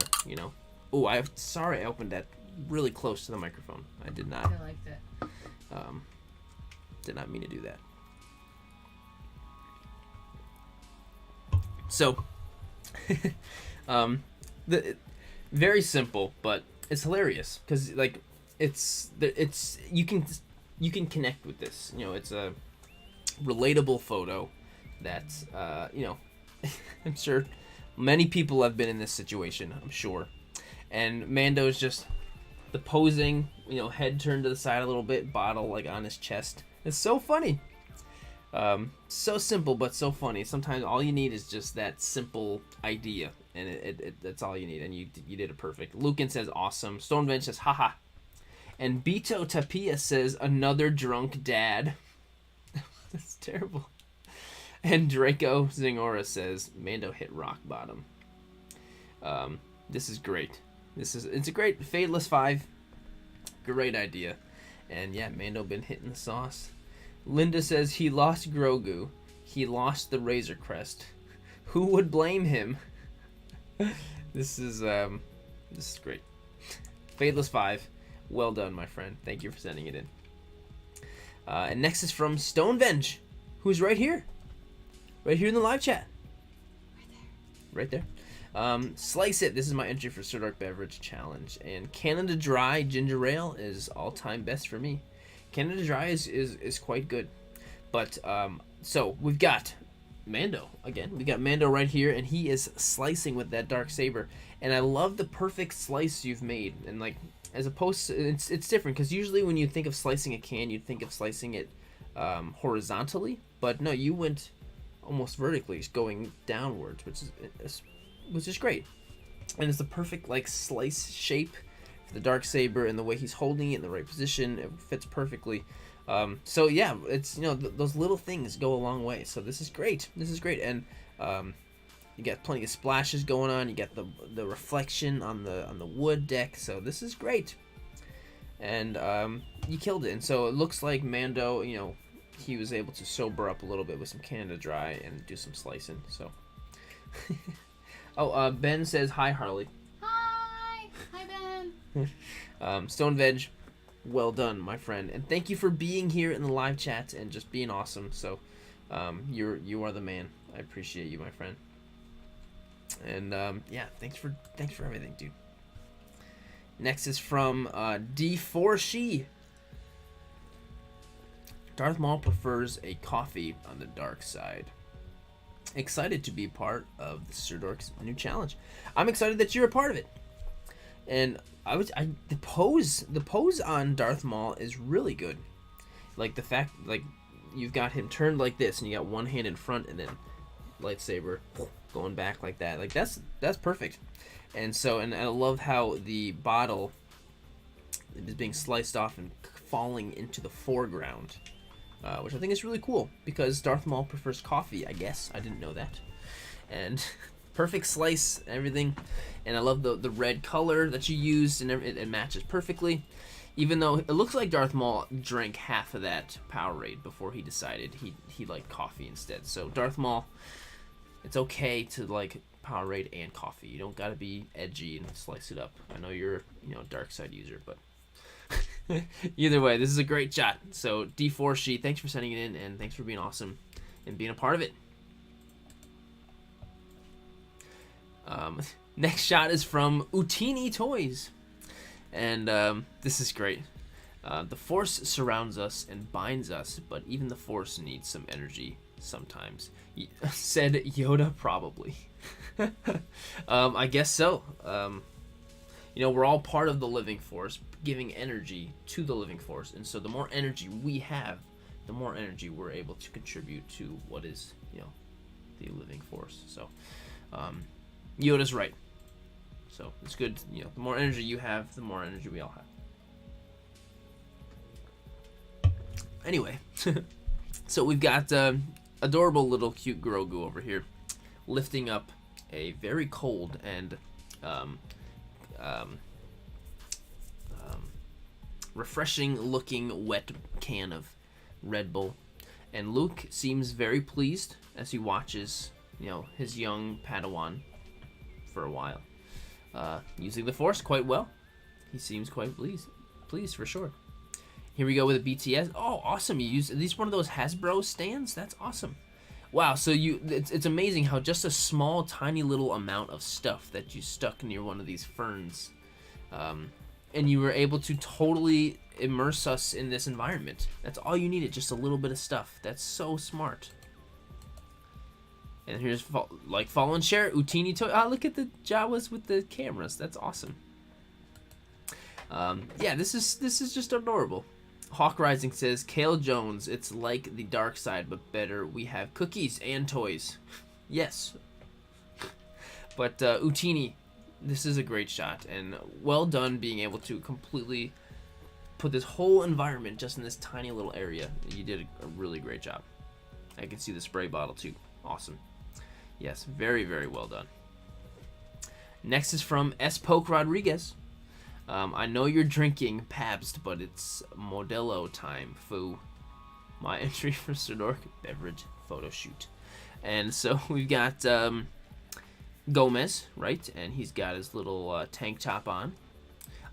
Oh, sorry I opened that really close to the microphone. I did not. I liked it. Did not mean to do that. So, very simple, but it's hilarious because it's you can connect with this. It's a relatable photo that I'm sure many people have been in this situation. I'm sure, and Mando's just the posing, head turned to the side a little bit, bottle on his chest. It's so funny. So simple but so funny. Sometimes all you need is just that simple idea, and that's all you need, and you did it perfect. Lucan says awesome. Stonevenge says haha, and Beto Tapia says another drunk dad. That's terrible. And Draco Zingora says Mando hit rock bottom. This is great. It's a great Fadeless5. Great idea. And yeah, Mando been hitting the sauce. Linda says he lost Grogu. He lost the Razor Crest. Who would blame him? This is great. Fadeless5. Well done, my friend. Thank you for sending it in. And next is from Stonevenge, who's right here. Right here in the live chat. Right there. Slice It. This is my entry for Sirdork Beverage Challenge. And Canada Dry Ginger Ale is all-time best for me. Canada Dry is quite good. But, so, we've got Mando, again. We got Mando right here, and he is slicing with that Dark Saber. And I love the perfect slice you've made. And, like, as opposed to, it's different, because usually when you think of slicing a can, you'd think of slicing it horizontally. But no, you went almost vertically, going downwards, which is great. And it's the perfect, like, slice shape for the Darksaber, and the way he's holding it in the right position, it fits perfectly. So yeah, it's, you know, those little things go a long way. So this is great. And you got plenty of splashes going on. You got the reflection on the wood deck. So this is great. And you killed it. And so it looks like Mando, you know, he was able to sober up a little bit with some Canada Dry and do some slicing. So oh, Ben says hi, Harley. Hi Ben. Stone Veg, well done, my friend, and thank you for being here in the live chat and just being awesome. So you are the man. I appreciate you, my friend. And yeah, thanks for everything, dude. Next is from D4She. Darth Maul prefers a coffee on the dark side. Excited to be part of the Sirdork's new challenge. I'm excited that you're a part of it. And the pose on Darth Maul is really good. Like the fact, like, you've got him turned like this, and you got one hand in front, and then lightsaber going back like that. Like that's perfect. And so, and I love how the bottle is being sliced off and falling into the foreground, which I think is really cool, because Darth Maul prefers coffee, I guess. I didn't know that. And perfect slice, everything. And I love the red color that you used, and it matches perfectly. Even though it looks like Darth Maul drank half of that Powerade before he decided he liked coffee instead. So Darth Maul, it's okay to like Powerade and coffee. You don't gotta be edgy and slice it up. I know you're, you know, dark side user, but either way, this is a great shot. So D4She, thanks for sending it in, and thanks for being awesome and being a part of it. Next shot is from Utini Toys, and this is great. The Force surrounds us and binds us, but even the Force needs some energy sometimes. Said Yoda, probably. I guess so. You know, we're all part of the living force, giving energy to the living force, and so the more energy we have, the more energy we're able to contribute to what is, you know, the living force. So Yoda's right. So it's good, you know, the more energy you have, the more energy we all have. Anyway, so we've got adorable little cute Grogu over here lifting up a very cold and refreshing looking wet can of Red Bull, and Luke seems very pleased as he watches, you know, his young Padawan for a while using the Force quite well. He seems quite pleased for sure. Here we go with a BTS. Oh, awesome! You use, at least one of those Hasbro stands. That's awesome. Wow, so it's amazing how just a small, tiny little amount of stuff that you stuck near one of these ferns, and you were able to totally immerse us in this environment. That's all you needed, just a little bit of stuff. That's so smart. And here's like follow and share Utini Toy. Ah, look at the Jawas with the cameras. That's awesome. Yeah, this is just adorable. Hawk Rising says, Kale Jones, it's like the dark side, but better. We have cookies and toys. Yes. But Utini, this is a great shot, and well done being able to completely put this whole environment just in this tiny little area. You did a really great job. I can see the spray bottle too. Awesome. Yes, very, very well done. Next is from S. Poke Rodriguez. I know you're drinking Pabst, but it's Modelo time, foo. My entry for Sirdork beverage photo shoot. And so we've got Gomez, right? And he's got his little tank top on.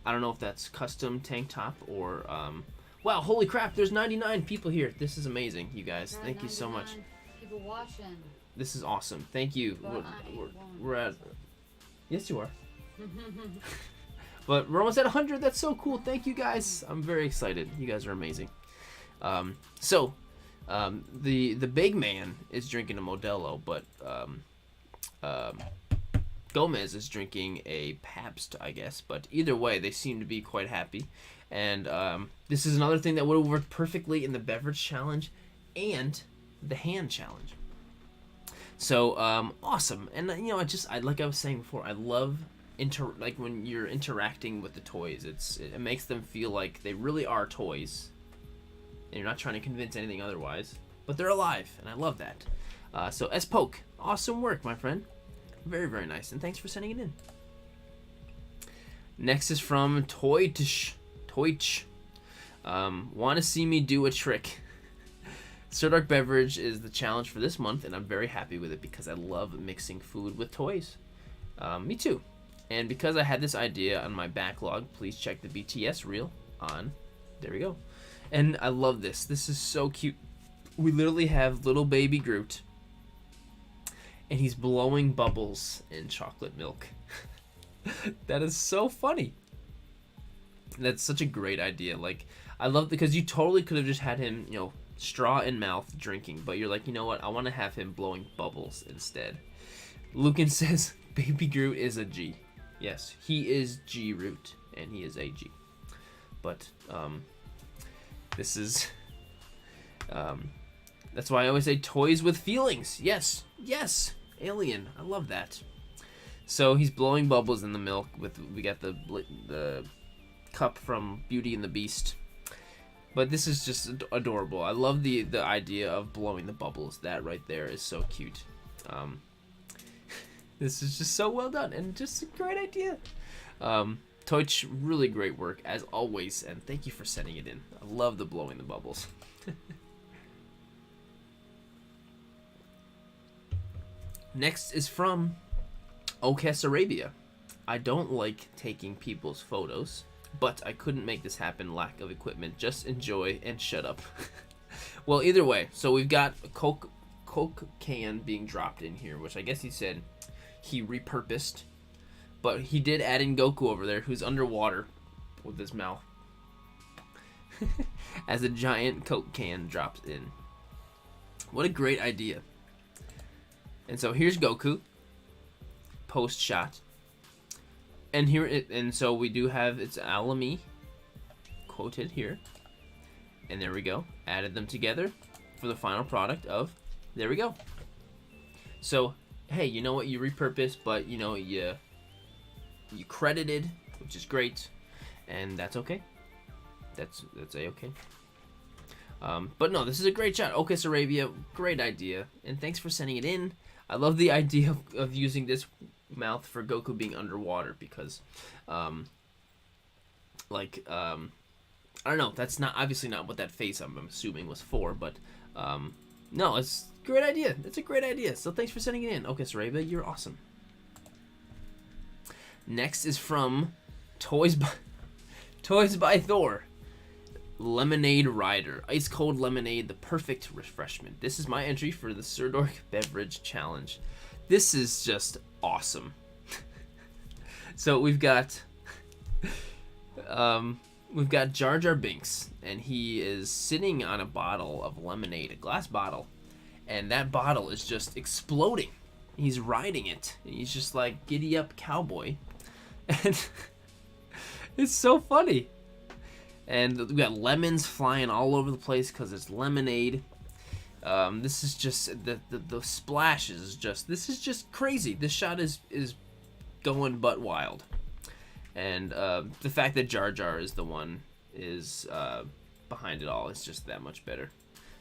I don't know if that's custom tank top or wow, holy crap, there's 99 people here. This is amazing, you guys. Thank you so much. People watching. This is awesome. Thank you. We're at yes, you are. But we're almost at 100. That's so cool. Thank you guys. I'm very excited. You guys are amazing. The big man is drinking a Modelo, but Gomez is drinking a Pabst, I guess. But either way, they seem to be quite happy. And this is another thing that would have worked perfectly in the beverage challenge and the hand challenge. So awesome. And you know, I like I was saying before, I love when you're interacting with the toys. It makes them feel like they really are toys, and you're not trying to convince anything otherwise, but they're alive, and I love that. So S-Poke, awesome work, my friend. Very, very nice, and thanks for sending it in. Next is from Toich. Want to see me do a trick? Sirdork Beverage is the challenge for this month, and I'm very happy with it because I love mixing food with toys. Me too. And because I had this idea on my backlog, please check the BTS reel on. There we go. And I love this. This is so cute. We literally have little baby Groot, and he's blowing bubbles in chocolate milk. That is so funny. That's such a great idea. Like, I love, because you totally could have just had him, you know, straw in mouth drinking, but you're like, you know what? I want to have him blowing bubbles instead. Lucan says, Baby Groot is a G. Yes, he is G Root, and he is a G. But this is that's why I always say toys with feelings. Yes, yes, Alien. I love that. So he's blowing bubbles in the milk. We got the cup from Beauty and the Beast. But this is just adorable. I love the idea of blowing the bubbles. That right there is so cute. This is just so well done and just a great idea. Toich, really great work as always, and thank you for sending it in. I love the blowing the bubbles. Next is from Okes Arabia. I don't like taking people's photos, but I couldn't make this happen. Lack of equipment. Just enjoy and shut up. Well, either way, so we've got a Coke can being dropped in here, which I guess he said he repurposed, but he did add in Goku over there, who's underwater with his mouth as a giant Coke can drops in. What a great idea. And so here's Goku post shot, and so we do have it's Alamy quoted here, and there we go, added them together for the final product of, there we go. So hey, you know what, you repurposed, but you know, you credited, which is great, and that's okay. That's a-okay. But no, this is a great shot. Okes Arabia, great idea, and thanks for sending it in. I love the idea of using this mouth for Goku being underwater, because I don't know, that's not obviously not what that face I'm assuming was for, but no, it's a great idea. It's a great idea. So thanks for sending it in. Okay, Sarabia, you're awesome. Next is from Toys by Thor. Lemonade Rider. Ice cold lemonade, the perfect refreshment. This is my entry for the Sirdork Beverage Challenge. This is just awesome. So we've got Jar Jar Binks, and he is sitting on a bottle of lemonade, a glass bottle, and that bottle is just exploding. He's riding it, and he's just like, giddy up cowboy. And it's so funny. And we got lemons flying all over the place because it's lemonade. This is just the splashes is just, this is just crazy. This shot is going butt wild. And the fact that Jar Jar is the one is behind it all is just that much better.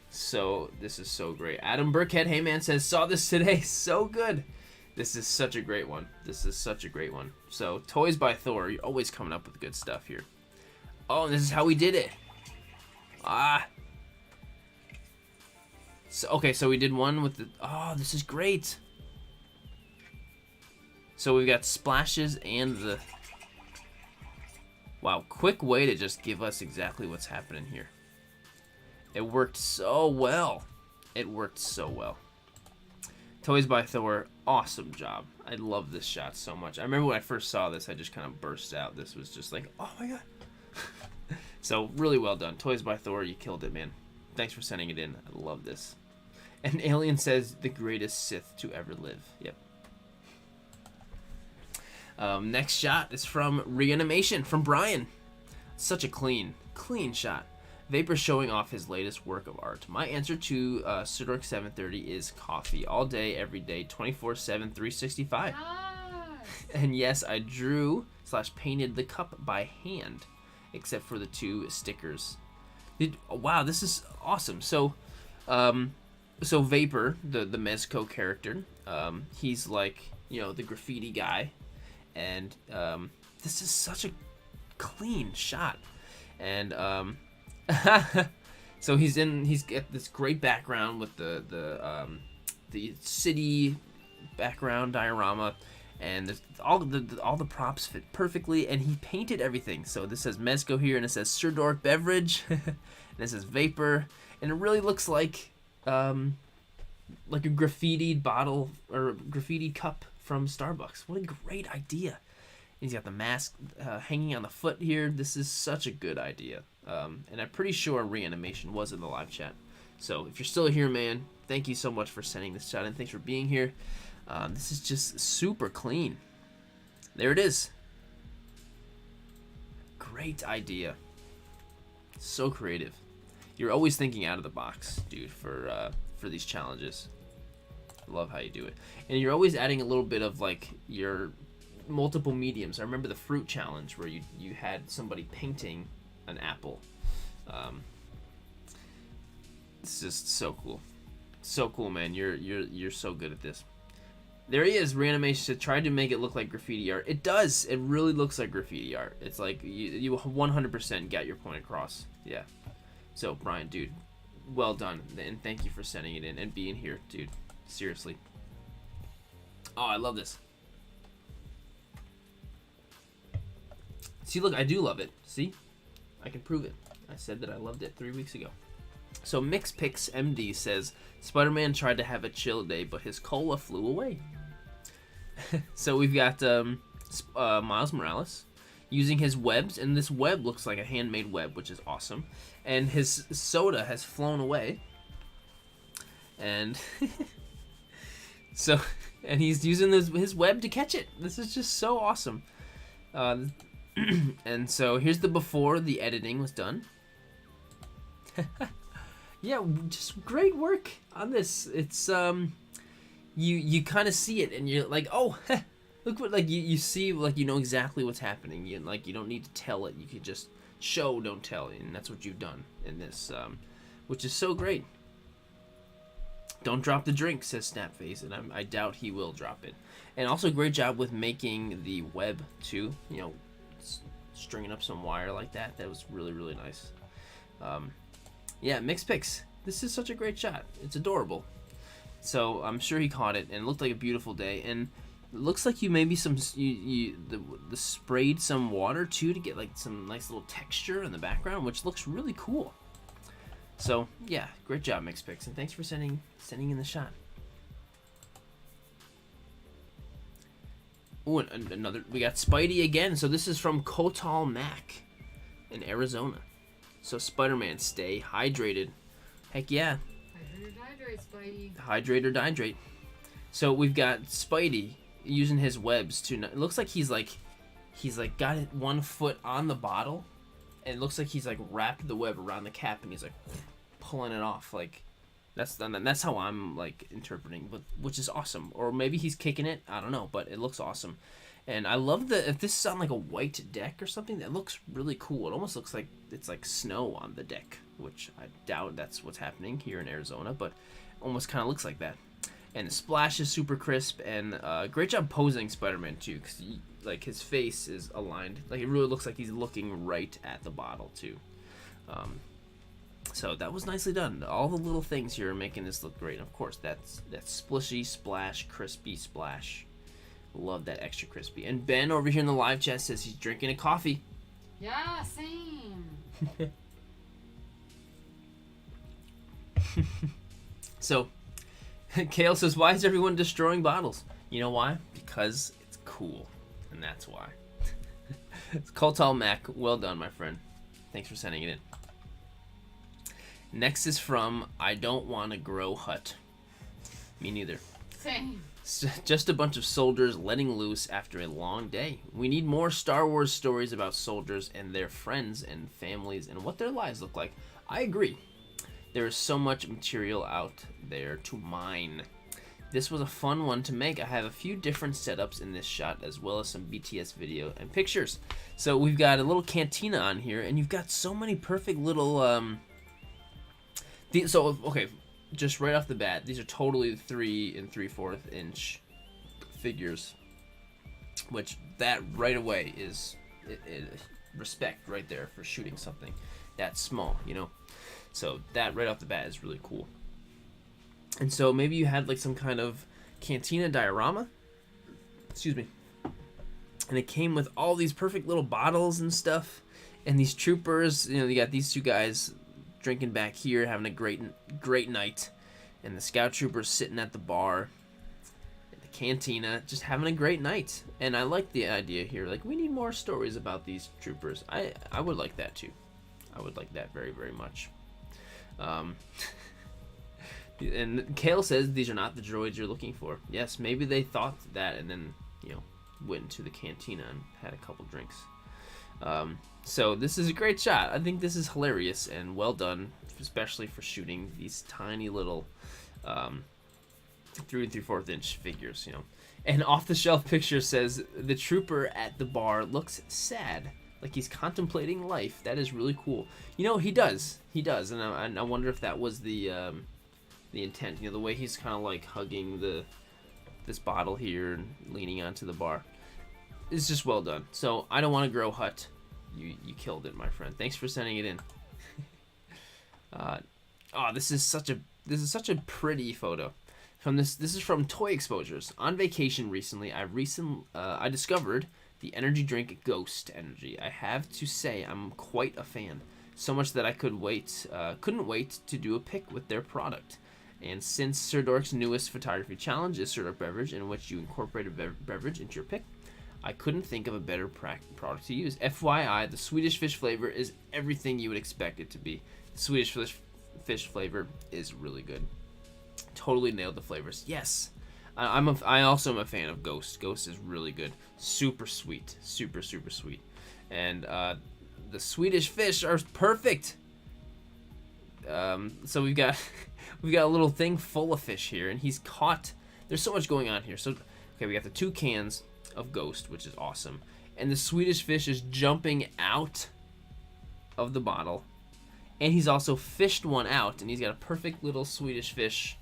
So this is so great. Adam Burkhead, hey man, says, saw this today, so good. This is such a great one. This is such a great one. So Toys by Thor, you're always coming up with good stuff here. Oh, and this is how we did it. So, okay, so we did one with the, oh, this is great. So we've got splashes and Wow, quick way to just give us exactly what's happening here. It worked so well. It worked so well. Toys by Thor, awesome job. I love this shot so much. I remember when I first saw this, I just kind of burst out. This was just like, oh my god. So, really well done. Toys by Thor, you killed it, man. Thanks for sending it in. I love this. And Alien says, the greatest Sith to ever live. Yep. Next shot is from Reanimation, from Brian. Such a clean shot. Vapor showing off his latest work of art. My answer to Sirdork 730 is coffee. All day, every day, 24/7, 365. And yes, I drew/painted the cup by hand, except for the 2 stickers. Wow, this is awesome. So Vapor, the Mezco character, he's like, the graffiti guy. And this is such a clean shot. And so he's got this great background with the city background diorama, and all the props fit perfectly, and he painted everything. So this says Mezco here, and it says Sirdork beverage, and it says Vapor, and it really looks like a graffitied bottle or graffitied cup from Starbucks. What a great idea. He's got the mask hanging on the foot here. This is such a good idea. And I'm pretty sure Reanimation was in the live chat. So if you're still here, man, thank you so much for sending this shot in. Thanks for being here. This is just super clean. There it is. Great idea. So creative. You're always thinking out of the box, dude, for these challenges. I love how you do it. And you're always adding a little bit of like your multiple mediums. I remember the fruit challenge where you had somebody painting an apple. It's just so cool. So cool, man. You're so good at this. There he is. Reanimation tried to make it look like graffiti art. It does. It really looks like graffiti art. It's like you 100% got your point across. Yeah. So Brian, dude, well done, and thank you for sending it in and being here, dude. Seriously. Oh, I love this. See, look, I do love it. See? I can prove it. I said that I loved it 3 weeks ago. So MixPix MD says, Spider-Man tried to have a chill day, but his cola flew away. So we've got Miles Morales using his webs, and this web looks like a handmade web, which is awesome. And his soda has flown away. And and he's using his web to catch it. This is just so awesome. And so here's the before the editing was done. Yeah, just great work on this. It's you kind of see it and you're like, oh, look what, like you see, like you know exactly what's happening. You don't need to tell it. You could just show, don't tell, and that's what you've done in this, which is so great. Don't drop the drink, says Snapface, and I doubt he will drop it. And also great job with making the web too. Stringing up some wire like that. That was really, really nice. Yeah, MixPix. This is such a great shot. It's adorable. So I'm sure he caught it, and it looked like a beautiful day. And it looks like you maybe the sprayed some water too to get like some nice little texture in the background, which looks really cool. So yeah, great job, MixPix, and thanks for sending in the shot. Oh, another. We got Spidey again. So this is from Kotal Mac in Arizona. So Spider-Man, stay hydrated. Heck yeah. Hydrate, Spidey. Hydrate or dihydrate. So we've got Spidey using his webs to. It looks like he's got 1 foot on the bottle, and it looks like he's like wrapped the web around the cap, and he's like pulling it off. Like that's how I'm like interpreting, but which is awesome. Or maybe he's kicking it. I don't know, but it looks awesome. And I love if this is on like a white deck or something, that looks really cool. It almost looks like it's like snow on the deck, which I doubt that's what's happening here in Arizona, but almost kind of looks like that. And the splash is super crisp, and great job posing Spider-Man too, because like his face is aligned. Like it really looks like he's looking right at the bottle too. So that was nicely done. All the little things here are making this look great. And of course, that's splishy splash, crispy splash. Love that extra crispy. And Ben over here in the live chat says he's drinking a coffee. Yeah, same. So, Kale says, why is everyone destroying bottles? You know why? Because it's cool. And that's why. It's Coltal Mac. Well done, my friend. Thanks for sending it in. Next is from I Don't Want to Grow Hut. Me neither. Same. It's just a bunch of soldiers letting loose after a long day. We need more Star Wars stories about soldiers and their friends and families and what their lives look like. I agree. There is so much material out there to mine. This was a fun one to make. I have a few different setups in this shot, as well as some BTS video and pictures. So we've got a little cantina on here, and you've got so many perfect little okay, just right off the bat, these are totally 3 3/4 inch figures, which that right away is respect right there for shooting something that small, you know. So that right off the bat is really cool. And so maybe you had like some kind of cantina diorama, excuse me, and it came with all these perfect little bottles and stuff, and these troopers, you know, you got these two guys drinking back here, having a great night, and the scout troopers sitting at the bar, at the cantina, just having a great night. And I like the idea here, like we need more stories about these troopers. I would like that too. I would like that very, very much. And Kale says these are not the droids you're looking for. Yes, maybe they thought that and then, you know, went into the cantina and had a couple drinks. So this is a great shot. I think this is hilarious and well done, especially for shooting these tiny little 3 3/4 inch figures, you know. And off the shelf picture says the trooper at the bar looks sad, like he's contemplating life. That is really cool. You know, he does, and I wonder if that was the intent. You know, the way he's kind of like hugging this bottle here and leaning onto the bar. It's just well done. So I Don't Want to Grow Hut. You killed it, my friend. Thanks for sending it in. This is such a pretty photo. This is from Toy Exposures. On vacation recently, I discovered the energy drink Ghost Energy. I have to say I'm quite a fan. So much that I couldn't wait to do a pic with their product. And since Sirdork's newest photography challenge is Sirdork Beverage, in which you incorporate a beverage into your pic, I couldn't think of a better product to use. FYI, the Swedish fish flavor is everything you would expect it to be. The Swedish fish flavor is really good. Totally nailed the flavors. Yes, I also am a fan of Ghost. Ghost is really good. Super sweet, super sweet, and the Swedish fish are perfect. So we've got a little thing full of fish here, and he's caught. There's so much going on here. So okay, we got the 2 cans of Ghost, which is awesome, and the Swedish fish is jumping out of the bottle, and he's also fished one out, and he's got a perfect little Swedish fish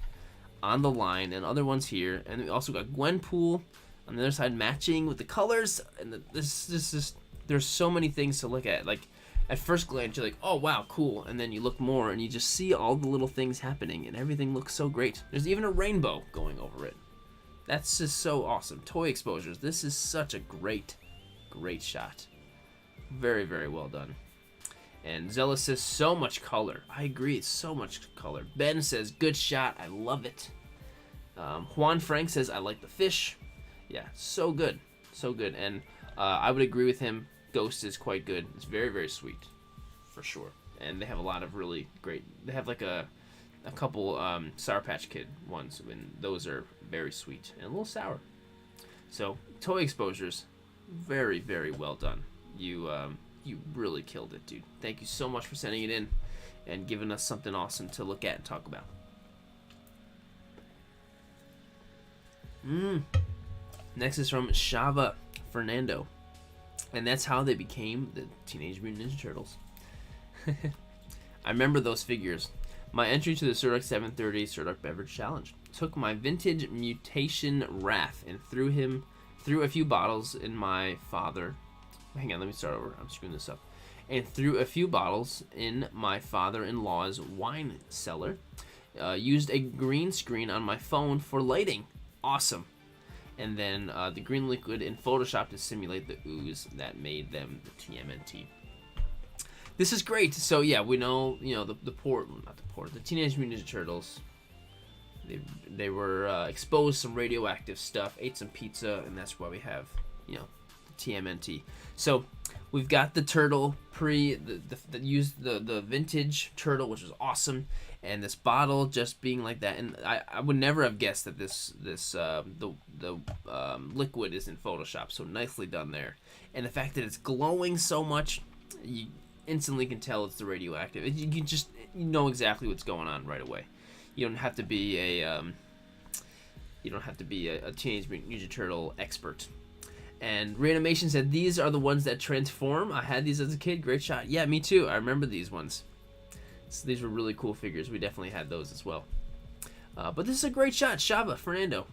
on the line, and other ones here, and we also got Gwenpool on the other side matching with the colors, and there's so many things to look at. Like at first glance you're like, oh wow, cool, and then you look more and you just see all the little things happening, and everything looks so great. There's even a rainbow going over it. That's just so awesome. Toy Exposures. This is such a great shot. Very, very well done. And Zella says, so much color. I agree, it's so much color. Ben says, good shot. I love it. Juan Frank says, I like the fish. Yeah, so good. So good. And I would agree with him. Ghost is quite good. It's very, very sweet. For sure. And they have a lot of really great... They have like a couple Sour Patch Kid ones, and those are very sweet and a little sour. So Toy Exposures, very, very well done. You really killed it, dude. Thank you so much for sending it in and giving us something awesome to look at and talk about. Next is from Shava Fernando, and that's how they became the Teenage Mutant Ninja Turtles. I remember those figures. My entry to the Sirdork 730 Sirdork Beverage Challenge. Took my vintage mutation Raph and threw a few bottles in my father. Hang on, let me start over. I'm screwing this up. And threw a few bottles in my father-in-law's wine cellar. Used a green screen on my phone for lighting. Awesome. And then the green liquid in Photoshop to simulate the ooze that made them the TMNT. this is great. So yeah, we know, the Teenage Mutant Ninja Turtles. They were exposed to some radioactive stuff, ate some pizza, and that's why we have, the TMNT. So we've got the turtle used the vintage turtle, which was awesome, and this bottle just being like that. And I would never have guessed that the liquid is in Photoshop. So nicely done there. And the fact that it's glowing so much, you instantly can tell it's the radioactive. You know exactly what's going on right away. You don't have to be a Teenage Mutant Ninja Turtle expert. And Reanimation said, these are the ones that transform. I had these as a kid. Great shot. Yeah, me too. I remember these ones. So these were really cool figures. We definitely had those as well. But this is a great shot. Shaba, Fernando.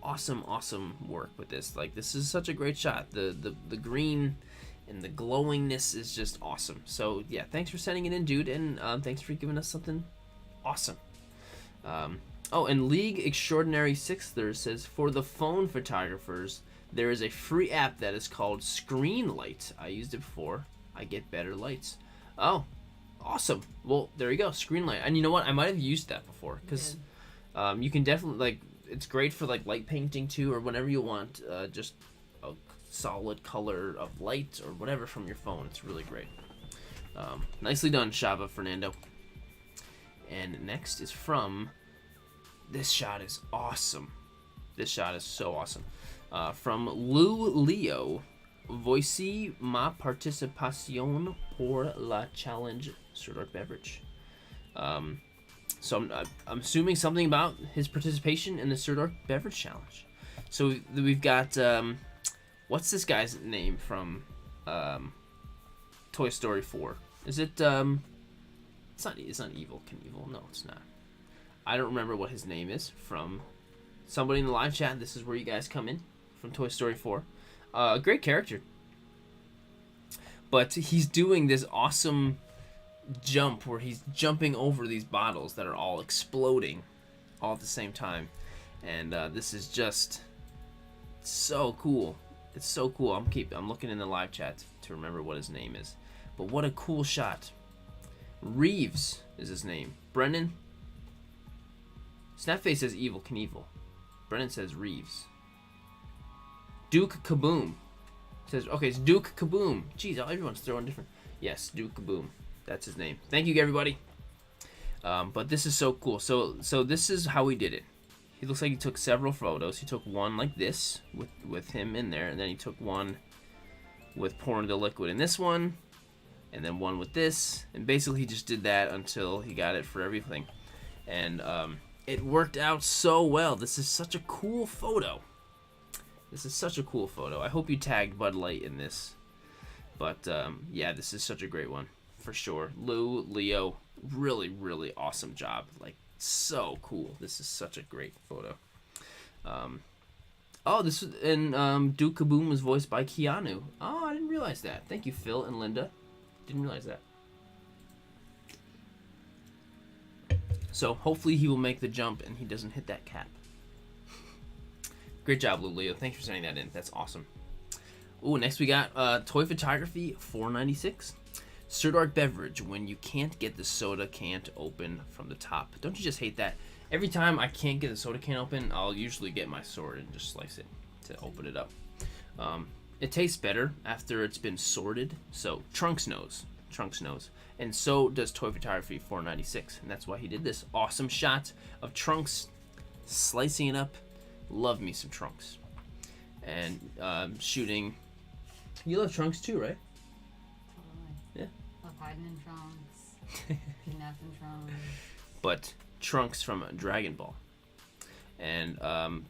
Awesome work with this. Like, this is such a great shot. The green and the glowingness is just awesome. So, yeah, thanks for sending it in, dude. And thanks for giving us something awesome. And League Extraordinary Sixthers says, for the phone photographers, there is a free app that is called Screenlight. I used it before. I get better lights. Oh, awesome. Well, there you go, Screenlight. And you know what? I might have used that before, because you can definitely, it's great for light painting too, or whenever you want just a solid color of light or whatever from your phone. It's really great. Nicely done, Shava Fernando. And next is from, this shot is awesome. This shot is so awesome. From Lou Leo, voici ma participación por la challenge Sirdork beverage. So I'm assuming something about his participation in the Sirdork beverage challenge. So we've got, what's this guy's name from Toy Story 4? Is it, it's not Evel Knievel. No, it's not. I don't remember what his name is. From somebody in the live chat, this is where you guys come in. From Toy Story 4. A great character. But he's doing this awesome jump where he's jumping over these bottles that are all exploding all at the same time. And this is just so cool. It's so cool. I'm looking in the live chat to remember what his name is. But what a cool shot. Reeves is his name. Brennan. Snapface says Evel Knievel. Brennan says Reeves. Duke Kaboom says, okay, it's Duke Kaboom. Jeez, everyone's throwing different. Yes, Duke Kaboom. That's his name. Thank you, everybody. But this is so cool. So this is how he did it. He looks like he took several photos. He took one like this with him in there, and then he took one with pouring the liquid in this one, and then one with this, and basically he just did that until he got it for everything. And it worked out so well. This is such a cool photo. I hope you tagged Bud Light in this. But, yeah, this is such a great one, for sure. Leo, really, really awesome job. So cool. This is such a great photo. Duke Kaboom was voiced by Keanu. Oh, I didn't realize that. Thank you, Phil and Linda. Didn't realize that. So, hopefully he will make the jump and he doesn't hit that cap. Great job, Leo. Thanks for sending that in. That's awesome. Ooh, next we got Toy Photography $4.96. Sirdork beverage, when you can't get the soda can to open from the top. Don't you just hate that? Every time I can't get the soda can open, I'll usually get my sword and just slice it to open it up. It tastes better after it's been sorted. So Trunks knows. And so does Toy Photography $4.96. And that's why he did this awesome shot of Trunks slicing it up. Love me some Trunks. And shooting. You love Trunks too, right? Totally. Yeah. Love hiding in Trunks. Kidnapping Trunks. But Trunks from Dragon Ball. And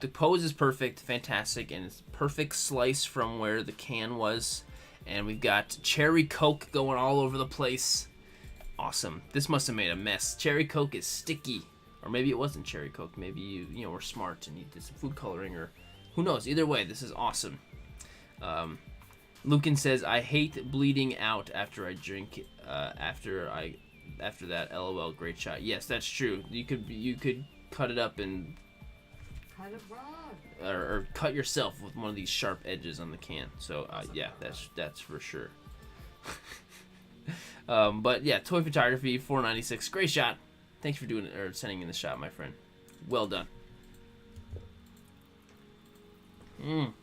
the pose is perfect, fantastic, and it's perfect slice from where the can was. And we've got Cherry Coke going all over the place. Awesome. This must have made a mess. Cherry Coke is sticky. Or maybe it wasn't Cherry Coke. Maybe you were smart and you did some food coloring, or who knows. Either way, this is awesome. Lucan says, I hate bleeding out after I drink, after that, LOL, great shot. Yes, that's true. You could cut it up and Cut it raw. or cut yourself with one of these sharp edges on the can. So yeah, that's for sure. But yeah, toy photography, 496. Great shot. Thanks for doing it or sending in the shot, my friend. Well done. Man,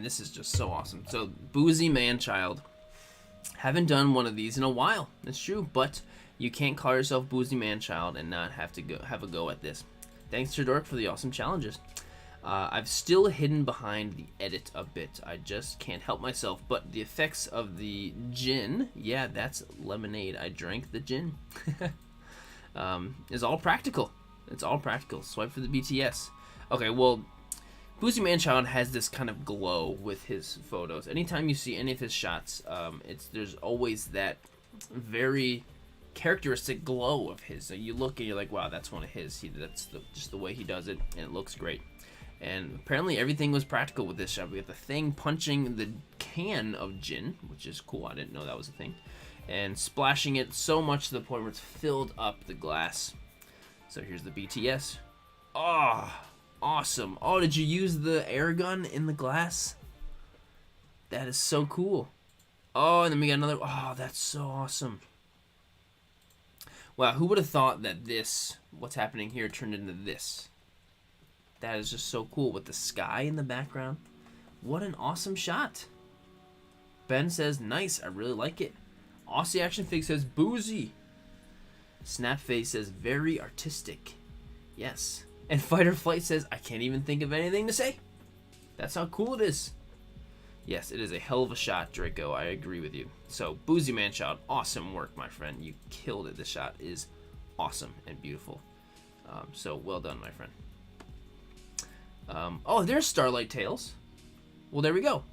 this is just so awesome. So, Boozy Man-Child. Haven't done one of these in a while. It's true, but you can't call yourself Boozy Man-Child and not have a go at this. Thanks, Sirdork, for the awesome challenges. I've still hidden behind the edit a bit. I just can't help myself. But the effects of the gin, yeah, that's lemonade. I drank the gin. Is all practical. It's all practical. Swipe for the BTS. Okay, well, Boozy Man-Child has this kind of glow with his photos. Anytime you see any of his shots, there's always that very characteristic glow of his. So you look and you're like, wow, that's one of his. That's just the way he does it, and it looks great. And apparently everything was practical with this shot. We got the thing punching the can of gin, which is cool. I didn't know that was a thing. And splashing it so much to the point where it's filled up the glass. So here's the BTS. Oh, awesome. Oh, did you use the air gun in the glass? That is so cool. Oh, and then we got another. Oh, that's so awesome. Wow, who would have thought that what's happening here, turned into this? That is just so cool with the sky in the background. What an awesome shot. Ben says, nice, I really like it. Aussie Action Fig says, boozy. Snapface says, very artistic. Yes. And Fighter Flight says, I can't even think of anything to say. That's how cool it is. Yes, it is a hell of a shot, Draco. I agree with you. So, Boozy Man-Child, awesome work, my friend. You killed it. The shot is awesome and beautiful. So, well done, my friend. Oh, there's Starlight Tales. Well, there we go.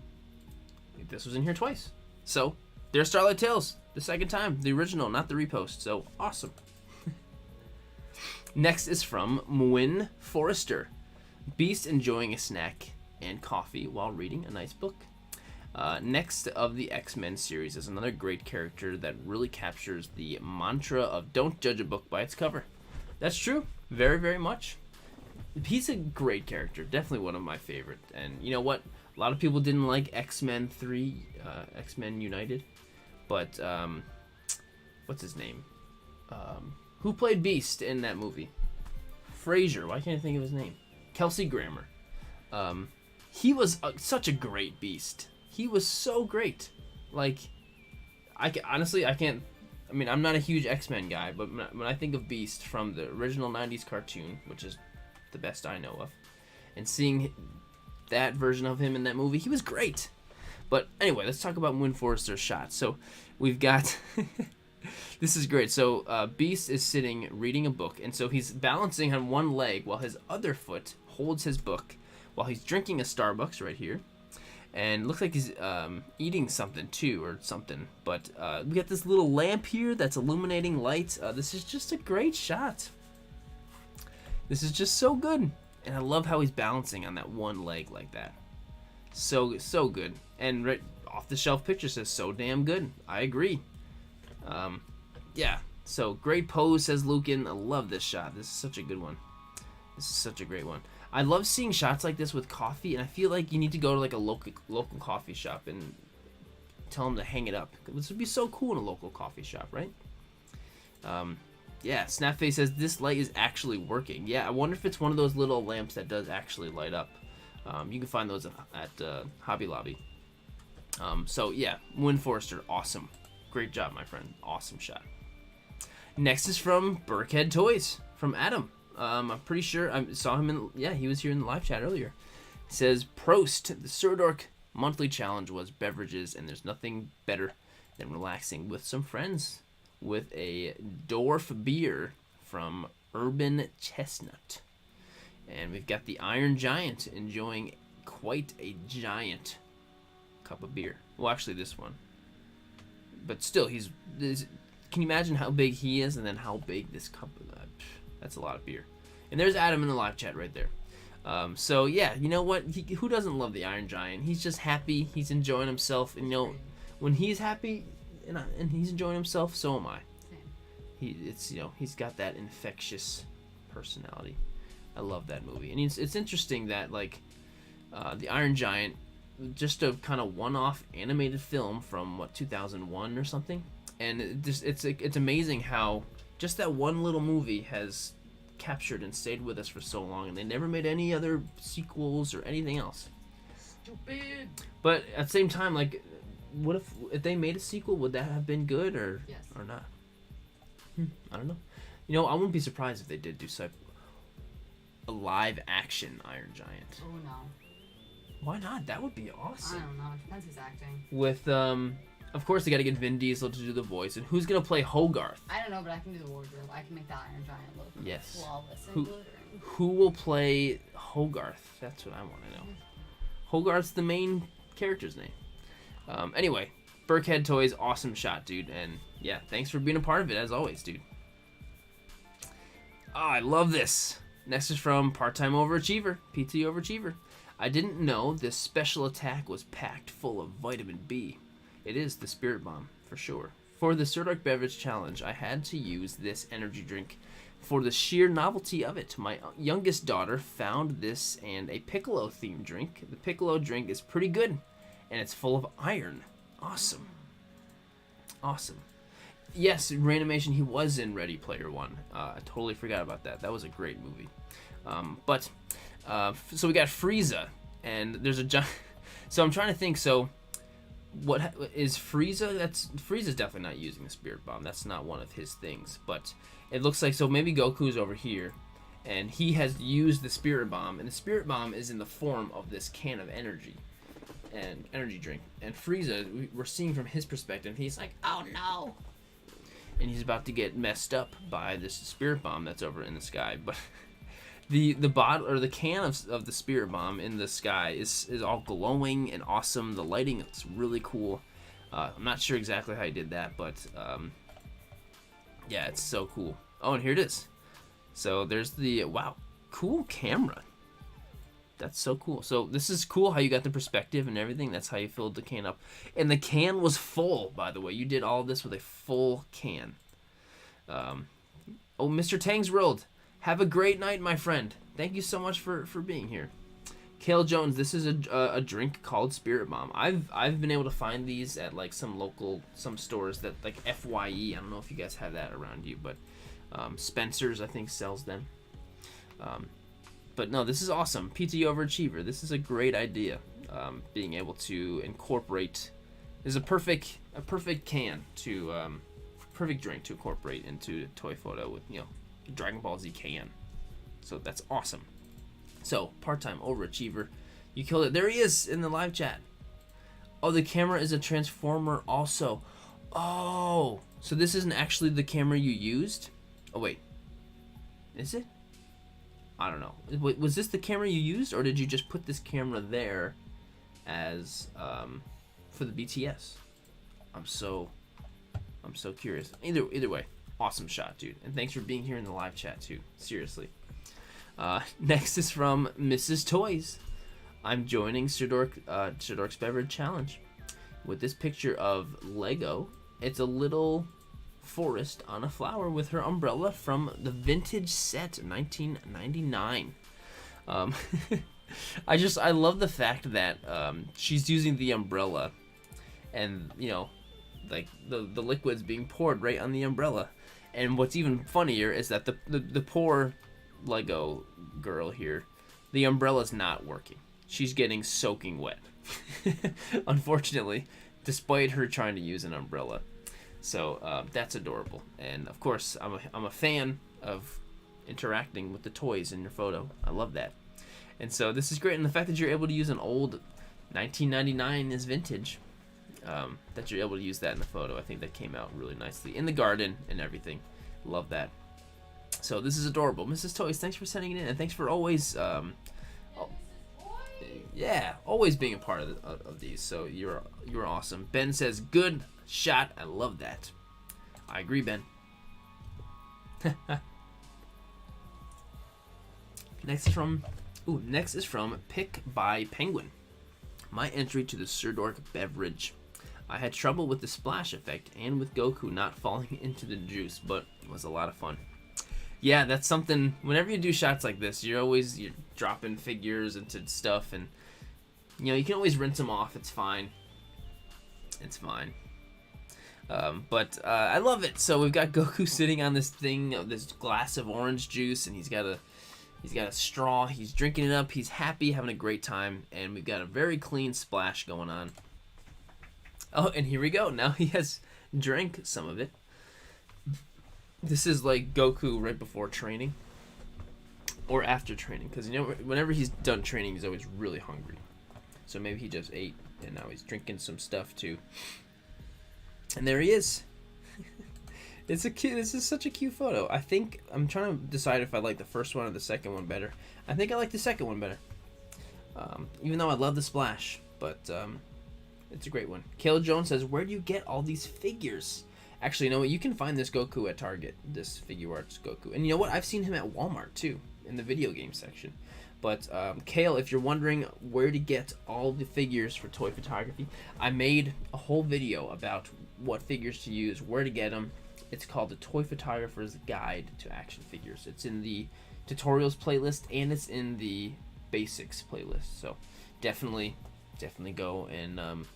This was in here twice. So, there's Starlight Tales. The second time. The original, not the repost. So, awesome. Next is from Mwyn Forrester. Beast enjoying a snack and coffee while reading a nice book. Next of the X-Men series is another great character that really captures the mantra of don't judge a book by its cover. That's true. Very, very much. He's a great character. Definitely one of my favorite. And you know what? A lot of people didn't like X-Men 3, X-Men United. But, what's his name? Who played Beast in that movie? Frasier. Why can't I think of his name? Kelsey Grammer. He was such a great Beast. He was so great. Like, honestly, I can't... I mean, I'm not a huge X-Men guy, but when I think of Beast from the original 90s cartoon, which is the best I know of, and seeing that version of him in that movie, he was great. But anyway, let's talk about Mwyn Forrester's shot. So we've got... This is great. So Beast is sitting reading a book, and so he's balancing on one leg while his other foot holds his book while he's drinking a Starbucks right here. And looks like he's eating something too, or something. But we got this little lamp here that's illuminating light. This is just a great shot. This is just so good. And I love how he's balancing on that one leg like that. So good. And right off the shelf picture says so damn good. I agree. Yeah. So great pose, says Lucan. I love this shot. This is such a good one. This is such a great one. I love seeing shots like this with coffee, and I feel like you need to go to like a local coffee shop and tell them to hang it up. This would be so cool in a local coffee shop, right? Yeah, Snapface says this light is actually working. Yeah, I wonder if it's one of those little lamps that does actually light up. You can find those at Hobby Lobby. So yeah, Mwyn Forrester, awesome. Great job, my friend. Awesome shot. Next is from Burkhead Toys, from Adam. I'm pretty sure I saw him he was here in the live chat earlier. It says, Prost, the Sirdork monthly challenge was beverages, and there's nothing better than relaxing with some friends with a Dorf beer from Urban Chestnut. And we've got the Iron Giant enjoying quite a giant cup of beer. Well, actually this one. But still, can you imagine how big he is and then how big this cup is? That's a lot of beer. And there's Adam in the live chat right there. So yeah, you know what? Who doesn't love the Iron Giant? He's just happy. He's enjoying himself. And you know, when he's happy and he's enjoying himself, so am I. He's got that infectious personality. I love that movie. And it's interesting that like the Iron Giant just a kind of one-off animated film from what 2001 or something, and it's amazing how just that one little movie has captured and stayed with us for so long, and they never made any other sequels or anything else. Stupid. But at the same time, like, what if they made a sequel? Would that have been good or Yes. or not? I don't know. You know, I wouldn't be surprised if they did do a live action Iron Giant. Oh no. Why not? That would be I awesome. don't know. It depends who's acting. With of course they got to get Vin Diesel to do the voice, and who's gonna play Hogarth? I don't know, but I can do the wardrobe. I can make the Iron Giant look Yes. flawless and Who- glittering. Who will play Hogarth? That's what I want to know. Hogarth's the main character's name. Anyway, Burkhead Toys, awesome shot, dude, and yeah, thanks for being a part of it as always, dude. I love this. Next is from Part-Time Overachiever, PT Overachiever. I didn't know this special attack was packed full of vitamin B. It is the Spirit Bomb, for sure. For the Sirdork Beverage Challenge, I had to use this energy drink for the sheer novelty of it. My youngest daughter found this and a Piccolo-themed drink. The Piccolo drink is pretty good, and it's full of iron. Awesome. Awesome. Yes, Rainimation, he was in Ready Player One. I totally forgot about that. That was a great movie. So we got Frieza, and there's a giant. So I'm trying to think. So, what is Frieza? Frieza's definitely not using the Spirit Bomb. That's not one of his things. But it looks like maybe Goku's over here, and he has used the Spirit Bomb, and the Spirit Bomb is in the form of this can of energy and energy drink. And Frieza, we're seeing from his perspective, he's like, oh no. And he's about to get messed up by this Spirit Bomb that's over in the sky. But the bottle or the can of the Spirit Bomb in the sky is all glowing and awesome. The lighting looks really cool. I'm not sure exactly how he did that, but yeah, it's so cool. Oh, and here it is. So there's the wow, cool camera. That's so cool. So this is cool how you got the perspective and everything. That's how you filled the can up. And the can was full, by the way. You did all of this with a full can. Oh, Mr. Tang's World. Have a great night, my friend. Thank you so much for being here. Kale Jones, this is a drink called Spirit Bomb. I've been able to find these at like some stores that like FYE. I don't know if you guys have that around you, but Spencer's I think sells them. But no, this is awesome. PT Overachiever. This is a great idea. Being able to incorporate is a perfect can to perfect drink to incorporate into a toy photo with Dragon Ball Z can. So that's awesome. So Part-Time Overachiever, you killed it. There he is in the live chat. Oh, the camera is a transformer also. Oh, so this isn't actually the camera you used? Oh wait, is it? I don't know. Was this the camera you used, or did you just put this camera there as for the BTS? I'm so curious. Either way, awesome shot, dude. And thanks for being here in the live chat too. Seriously. Next is from Mrs. Toys. I'm joining Sirdork's Beverage Challenge with this picture of Lego. It's a little forest on a flower with her umbrella from the vintage set 1999. I love the fact that she's using the umbrella and like the liquid's being poured right on the umbrella. And what's even funnier is that the poor Lego girl here, the umbrella's not working. She's getting soaking wet. Unfortunately, despite her trying to use an umbrella. So that's adorable, and of course I'm a fan of interacting with the toys in your photo. I love that, and so this is great. And the fact that you're able to use an old 1999 is vintage, that you're able to use that in the photo, I think that came out really nicely in the garden and everything. Love that. So this is adorable, Mrs. Toys. Thanks for sending it in, and thanks for always, always being a part of these. So you're awesome. Ben says good shot. I love that. I agree, Ben. Next is from Pick by Penguin. My entry to the Sirdork beverage. I had trouble with the splash effect and with Goku not falling into the juice, but it was a lot of fun. Yeah, that's something. Whenever you do shots like this, you're dropping figures into stuff, and You know, you can always rinse them off. It's fine. It's fine. But I love it. So we've got Goku sitting on this thing, this glass of orange juice, and he's got a straw. He's drinking it up. He's happy, having a great time, and we've got a very clean splash going on. Oh, and here we go. Now he has drank some of it. This is like Goku right before training or after training, because you know whenever he's done training, he's always really hungry. So maybe he just ate, and now he's drinking some stuff too. And there he is. It's a cute. This is such a cute photo. I think I'm trying to decide if I like the first one or the second one better. I think I like the second one better. Even though I love the splash, but it's a great one. Kayla Jones says, "Where do you get all these figures?" Actually, you know what? You can find this Goku at Target. This Figure Arts Goku, and you know what? I've seen him at Walmart too, in the video game section. But Kale, if you're wondering where to get all the figures for toy photography, I made a whole video about what figures to use, where to get them. It's called the Toy Photographer's Guide to Action Figures. It's in the tutorials playlist, and it's in the basics playlist. So definitely go and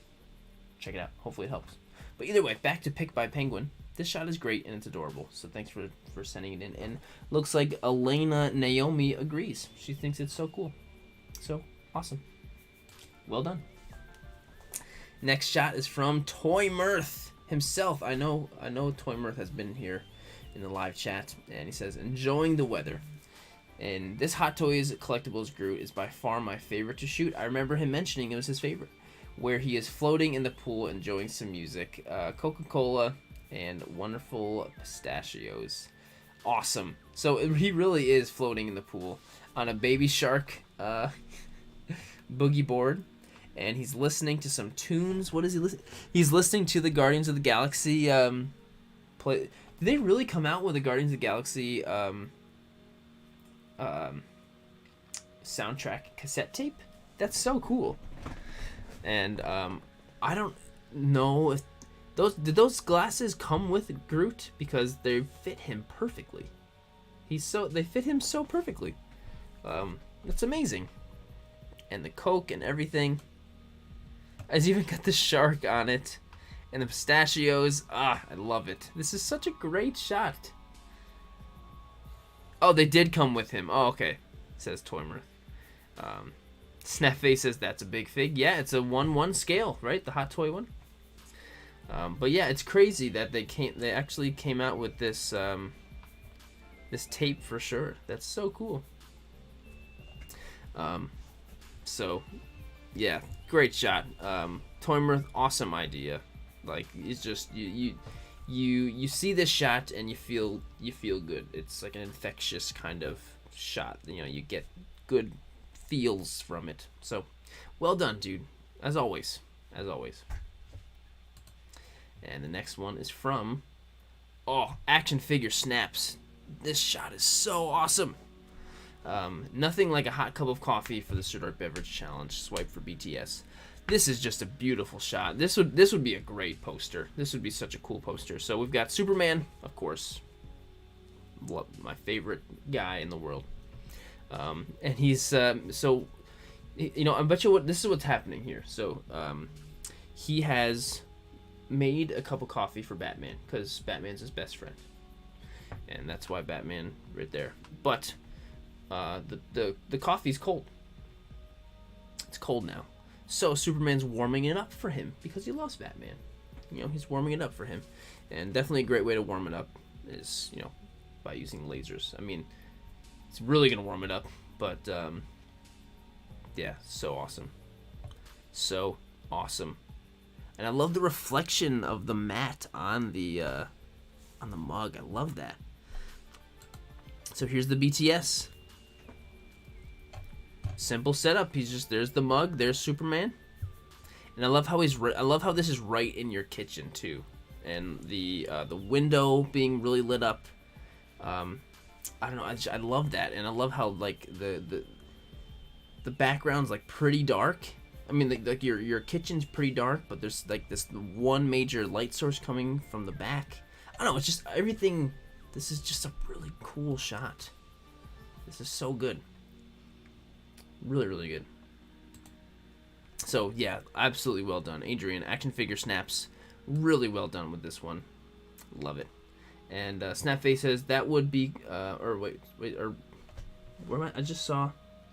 check it out. Hopefully it helps. But either way, back to Pick by Penguin. This shot is great and it's adorable. So thanks for sending it in. And looks like Elena Naomi agrees. She thinks it's so cool. So awesome. Well done. Next shot is from Toy Mirth himself. I know Toy Mirth has been here in the live chat, and he says, "Enjoying the weather. And this Hot Toys Collectibles Groot is by far my favorite to shoot." I remember him mentioning it was his favorite, where he is floating in the pool enjoying some music, Coca-Cola, and wonderful pistachios. Awesome. So he really is floating in the pool on a Baby Shark boogie board, and he's listening to some tunes. What is he listening? He's listening to the Guardians of the Galaxy play. Did they really come out with a Guardians of the Galaxy soundtrack cassette tape? That's so cool. And I don't know if those glasses come with Groot, because they fit him perfectly. They fit him so perfectly. That's amazing. And the Coke and everything. It's even got the shark on it, and the pistachios. I love it. This is such a great shot. Oh, they did come with him. Oh, okay, says Toymer. Snapface says that's a big fig. Yeah, it's a 1/1 scale, right? The Hot Toy one. But yeah, it's crazy that they actually came out with this this tape for sure. That's so cool. So yeah, great shot. Toymer, awesome idea. Like, it's just you see this shot and you feel good. It's like an infectious kind of shot. You know, you get good feels from it. So well done, dude. As always. And the next one is from Action Figure Snaps. This shot is so awesome. Nothing like a hot cup of coffee for the Sirdork Beverage Challenge. Swipe for BTS. This is just a beautiful shot. This would be a great poster. This would be such a cool poster. So we've got Superman, of course, my favorite guy in the world. And he's so, you know, I bet you this is what's happening here. So he has made a cup of coffee for Batman, because Batman's his best friend, and that's why Batman right there. But the coffee's cold. It's cold now. So Superman's warming it up for him because he loves Batman. You know, he's warming it up for him. And definitely a great way to warm it up is, you know, by using lasers. I mean, it's really going to warm it up, but yeah, so awesome. So awesome. And I love the reflection of the matte on the mug. I love that. So here's the BTS. Simple setup. There's the mug. There's Superman. And I love how this is right in your kitchen too, and the window being really lit up. I don't know. I love that, and I love how like the background's like pretty dark. I mean, like your kitchen's pretty dark, but there's like this one major light source coming from the back. I don't know. It's just everything. This is just a really cool shot. This is so good. Really, really good. So yeah, absolutely well done, Adrian. Action figure snaps, really well done with this one. Love it. And Snapface says that would be or wait, or where am I? I just saw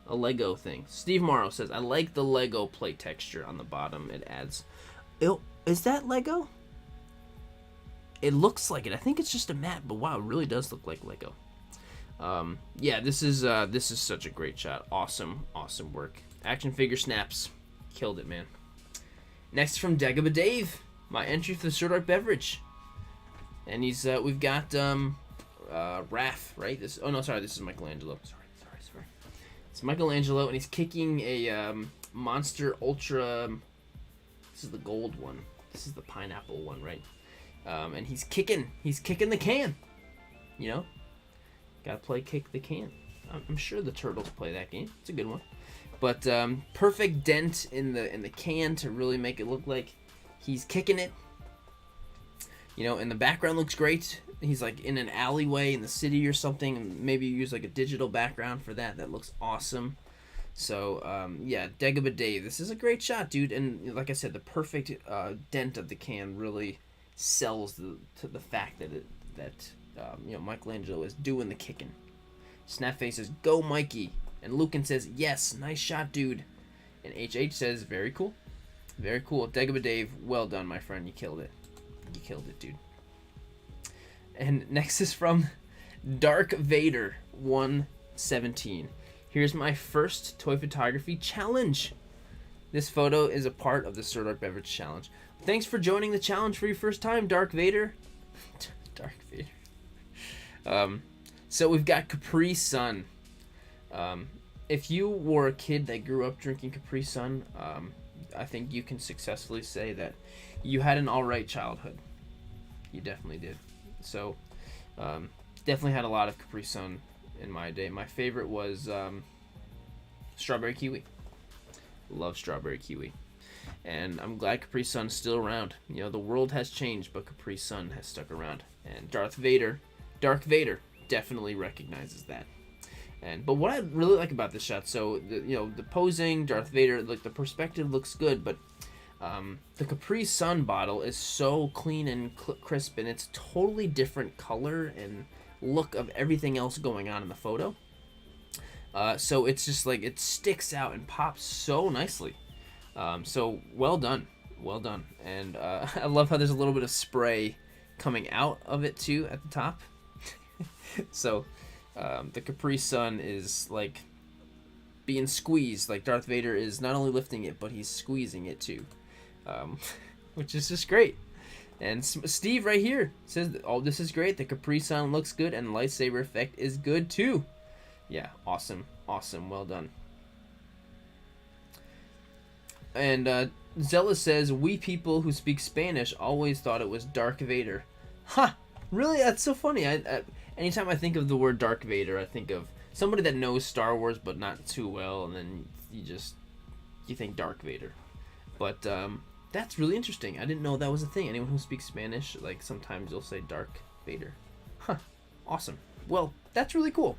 a Lego thing. Steve Morrow says I like the Lego plate texture on the bottom. It adds. Oh, is that Lego? It looks like it. I think it's just a mat, but wow, it really does look like Lego. Yeah, this is such a great shot. Awesome work. Action figure snaps, killed it, man. Next from Dagobah Dave, my entry for the Sirdork beverage, and he's we've got Raph, right? This is Michelangelo. Sorry. It's Michelangelo, and he's kicking a Monster Ultra. This is the gold one. This is the pineapple one, right? And he's kicking the can. You know, gotta kick the can. I'm sure the Turtles play that game. It's a good one. But perfect dent in the can to really make it look like he's kicking it. You know, and the background looks great. He's like in an alleyway in the city or something, and maybe use like a digital background for that. That looks awesome. So yeah, Dagobah Dave, this is a great shot, dude. And like I said, the perfect dent of the can really sells to the fact that you know, Michelangelo is doing the kicking. Snapface says, "Go, Mikey," and Lucan says, "Yes, nice shot, dude." And HH says, "Very cool, very cool." Dagobah Dave, well done, my friend. You killed it. You killed it, dude. And next is from Dark Vader 117. Here's my first toy photography challenge. This photo is a part of the Sirdork Beverage Challenge. Thanks for joining the challenge for your first time, Dark Vader. Dark Vader. So we've got Capri Sun. If you were a kid that grew up drinking Capri Sun, I think you can successfully say that you had an alright childhood. You definitely did. So, definitely had a lot of Capri Sun in my day. My favorite was Strawberry Kiwi. Love Strawberry Kiwi. And I'm glad Capri Sun's still around. You know, the world has changed, but Capri Sun has stuck around. And Dark Vader, definitely recognizes that. But what I really like about this shot, so the posing, Darth Vader, like the perspective looks good, but the Capri Sun bottle is so clean and crisp, and it's totally different color and look of everything else going on in the photo. So it's just like it sticks out and pops so nicely. So well done. And I love how there's a little bit of spray coming out of it too at the top. So the Capri Sun is like being squeezed. Like Darth Vader is not only lifting it, but he's squeezing it too, which is just great. And Steve right here says, "Oh, this is great. The Capri Sun looks good, and the lightsaber effect is good too." Yeah, awesome. Well done. And Zella says, "We people who speak Spanish always thought it was Dark Vader." Ha! Really? That's so funny. I anytime I think of the word Dark Vader, I think of somebody that knows Star Wars but not too well, and then you think Dark Vader. But that's really interesting. I didn't know that was a thing. Anyone who speaks Spanish, like sometimes they'll say Dark Vader. Huh. Awesome. Well, that's really cool.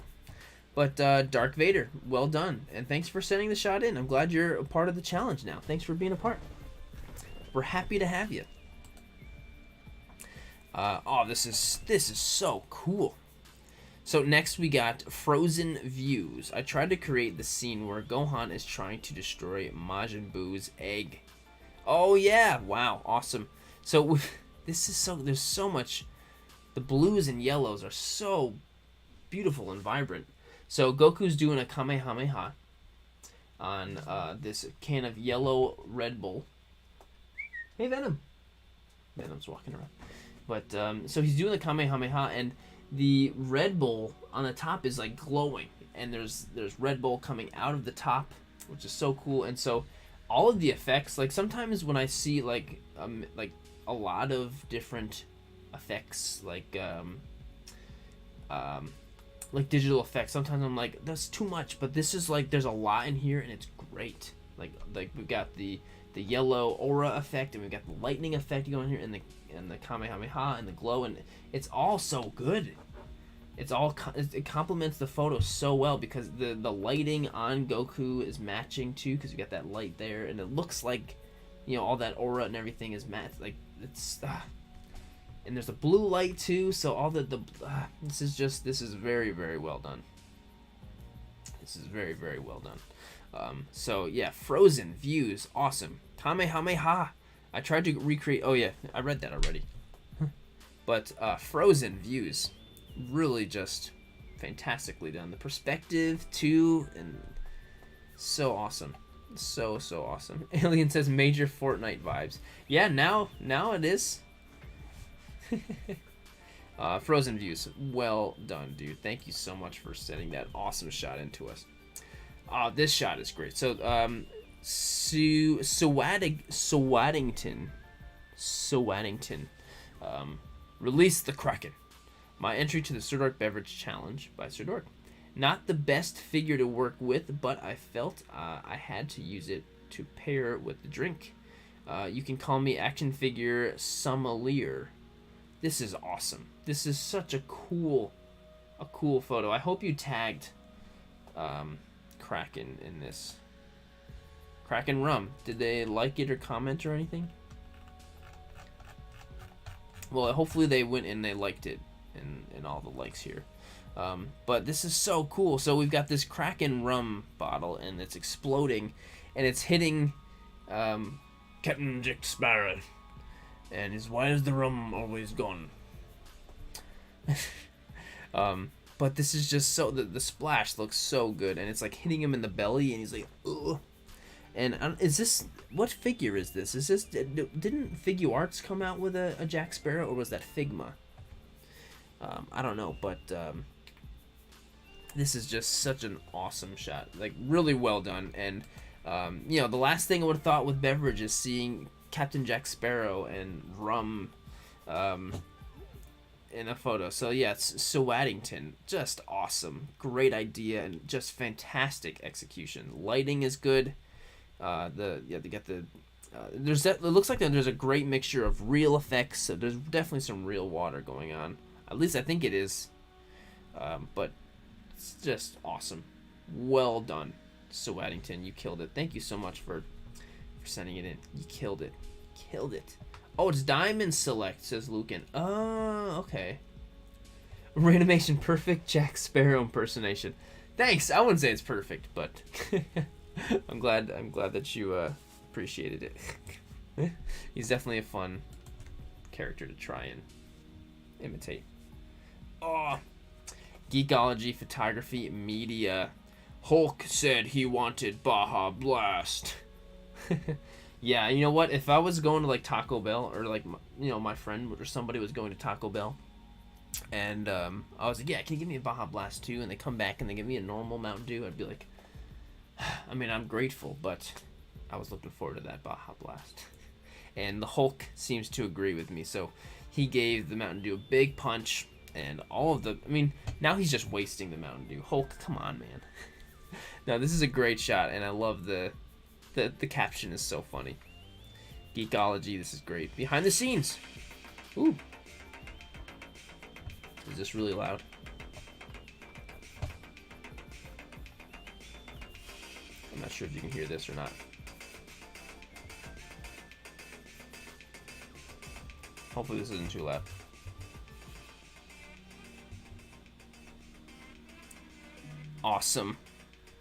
But Dark Vader, well done. And thanks for sending the shot in. I'm glad you're a part of the challenge now. Thanks for being a part. We're happy to have you. Oh, this is so cool. So next we got Frozen Views. I tried to create the scene where Gohan is trying to destroy Majin Buu's egg. Oh yeah, wow, awesome. So there's so much. The blues and yellows are so beautiful and vibrant. So Goku's doing a Kamehameha on this can of yellow Red Bull. Hey Venom. Venom's walking around. But so he's doing the Kamehameha, and the Red Bull on the top is like glowing, and there's Red Bull coming out of the top, which is so cool. And so all of the effects, like sometimes when I see like a lot of different effects, like digital effects, sometimes I'm like, that's too much. But this is like, there's a lot in here, and it's great. Like we've got the yellow aura effect, and we've got the lightning effect going here, and the Kamehameha and the glow, and it's all so good. it complements the photo so well because the lighting on Goku is matching too, because you got that light there, and it looks like, you know, all that aura and everything is matched. Like it's and there's a blue light too, so all this is very, very well done. This is very, very well done. So yeah, Frozen views, awesome. Kamehameha. I tried to recreate. Oh yeah, I read that already. But Frozen views, really just fantastically done. The perspective too, and so awesome, so awesome. Alien says major Fortnite vibes. Yeah, now it is. Frozen views, well done, dude. Thank you so much for sending that awesome shot into us. This shot is great. So Swaddington, release the Kraken. My entry to the Sirdork Beverage Challenge by Sirdork. Not the best figure to work with, but I felt I had to use it to pair with the drink. You can call me action figure sommelier. This is awesome. This is such a cool photo. I hope you tagged Kraken in this. Kraken rum. Did they like it or comment or anything? Well, hopefully they went and they liked it and all the likes here. But this is so cool. So we've got this Kraken rum bottle and it's exploding and it's hitting Captain Jack Sparrow. And is why is the rum always gone? But this is just so the splash looks so good and it's like hitting him in the belly and he's like, ugh. And is this, what figure is this? Is this, didn't Figuarts come out with a Jack Sparrow, or was that Figma? I don't know, but this is just such an awesome shot, like really well done. And you know, the last thing I would have thought with beverage is seeing Captain Jack Sparrow and rum in a photo. So yeah, it's Swaddington, just awesome, great idea, and just fantastic execution. Lighting is good. They got the it looks like there's a great mixture of real effects. So there's definitely some real water going on. At least I think it is. But it's just awesome. Well done, Swaddington. You killed it. Thank you so much for sending it in. You killed it. Killed it. Oh, it's Diamond Select, says Lucan. Oh, okay. Reanimation perfect Jack Sparrow impersonation. Thanks. I wouldn't say it's perfect, but I'm glad that you appreciated it. He's definitely a fun character to try and imitate. Oh, Geekology, photography, media. Hulk said he wanted Baja Blast. Yeah, you know what? If I was going to like Taco Bell, or like, you know, my friend or somebody was going to Taco Bell, and I was like, yeah, can you give me a Baja Blast too? And they come back and they give me a normal Mountain Dew, I'd be like, I mean, I'm grateful, but I was looking forward to that Baja Blast. And the Hulk seems to agree with me, so he gave the Mountain Dew a big punch, and all of the, I mean, now he's just wasting the Mountain Dew. Hulk, come on, man. No, this is a great shot, and I love the caption is so funny. Geekology, this is great. Behind the scenes. Ooh. Is this really loud? I'm not sure if you can hear this or not. Hopefully this isn't too loud. Awesome.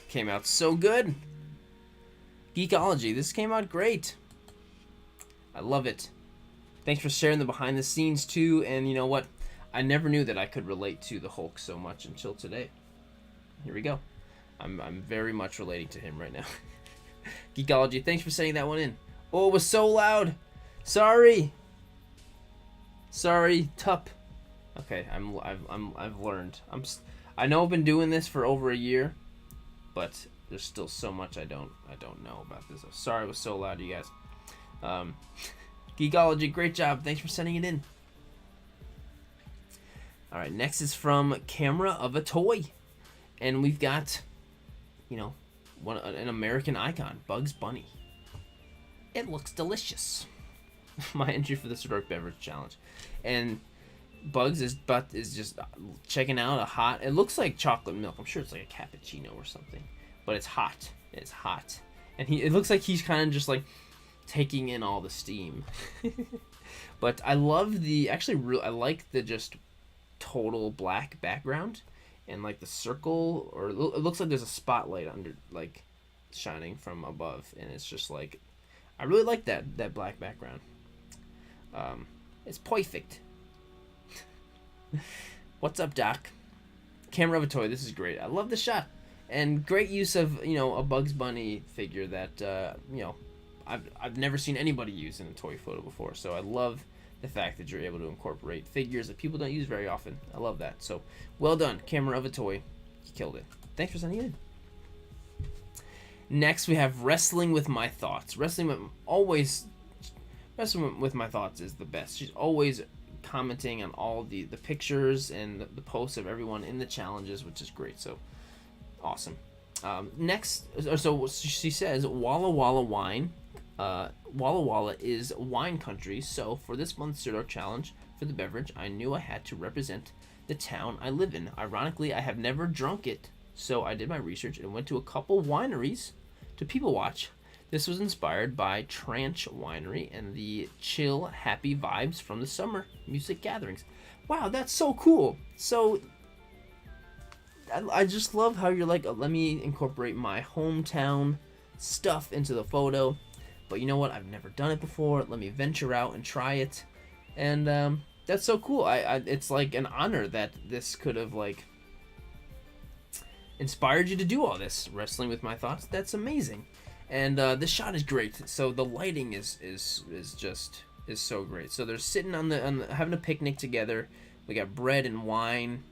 Came out so good. Geekology, this came out great. I love it. Thanks for sharing the behind the scenes too, and you know what? I never knew that I could relate to the Hulk so much until today. Here we go. I'm very much relating to him right now. Geekology, thanks for sending that one in. Oh, it was so loud. Sorry. Sorry, Tup. Okay, I've learned. I know I've been doing this for over a year, but there's still so much I don't know about this. Sorry it was so loud, you guys. Geekology, great job. Thanks for sending it in. All right, next is from Camera of a Toy, and we've got, you know, an American icon, Bugs Bunny. It looks delicious. My entry for the Sirdork Beverage Challenge, and Bugs is just checking out a hot. It looks like chocolate milk. I'm sure it's like a cappuccino or something, but it's hot. It's hot, and it looks like he's kind of just like taking in all the steam. But I love I like the just total black background, and like the circle, or it looks like there's a spotlight under, like, shining from above, and it's just like, I really like that black background. It's perfect. What's up, Doc? Camera of a toy. This is great. I love the shot, and great use of a Bugs Bunny figure that I've never seen anybody use in a toy photo before. So I love the fact that you're able to incorporate figures that people don't use very often. I love that. So well done, Camera of a Toy. You killed it. Thanks for sending it in. Next, we have Wrestling with My Thoughts. Wrestling with My Thoughts is the best. She's always commenting on all the pictures and the posts of everyone in the challenges, which is great. So awesome. Next, so she says, Walla Walla Wine. Walla Walla is wine country, so for this month's Sirdork challenge for the beverage, I knew I had to represent the town I live in. Ironically, I have never drunk it, so I did my research and went to a couple wineries to people watch. This was inspired by Tranch Winery and the chill, happy vibes from the summer music gatherings. Wow, that's so cool. So I just love how you're like, let me incorporate my hometown stuff into the photo. But you know what? I've never done it before. Let me venture out and try it. And that's so cool. It's like an honor that this could have like inspired you to do all this. Wrestling with My Thoughts. That's amazing. And this shot is great. So the lighting is so great. So they're sitting on the having a picnic together. We got bread and wine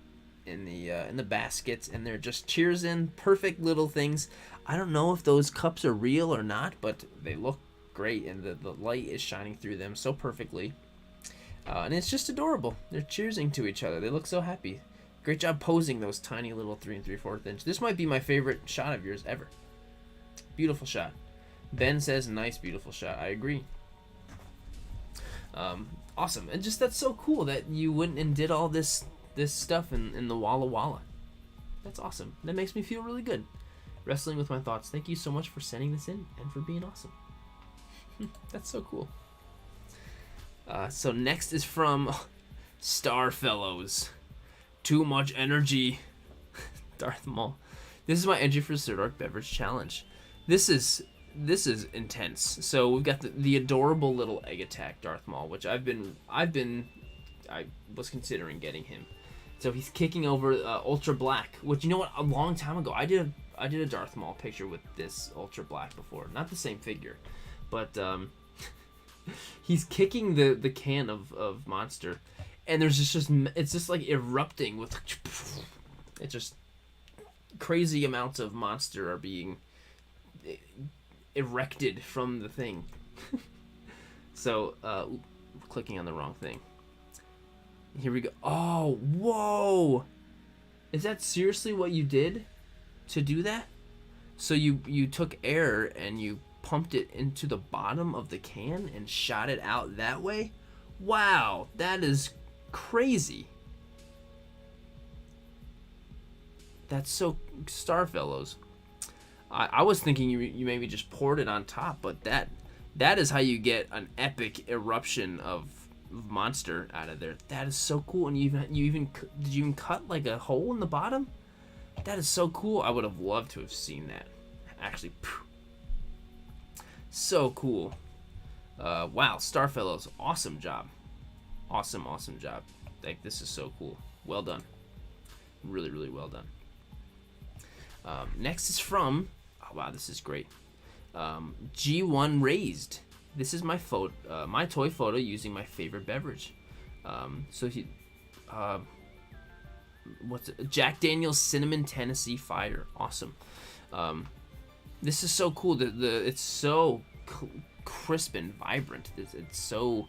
in the baskets, and they're just cheersing. Perfect little things. I don't know if those cups are real or not, but they look great, and the light is shining through them so perfectly. And it's just adorable. They're cheersing to each other. They look so happy. Great job posing those tiny little 3 3/4 inch. This might be my favorite shot of yours ever. Beautiful shot. Ben says, nice, beautiful shot. I agree. Awesome. And just, that's so cool that you went and did all this stuff in the Walla Walla. That's awesome. That makes me feel really good. Wrestling with My Thoughts. Thank you so much for sending this in and for being awesome. That's so cool. So next is from Starfellows. Too much energy. Darth Maul. This is my entry for Sirdork Beverage Challenge. This is intense. So we've got the adorable little egg attack Darth Maul, which I was considering getting him. So he's kicking over Ultra Black, which, you know what, a long time ago I did a Darth Maul picture with this Ultra Black before. Not the same figure, but he's kicking the can of Monster, and there's it's just like erupting with it, just crazy amounts of Monster are being erected from the thing. So clicking on the wrong thing. Here we go. Oh, whoa! Is that seriously what you did to do that? So you took air and you pumped it into the bottom of the can and shot it out that way? Wow, that is crazy. That's so Starfellows. I was thinking you maybe just poured it on top, but that is how you get an epic eruption of Monster out of there. That is so cool. And did you even cut like a hole in the bottom? That is so cool. I would have loved to have seen that. Actually, so cool. Wow, Starfellows, awesome job. Awesome job. Like, this is so cool. Well done. Really, really well done. Next is from, oh wow, this is great. G1 Raised. This is my toy photo using my favorite beverage. So he, what's it? Jack Daniel's Cinnamon Tennessee Fire. Awesome. This is so cool. It's so crisp and vibrant. It's so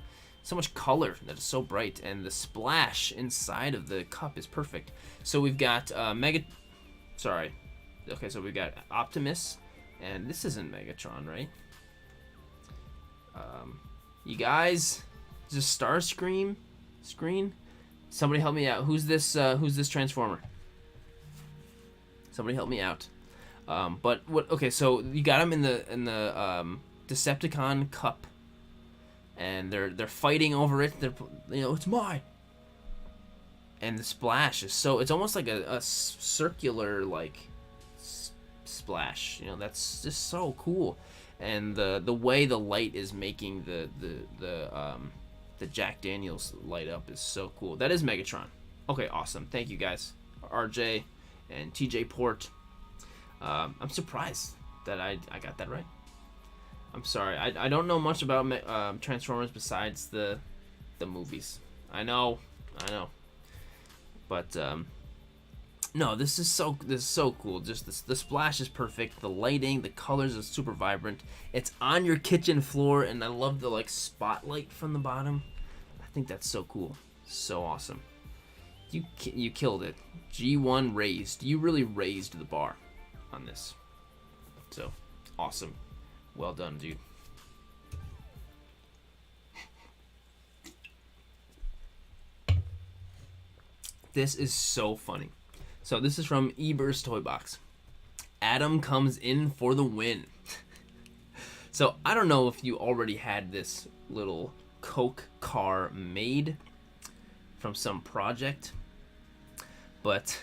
much color that is so bright, and the splash inside of the cup is perfect. So we've got so we've got Optimus, and this isn't Megatron, right? You guys, is this Starscream screen? Somebody help me out. Who's this Transformer? Somebody help me out. But what? Okay, so you got him in the Decepticon Cup, and they're fighting over it. They're it's mine. And the splash is it's almost like a circular like splash. That's just so cool. And the way the light is making the Jack Daniels light up is so cool. That is Megatron. Okay, awesome. Thank you guys, RJ and TJ Port. I'm surprised that I got that right. I'm sorry. I don't know much about Transformers besides the movies. I know. But no, this is so cool. Just the splash is perfect. The lighting, the colors are super vibrant. It's on your kitchen floor, and I love the like spotlight from the bottom. I think that's so cool. So awesome. You killed it. G1 raised. You really raised the bar on this. So awesome. Well done, dude. This is so funny. So this is from Eber's Toy Box. Adam comes in for the win. So I don't know if you already had this little Coke car made from some project, but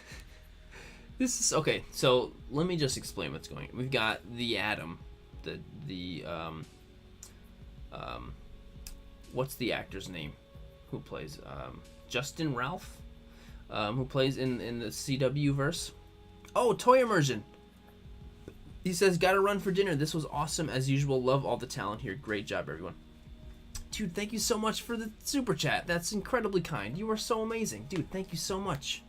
this is okay. So let me just explain what's going on. We've got the Adam, the what's the actor's name who plays Justin Ralph, who plays in the CW verse. Oh, Toy Immersion. He says, gotta run for dinner. This was awesome as usual. Love all the talent here. Great job, everyone. Dude, thank you so much for the super chat. That's incredibly kind. You are so amazing. Dude, thank you so much.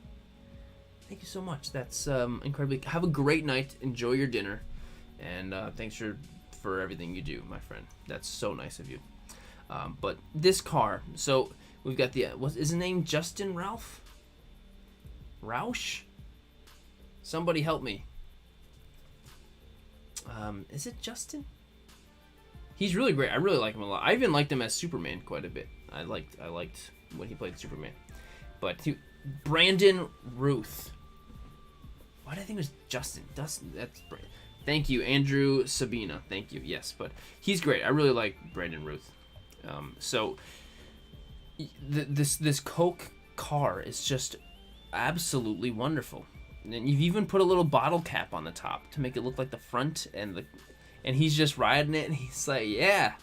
Thank you so much. That's incredibly... Have a great night. Enjoy your dinner. And thanks for everything you do, my friend. That's so nice of you. But this car... So, we've got the... Is his name Justin Ralph? Roush? Somebody help me. Is it Justin? He's really great. I really like him a lot. I even liked him as Superman quite a bit. I liked when he played Superman. But Brandon Ruth. Why did I think it was Justin? Dustin. That's Brandon. Thank you, Andrew Sabina. Thank you. Yes, but he's great. I really like Brandon Ruth. So this Coke car is just absolutely wonderful. And you've even put a little bottle cap on the top to make it look like the front and he's just riding it and he's like, yeah,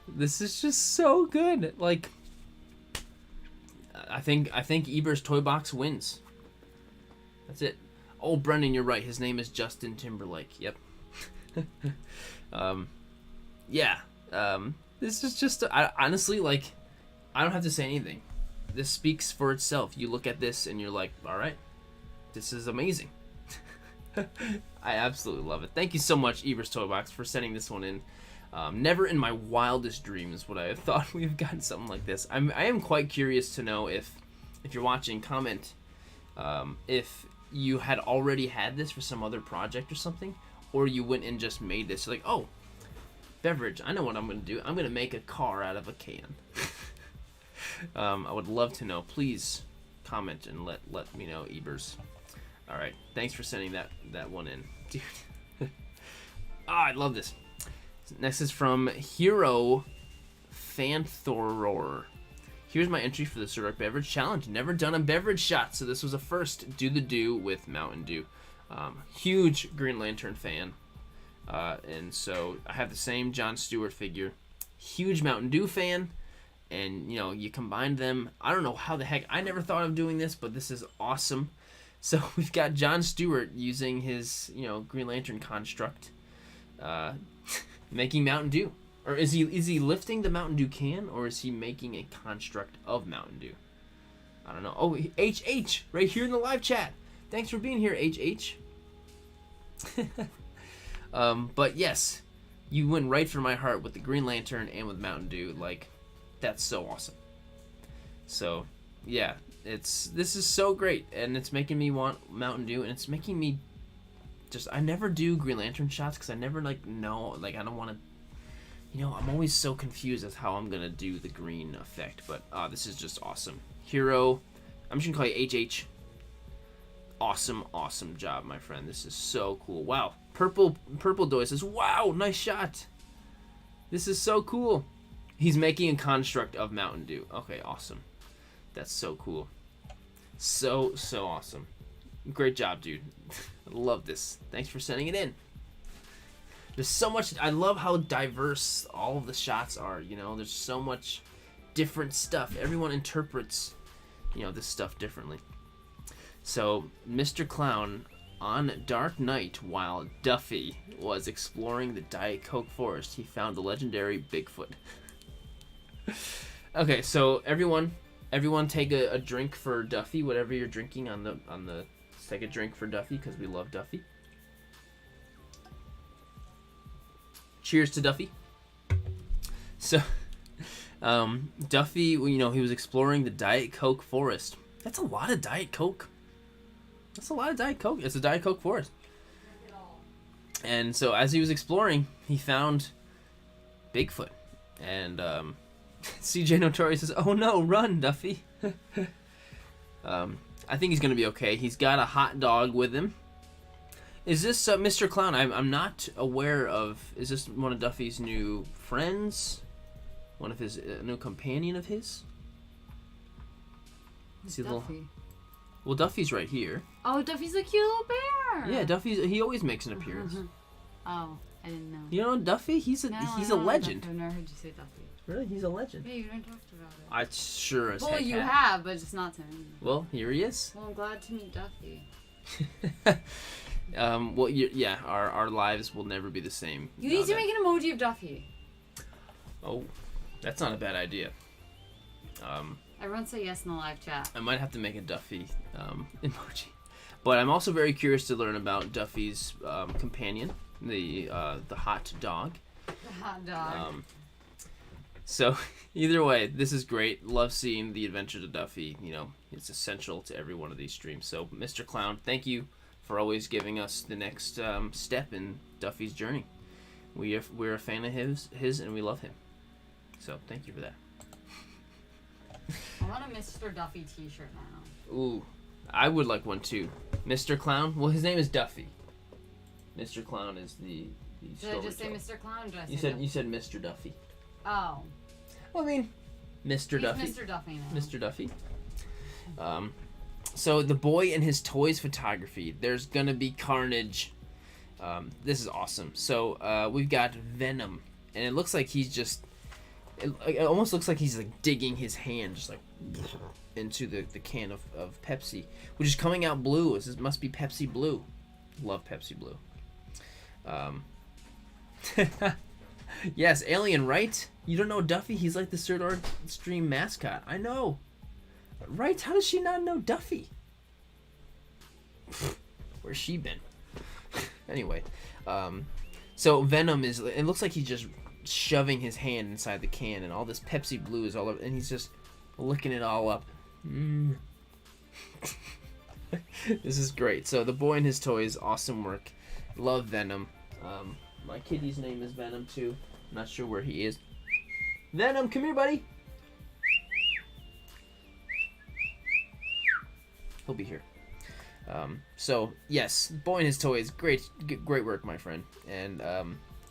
this is just so good. Like, I think Eber's Toy Box wins. That's it. Oh, Brendan, you're right. His name is Justin Timberlake. Yep. Yeah. This is just honestly, like, I don't have to say anything. This speaks for itself. You look at this and you're like, all right. This is amazing. I absolutely love it. Thank you so much, Eber's Toy Box, for sending this one in. Never in my wildest dreams would I have thought we've gotten something like this. I am quite curious to know if you're watching, comment if you had already had this for some other project or something, or you went and just made this. Like, oh, beverage. I know what I'm going to do. I'm going to make a car out of a can. I would love to know. Please comment and let me know, Ebers. All right, thanks for sending that one in, dude. I love this. Next is from Hero Fanthoror. Here's my entry for the Sirdork Beverage Challenge. Never done a beverage shot, so this was a first. Do the do with Mountain Dew. Huge Green Lantern fan, and so I have the same Jon Stewart figure. Huge Mountain Dew fan, and you combine them. I don't know how the heck I never thought of doing this, but this is awesome. So we've got Jon Stewart using his, Green Lantern construct, making Mountain Dew. Or is he lifting the Mountain Dew can, or is he making a construct of Mountain Dew? I don't know. Oh, HH, right here in the live chat. Thanks for being here, HH. But yes, you went right for my heart with the Green Lantern and with Mountain Dew. Like, that's so awesome. So, yeah. This is so great, and it's making me want Mountain Dew, and it's making me I never do Green Lantern shots because I never know, I don't want to, I'm always so confused as how I'm gonna do the green effect, but this is just awesome. Hero. I'm just gonna call you HH. Awesome job, my friend. This is so cool. Wow. Purple Doy says, wow, nice shot. This is so cool. He's making a construct of Mountain Dew. Okay, awesome. That's so cool. So awesome. Great job, dude. I love this. Thanks for sending it in. There's so much. I love how diverse all of the shots are. You know, there's so much different stuff. Everyone interprets, you know, this stuff differently. So, Mr. Clown, on dark night while Duffy was exploring the Diet Coke forest, he found the legendary Bigfoot. Okay, so everyone take a drink for Duffy, whatever you're drinking on the let's take a drink for Duffy because we love Duffy. Cheers to Duffy. So, Duffy, you know, he was exploring the Diet Coke forest. That's a lot of Diet Coke. That's a lot of Diet Coke. It's a Diet Coke forest. And so as he was exploring, he found Bigfoot. And CJ Notorious says, oh no, run, Duffy. I think he's going to be okay. He's got a hot dog with him. Is this Mr. Clown? I'm not aware of... Is this one of Duffy's new friends? One of his... new companion of his? Who's Duffy? Well, Duffy's right here. Oh, Duffy's a cute little bear. Yeah, he always makes an appearance. Oh, I didn't know. You know Duffy? He's a legend. I've never heard you say Duffy. Really? He's a legend. Yeah, you didn't talk about it. I sure as heck Well, you have, but just not to me. Well, here he is. Well, I'm glad to meet Duffy. Well, yeah, our lives will never be the same. You need to make an emoji of Duffy. Oh, that's not a bad idea. Everyone say yes in the live chat. I might have to make a Duffy emoji. But I'm also very curious to learn about Duffy's companion, the hot dog. The hot dog. So, either way, this is great. Love seeing the adventures of Duffy. You know, it's essential to every one of these streams. So, Mr. Clown, thank you for always giving us the next step in Duffy's journey. We're a fan of his, and we love him. So, thank you for that. I want a Mr. Duffy t-shirt now. Ooh, I would like one too. Mr. Clown? Well, his name is Duffy. Mr. Clown is the Did I just say Mr. Clown? Or did I say You said Mr. Duffy. Oh. Well, I mean, Mr. Duffy. Mr. Duffy now. Mr. Duffy. So the boy and his toys photography. There's gonna be carnage. This is awesome. So we've got Venom, and it looks like he's just. It almost looks like he's like digging his hand just like into the can of Pepsi, which is coming out blue. This must be Pepsi Blue. Love Pepsi Blue. Yes, Alien, right? You don't know Duffy? He's like the Sirdork stream mascot. I know. Right? How does she not know Duffy? Where's she been? Anyway, so Venom is. It looks like he's just shoving his hand inside the can, and all this Pepsi Blue is all over, and he's just licking it all up. This is great. So the boy and his toys, awesome work. Love Venom. My kitty's name is Venom too. I'm not sure where he is. Venom, come here, buddy. He'll be here. So yes, boy and his toys, great work, my friend. And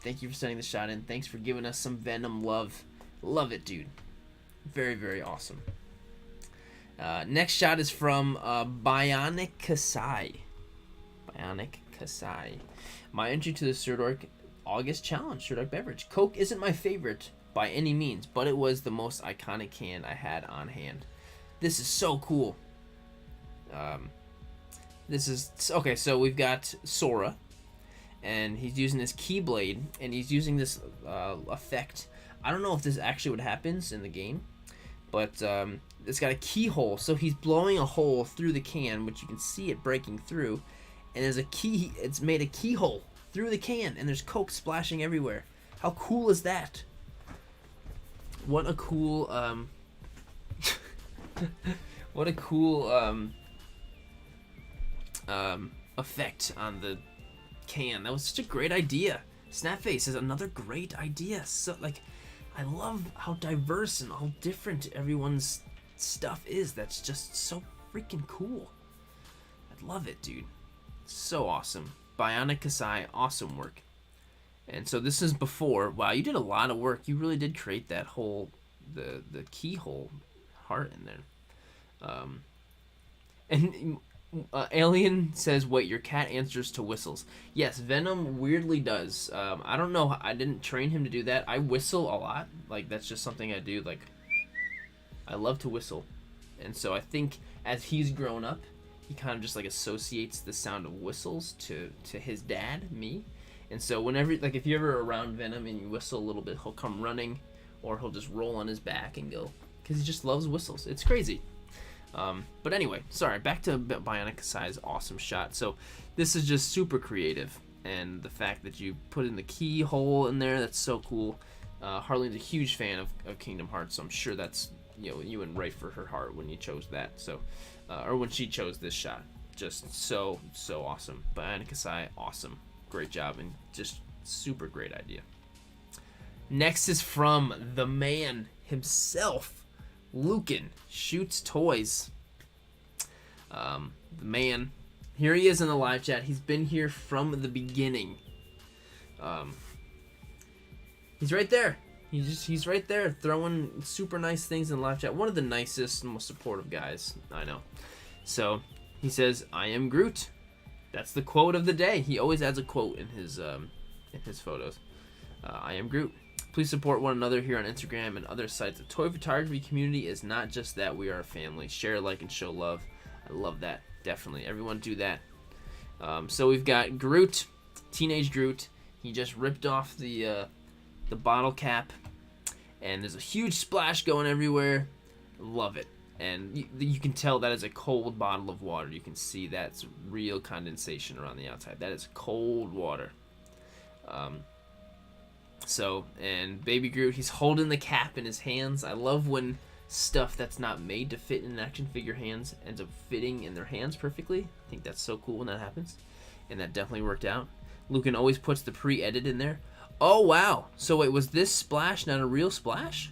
thank you for sending the shot in. Thanks for giving us some Venom love. Love it, dude. Very, very awesome. Next shot is from Bionic Kasai. Bionic Kasai. My entry to the Sirdork August Challenge, Sirdork beverage. Coke isn't my favorite by any means, but it was the most iconic can I had on hand. This is so cool. This is... Okay, so we've got Sora. And he's using this Keyblade, and he's using this effect. I don't know if this actually what happens in the game, but it's got a keyhole, so he's blowing a hole through the can, which you can see it breaking through, and there's a key. It's made a keyhole through the can, and there's Coke splashing everywhere. How cool is that? What a cool what a cool effect on the can. That was such a great idea. Snapface is another great idea. So like, I love how diverse and how different everyone's stuff is that's just so freaking cool. I love it, dude. So awesome. Bionic Kasai, awesome work. And so this is before. Wow, you did a lot of work. You really did create that whole, the keyhole heart in there. And Alien says, wait, your cat answers to whistles. Yes, Venom weirdly does. I don't know. I didn't train him to do that. I whistle a lot. Like, that's just something I do. Like, I love to whistle. And so I think as he's grown up, he kind of just, like, associates the sound of whistles to his dad, me. And so whenever, like, if you're ever around Venom and you whistle a little bit, he'll come running, or he'll just roll on his back and go, because he just loves whistles. It's crazy. But anyway, sorry, back to Bionic Kasai's awesome shot. So this is just super creative, and the fact that you put in the keyhole in there, that's so cool. Harley's a huge fan of Kingdom Hearts, so I'm sure that's, you know, you went right for her heart when you chose that. So, or when she chose this shot. Just so awesome. Bionic Kasai, awesome. Great job, and just super great idea. Next is from the man himself, Lucan Shoots Toys. The man, here he is in the live chat. He's been here from the beginning. He's right there. He's right there throwing super nice things in the live chat. One of the nicest and most supportive guys I know. So he says, "I am Groot." That's the quote of the day. He always adds a quote in his photos. I am Groot. Please support one another here on Instagram and other sites. The toy photography community is not just that. We are a family. Share, like, and show love. I love that. Definitely. Everyone do that. So we've got Groot, Teenage Groot. He just ripped off the bottle cap, and there's a huge splash going everywhere. Love it. And you can tell that is a cold bottle of water. You can see that's real condensation around the outside. That is cold water. And Baby Groot, he's holding the cap in his hands. I love when stuff that's not made to fit in an action figure hands ends up fitting in their hands perfectly. I think that's so cool when that happens. And that definitely worked out. Lucan always puts the pre-edit in there. Oh, wow. So wait, was this splash not a real splash?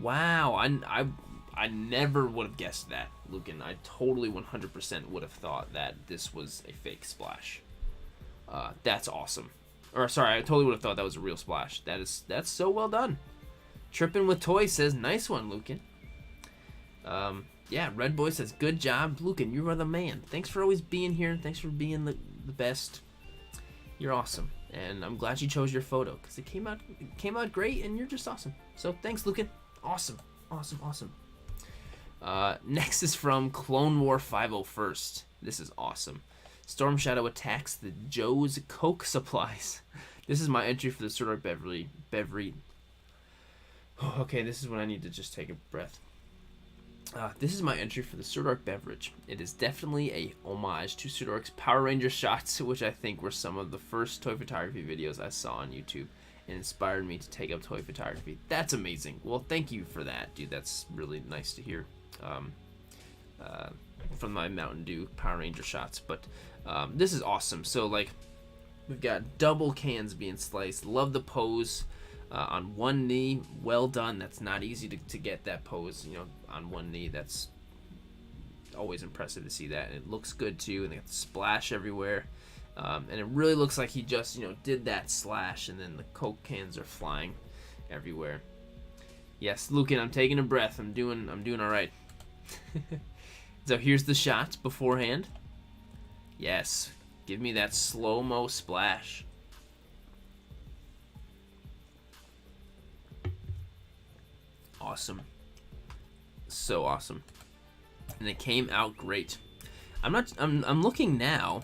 Wow, I never would have guessed that, Lucan. I totally 100% would have thought that this was a fake splash. That's awesome. Or sorry, I totally would have thought that was a real splash. That's so well done. Trippin' with Toys says, nice one, Lucan. Yeah, Red Boy says, good job, Lucan. You are the man. Thanks for always being here. Thanks for being the best. You're awesome, and I'm glad you chose your photo because it came out great, and you're just awesome. So thanks, Lucan. Awesome. Next is from Clone War 501st. This is awesome. Storm Shadow attacks the Joe's Coke supplies. This is my entry for the Sirdork Beverly. Oh, okay, this is when I need to just take a breath. This is my entry for the Sirdork beverage. It is definitely a homage to Sirdork's Power Ranger shots, which I think were some of the first toy photography videos I saw on YouTube, and inspired me to take up toy photography. That's amazing. Well, thank you for that, dude. That's really nice to hear from my Mountain Dew Power Ranger shots. But this is awesome. So, like, we've got double cans being sliced. Love the pose. On one knee, well done. That's not easy to get that pose, you know, on one knee. That's always impressive to see that. And it looks good too, and they got the splash everywhere. And it really looks like he just, you know, did that slash, and then the Coke cans are flying everywhere. Yes, Lucan, I'm taking a breath. I'm doing all right. So here's the shots beforehand. Yes, give me that slow-mo splash. Awesome. So awesome. And it came out great. I'm looking now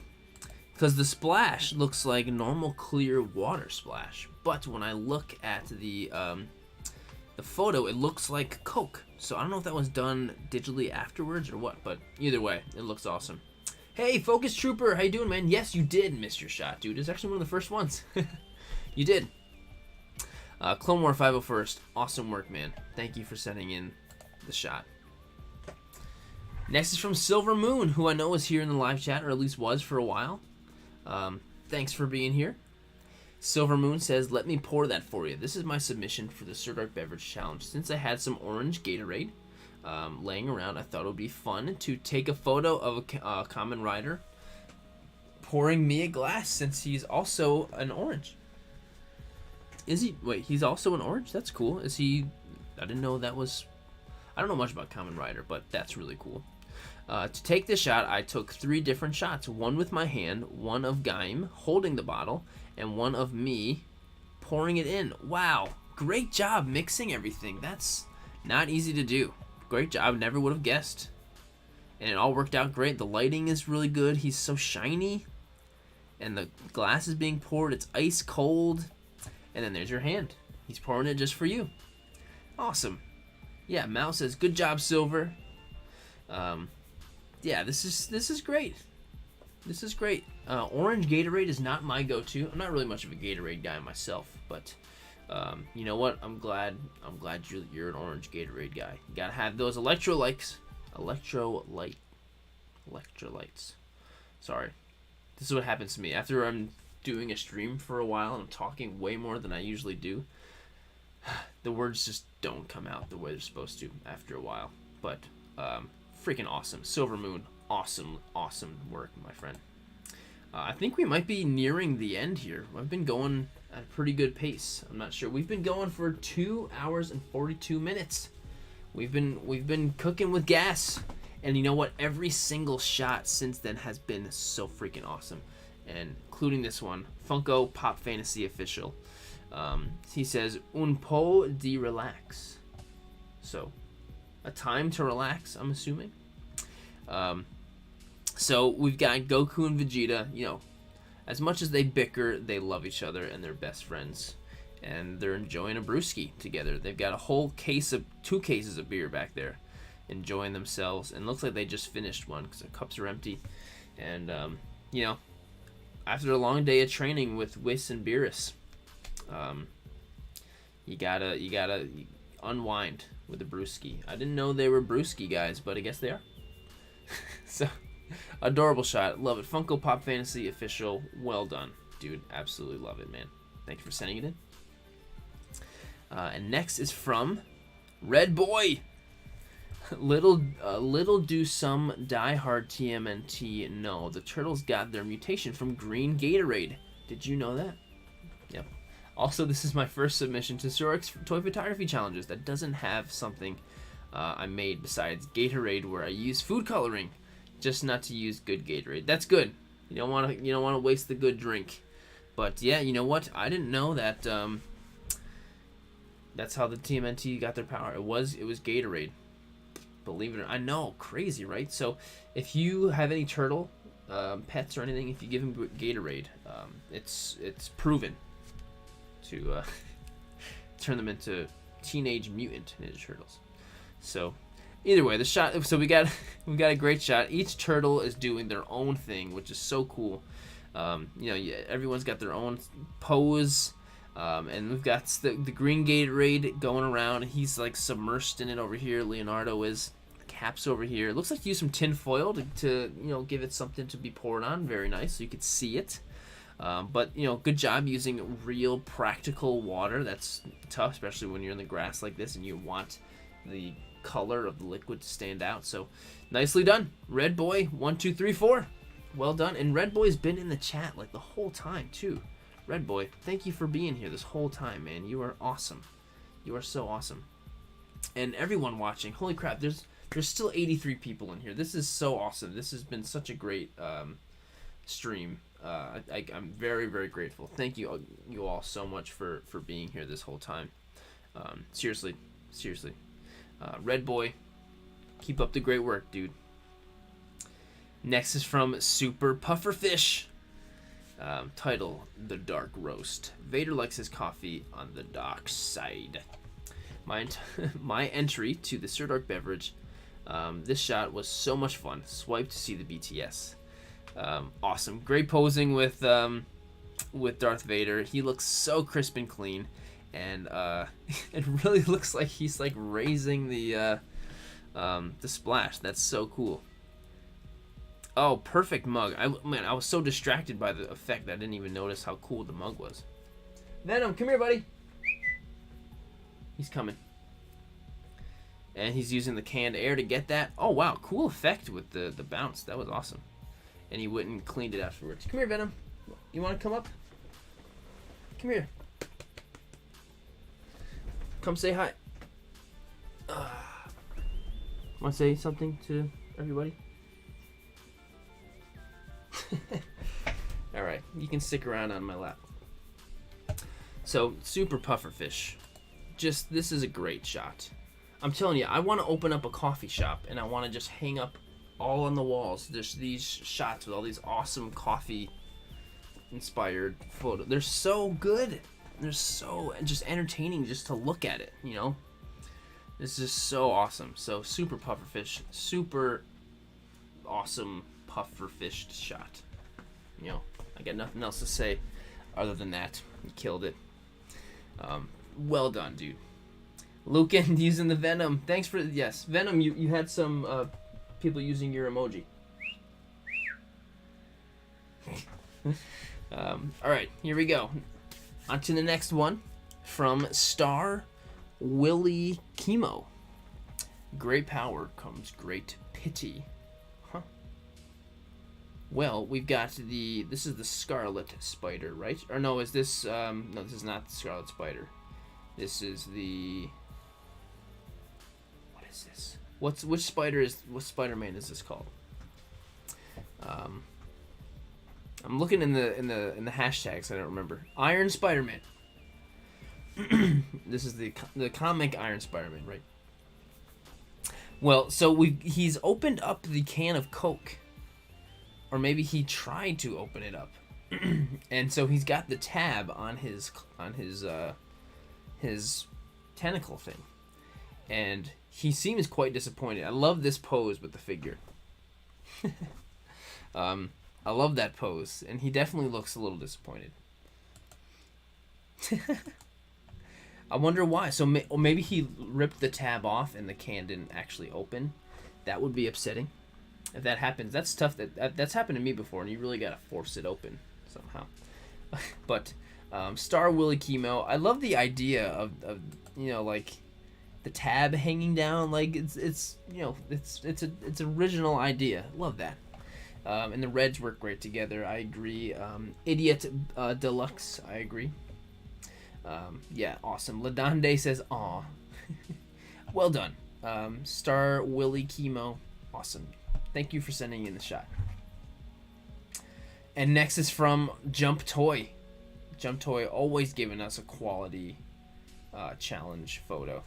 because the splash looks like normal clear water splash, but when I look at the photo, it looks like Coke. So I don't know if that was done digitally afterwards or what, but either way, it looks awesome. Hey, Focus Trooper, how you doing, man? Yes, you did miss your shot, dude. It's actually one of the first ones. You did. Clone War 501st, awesome work, man. Thank you for sending in the shot. Next is from Silver Moon, who I know is here in the live chat, or at least was for a while. Thanks for being here. Silver Moon says, let me pour that for you. This is my submission for the Sirdork Beverage Challenge. Since I had some orange Gatorade laying around, I thought it would be fun to take a photo of a common rider pouring me a glass, since he's also an orange. Is he? Wait, he's also an orange? That's cool. Is he? I didn't know that was... I don't know much about Kamen Rider, but that's really cool. To take this shot, I took 3 different shots. One with my hand, one of Gaim holding the bottle, and one of me pouring it in. Wow, great job mixing everything. That's not easy to do. Great job, never would have guessed. And it all worked out great. The lighting is really good. He's so shiny. And the glass is being poured. It's ice cold. And then there's your hand. He's pouring it just for you. Awesome. Yeah, Mal says, good job, Silver. Yeah, this is great. This is great. Orange Gatorade is not my go-to. I'm not really much of a Gatorade guy myself, but you know what? I'm glad you're an orange Gatorade guy. You gotta have those electrolytes. Electrolytes. Sorry. This is what happens to me after I'm doing a stream for a while and I'm talking way more than I usually do. The words just don't come out the way they're supposed to after a while. But freaking awesome. Silver Moon, awesome work, my friend. I think we might be nearing the end here. I've been going at a pretty good pace. I'm not sure. We've been going for 2 hours and 42 minutes. We've been cooking with gas. And you know what? Every single shot since then has been so freaking awesome. And including this one, Funko Pop Fantasy Official. He says, un po de relax. So, a time to relax, I'm assuming. So, we've got Goku and Vegeta. You know, as much as they bicker, they love each other and they're best friends. And they're enjoying a brewski together. They've got a whole two cases of beer back there, enjoying themselves. And looks like they just finished one because their cups are empty. And, you know, after a long day of training with Whis and Beerus, you gotta unwind with a brewski. I didn't know they were brewski guys, but I guess they are. So, adorable shot. Love it. Funko Pop Fantasy Official. Well done, dude. Absolutely love it, man. Thank you for sending it in. And next is from Red Boy. Little do some diehard TMNT know. The turtles got their mutation from green Gatorade. Did you know that? Yep. Also, this is my first submission to Sirdork's Toy Photography Challenges that doesn't have something I made besides Gatorade, where I use food coloring, just not to use good Gatorade. That's good. You don't want to waste the good drink. But yeah, you know what? I didn't know that. That's how the TMNT got their power. It was Gatorade. Believe it or not. I know, crazy, right? So, if you have any turtle pets or anything, if you give them Gatorade, it's proven to turn them into Teenage Mutant Ninja Turtles. So, either way, the shot. So we got a great shot. Each turtle is doing their own thing, which is so cool. Everyone's got their own pose. And we've got the green Gatorade going around. He's like submersed in it over here. Leonardo is. The cap's over here. It looks like you used some tin foil to give it something to be poured on. Very nice, so you could see it. But good job using real practical water. That's tough, especially when you're in the grass like this and you want the color of the liquid to stand out. So nicely done, Red Boy. 1, 2, 3, 4. Well done. And Red Boy's been in the chat like the whole time too. Red Boy, thank you for being here this whole time, man. You are awesome. You are so awesome. And everyone watching, holy crap, there's still 83 people in here. This is so awesome. This has been such a great stream. I'm very, very grateful. Thank you all so much for being here this whole time. Seriously. Red Boy, keep up the great work, dude. Next is from Super Pufferfish. Title, The Dark Roast. Vader likes his coffee on the dark side. My entry to the Sirdork beverage. This shot was so much fun. Swipe to see the BTS. Awesome. Great posing with Darth Vader. He looks so crisp and clean. And it really looks like he's like raising the splash. That's so cool. Oh, perfect mug. I was so distracted by the effect that I didn't even notice how cool the mug was. Venom, come here, buddy. He's coming. And he's using the canned air to get that. Oh, wow. Cool effect with the bounce. That was awesome. And he went and cleaned it afterwards. Come here, Venom. You want to come up? Come here. Come say hi. Want to say something to everybody? Alright, you can stick around on my lap. So, super pufferfish. Just, this is a great shot. I'm telling you, I want to open up a coffee shop and I want to just hang up all on the walls. There's these shots with all these awesome coffee inspired photos. They're so good. They're so just entertaining just to look at it, you know? This is so awesome. So, super pufferfish. Super awesome pufferfished shot. You know, I got nothing else to say other than that. You killed it. Well done, dude. Lucan using the Venom. Thanks for, yes, Venom, you had some people using your emoji. Alright, here we go. On to the next one from Star Willie Chemo. Great power comes great pity. Huh. Well, we've got this is the Scarlet Spider, right? Or no, is this, no, this is not the Scarlet Spider. This is the, what is this? What Spider-Man is this called? I'm looking in the hashtags, I don't remember. Iron Spider-Man. This is the comic Iron Spider-Man, right? Well, so he's opened up the can of Coke. Or maybe he tried to open it up. And so he's got the tab on his tentacle thing. And he seems quite disappointed. I love this pose with the figure. I love that pose, and he definitely looks a little disappointed. I wonder why. So maybe he ripped the tab off and the can didn't actually open. That would be upsetting. If that happens, that's tough. That's happened to me before, and you really gotta force it open somehow. But Star Willie Chemo, I love the idea of you know, like the tab hanging down. Like it's you know, it's original idea. Love that. And the reds work great together. I agree. Idiot Deluxe. I agree. Yeah, awesome. Ladande says, "Aw." Well done. Star Willie Chemo. Awesome. Thank you for sending in the shot. And next is from Jump Toy. Jump Toy always giving us a quality challenge photo.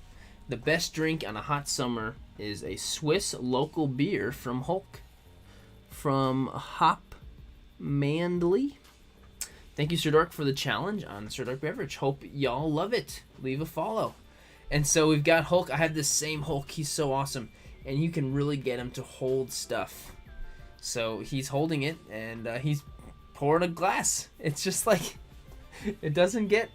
The best drink on a hot summer is a Swiss local beer from Hulk. From Hop Mandley. Thank you, Sirdork, for the challenge on Sirdork Beverage. Hope y'all love it. Leave a follow. And so we've got Hulk. I have this same Hulk. He's so awesome. And you can really get him to hold stuff. So he's holding it, and he's pouring a glass. It's just like, it doesn't get,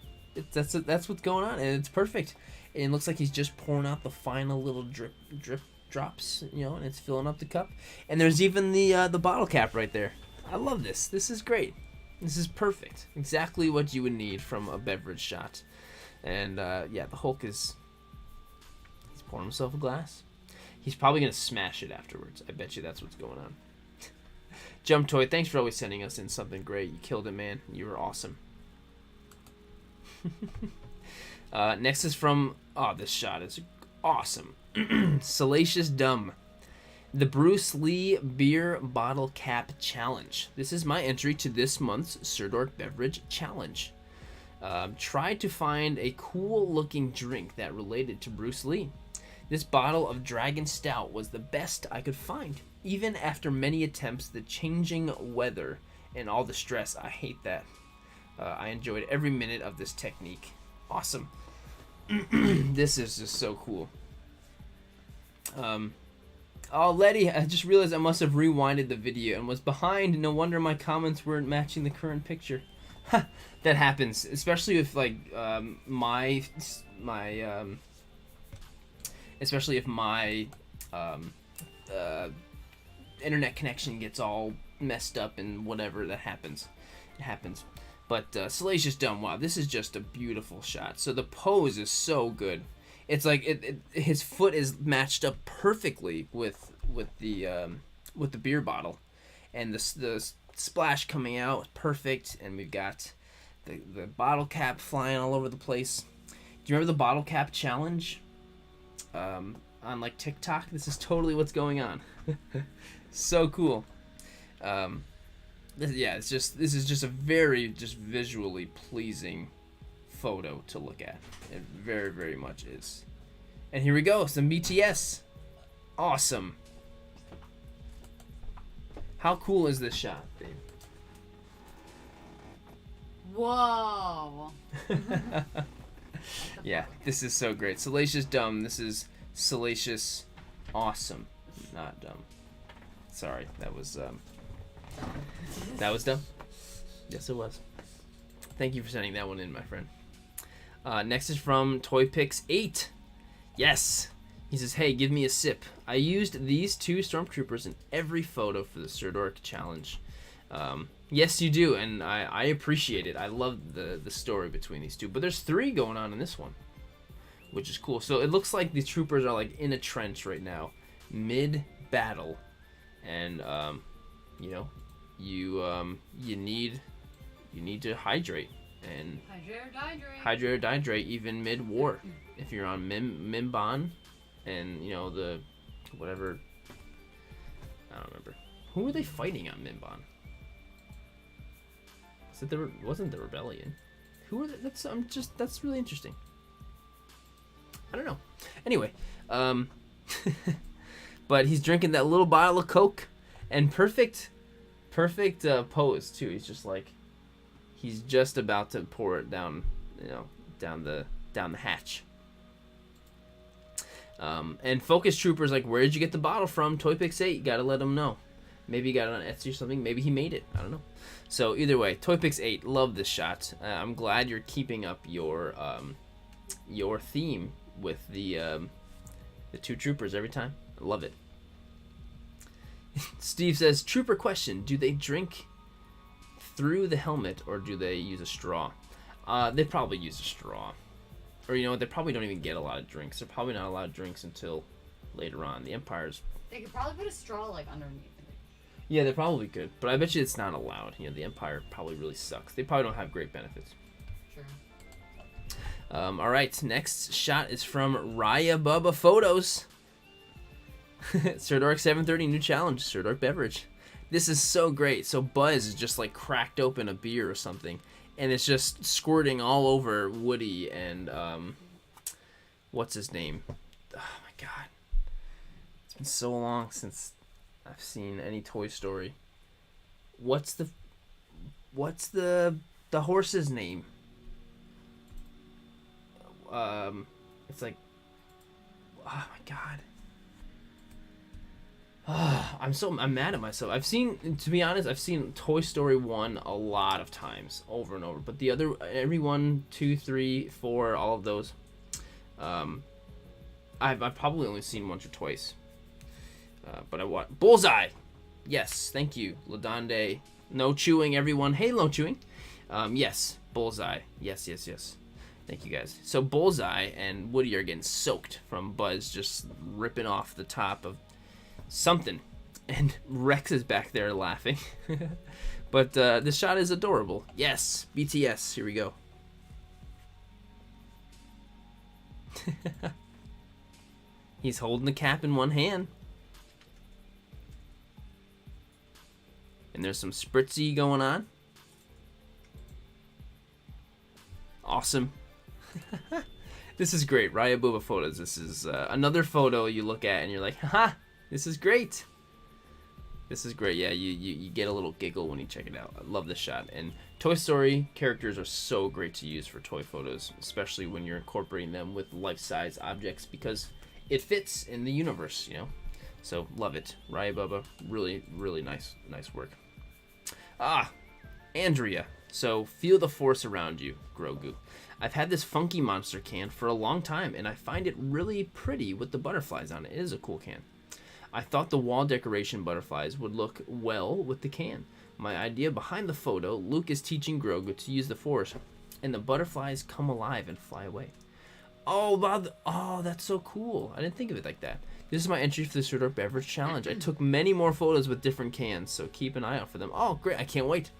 that's what's going on, and it's perfect. And it looks like he's just pouring out the final little drip drops, you know, and it's filling up the cup. And there's even the bottle cap right there. I love this. This is great. This is perfect. Exactly what you would need from a beverage shot. And yeah, the Hulk he's pouring himself a glass. He's probably gonna smash it afterwards. I bet you that's what's going on. Jump Toy, thanks for always sending us in something great. You killed it, man. You were awesome. Next is from, oh, this shot is awesome. Salacious Dumb. The Bruce Lee Beer Bottle Cap Challenge. This is my entry to this month's Sirdork Beverage Challenge. Tried to find a cool looking drink that related to Bruce Lee. This bottle of Dragon Stout was the best I could find. Even after many attempts, the changing weather and all the stress, I hate that. I enjoyed every minute of this technique. Awesome. This is just so cool. Oh, Letty, I just realized I must have rewinded the video and was behind. No wonder my comments weren't matching the current picture. That happens, especially if like especially if my internet connection gets all messed up and whatever. That happens. It happens. But Salacious Dumb, wow, this is just a beautiful shot. So the pose is so good. It's like his foot is matched up perfectly with the beer bottle, and the splash coming out is perfect. And we've got the bottle cap flying all over the place. Do you remember the bottle cap challenge? On like TikTok, this is totally what's going on. So cool. This is just a very just visually pleasing photo to look at. It very, very much is. And here we go, some BTS. Awesome. How cool is this shot, babe? Whoa. Yeah, this is so great. Salacious Dumb. This is Salacious Awesome, not dumb. Sorry, that was dumb. Yes, it was. Thank you for sending that one in, my friend. Next is from ToyPix8. Yes. He says, hey, give me a sip. I used these two stormtroopers in every photo for the Sirdork challenge. Yes, you do, and I appreciate it. I love the story between these two. But there's 3 going on in this one, which is cool. So it looks like the troopers are like in a trench right now, mid-battle. And, you need to hydrate. And hydrate or dihydrate even mid-war. If you're on Mimban, and the whatever, I don't remember. Who were they fighting on Mimban? Wasn't the rebellion? Who were they? That's really interesting. I don't know. Anyway, but he's drinking that little bottle of Coke, and perfect pose too. He's just like, he's just about to pour it down, down the hatch. And Focus Trooper's like, where did you get the bottle from? ToyPix8, you gotta let him know. Maybe he got it on Etsy or something. Maybe he made it. I don't know. So either way, ToyPix8, love this shot. I'm glad you're keeping up your theme with the 2 troopers every time. I love it. Steve says, Trooper question, do they drink through the helmet or do they use a straw? They probably use a straw. Or they probably don't even get a lot of drinks. They're probably not allowed drinks until later on. The Empire's... They could probably put a straw like underneath. Yeah, they probably could. But I bet you it's not allowed. The Empire probably really sucks. They probably don't have great benefits. Sure. All right, next shot is from Raya Bubba Photos. Sirdork 730 new challenge, Sirdork beverage. This is so great. So Buzz is just like cracked open a beer or something, and it's just squirting all over Woody and what's his name? Oh my god, it's been so long since I've seen any Toy Story. What's the horse's name? It's like, oh my god. I'm mad at myself. To be honest, I've seen Toy Story 1 a lot of times, over and over. But the other, every 1, 2, 3, 4, all of those, I've probably only seen once or twice. But I want Bullseye. Yes, thank you, Ladonde. No chewing, everyone. Hey, no chewing. Yes, Bullseye. Yes. Thank you guys. So Bullseye and Woody are getting soaked from Buzz just ripping off the top of something, and Rex is back there laughing. But this shot is adorable. Yes, BTS. Here we go. He's holding the cap in one hand. And there's some spritzy going on. Awesome. This is great. Raya Booba Photos. This is another photo you look at and you're like, haha, this is great. This is great. Yeah, you get a little giggle when you check it out. I love this shot. And Toy Story characters are so great to use for toy photos, especially when you're incorporating them with life-size objects, because it fits in the universe, So love it. Raya Bubba, really, really nice work. Andrea. So feel the force around you, Grogu. I've had this Funky Monster can for a long time, and I find it really pretty with the butterflies on it. It is a cool can. I thought the wall decoration butterflies would look well with the can. My idea behind the photo, Luke is teaching Grogu to use the Force, and the butterflies come alive and fly away. Oh, wow. Oh, that's so cool. I didn't think of it like that. This is my entry for the Sirdork Beverage Challenge. I took many more photos with different cans, so keep an eye out for them. Oh, great. I can't wait.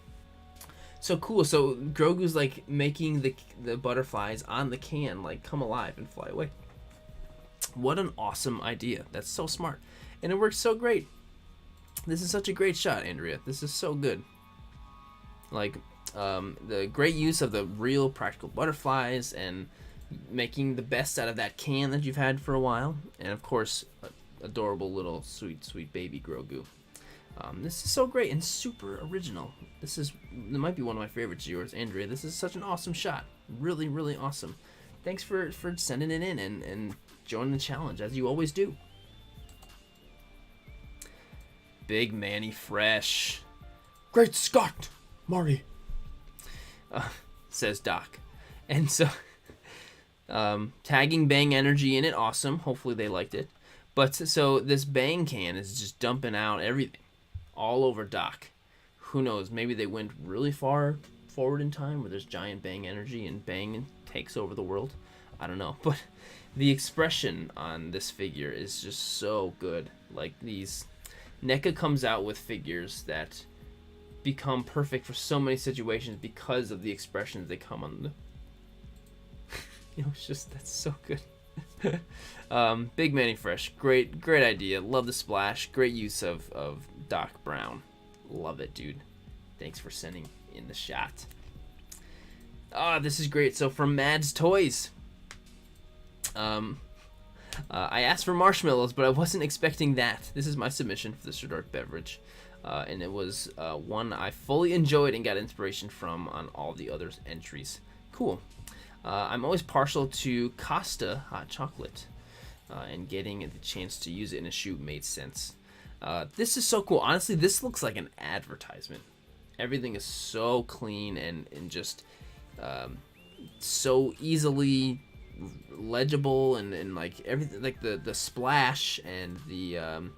So cool. So Grogu's like making the butterflies on the can like come alive and fly away. What an awesome idea. That's so smart. And it works so great. This is such a great shot, Andrea. This is so good. Like, the great use of the real practical butterflies and making the best out of that can that you've had for a while. And, of course, adorable little sweet baby Grogu. This is so great and super original. It might be one of my favorites of yours, Andrea. This is such an awesome shot. Really, really awesome. Thanks for sending it in and joining the challenge, as you always do. Big Manny Fresh. Great Scott, Mari, says Doc. And so, tagging Bang Energy in it, awesome. Hopefully they liked it. But so this Bang can is just dumping out everything all over Doc. Who knows? Maybe they went really far forward in time where there's giant Bang Energy and Bang takes over the world. I don't know. But the expression on this figure is just so good. Like NECA comes out with figures that become perfect for so many situations because of the expressions they come on the it's just, that's so good. Big Manny Fresh, great idea. Love the splash. Great use of Doc Brown. Love it, dude. Thanks for sending in the shot. This is great. So from Mad's Toys, I asked for marshmallows, but I wasn't expecting that. This is my submission for the Sirdork beverage, and it was one I fully enjoyed and got inspiration from on all the other entries. Cool. I'm always partial to Costa hot chocolate, and getting the chance to use it in a shoe made sense. This is so cool. Honestly, this looks like an advertisement. Everything is so clean and just so easily legible and like everything, like the splash and the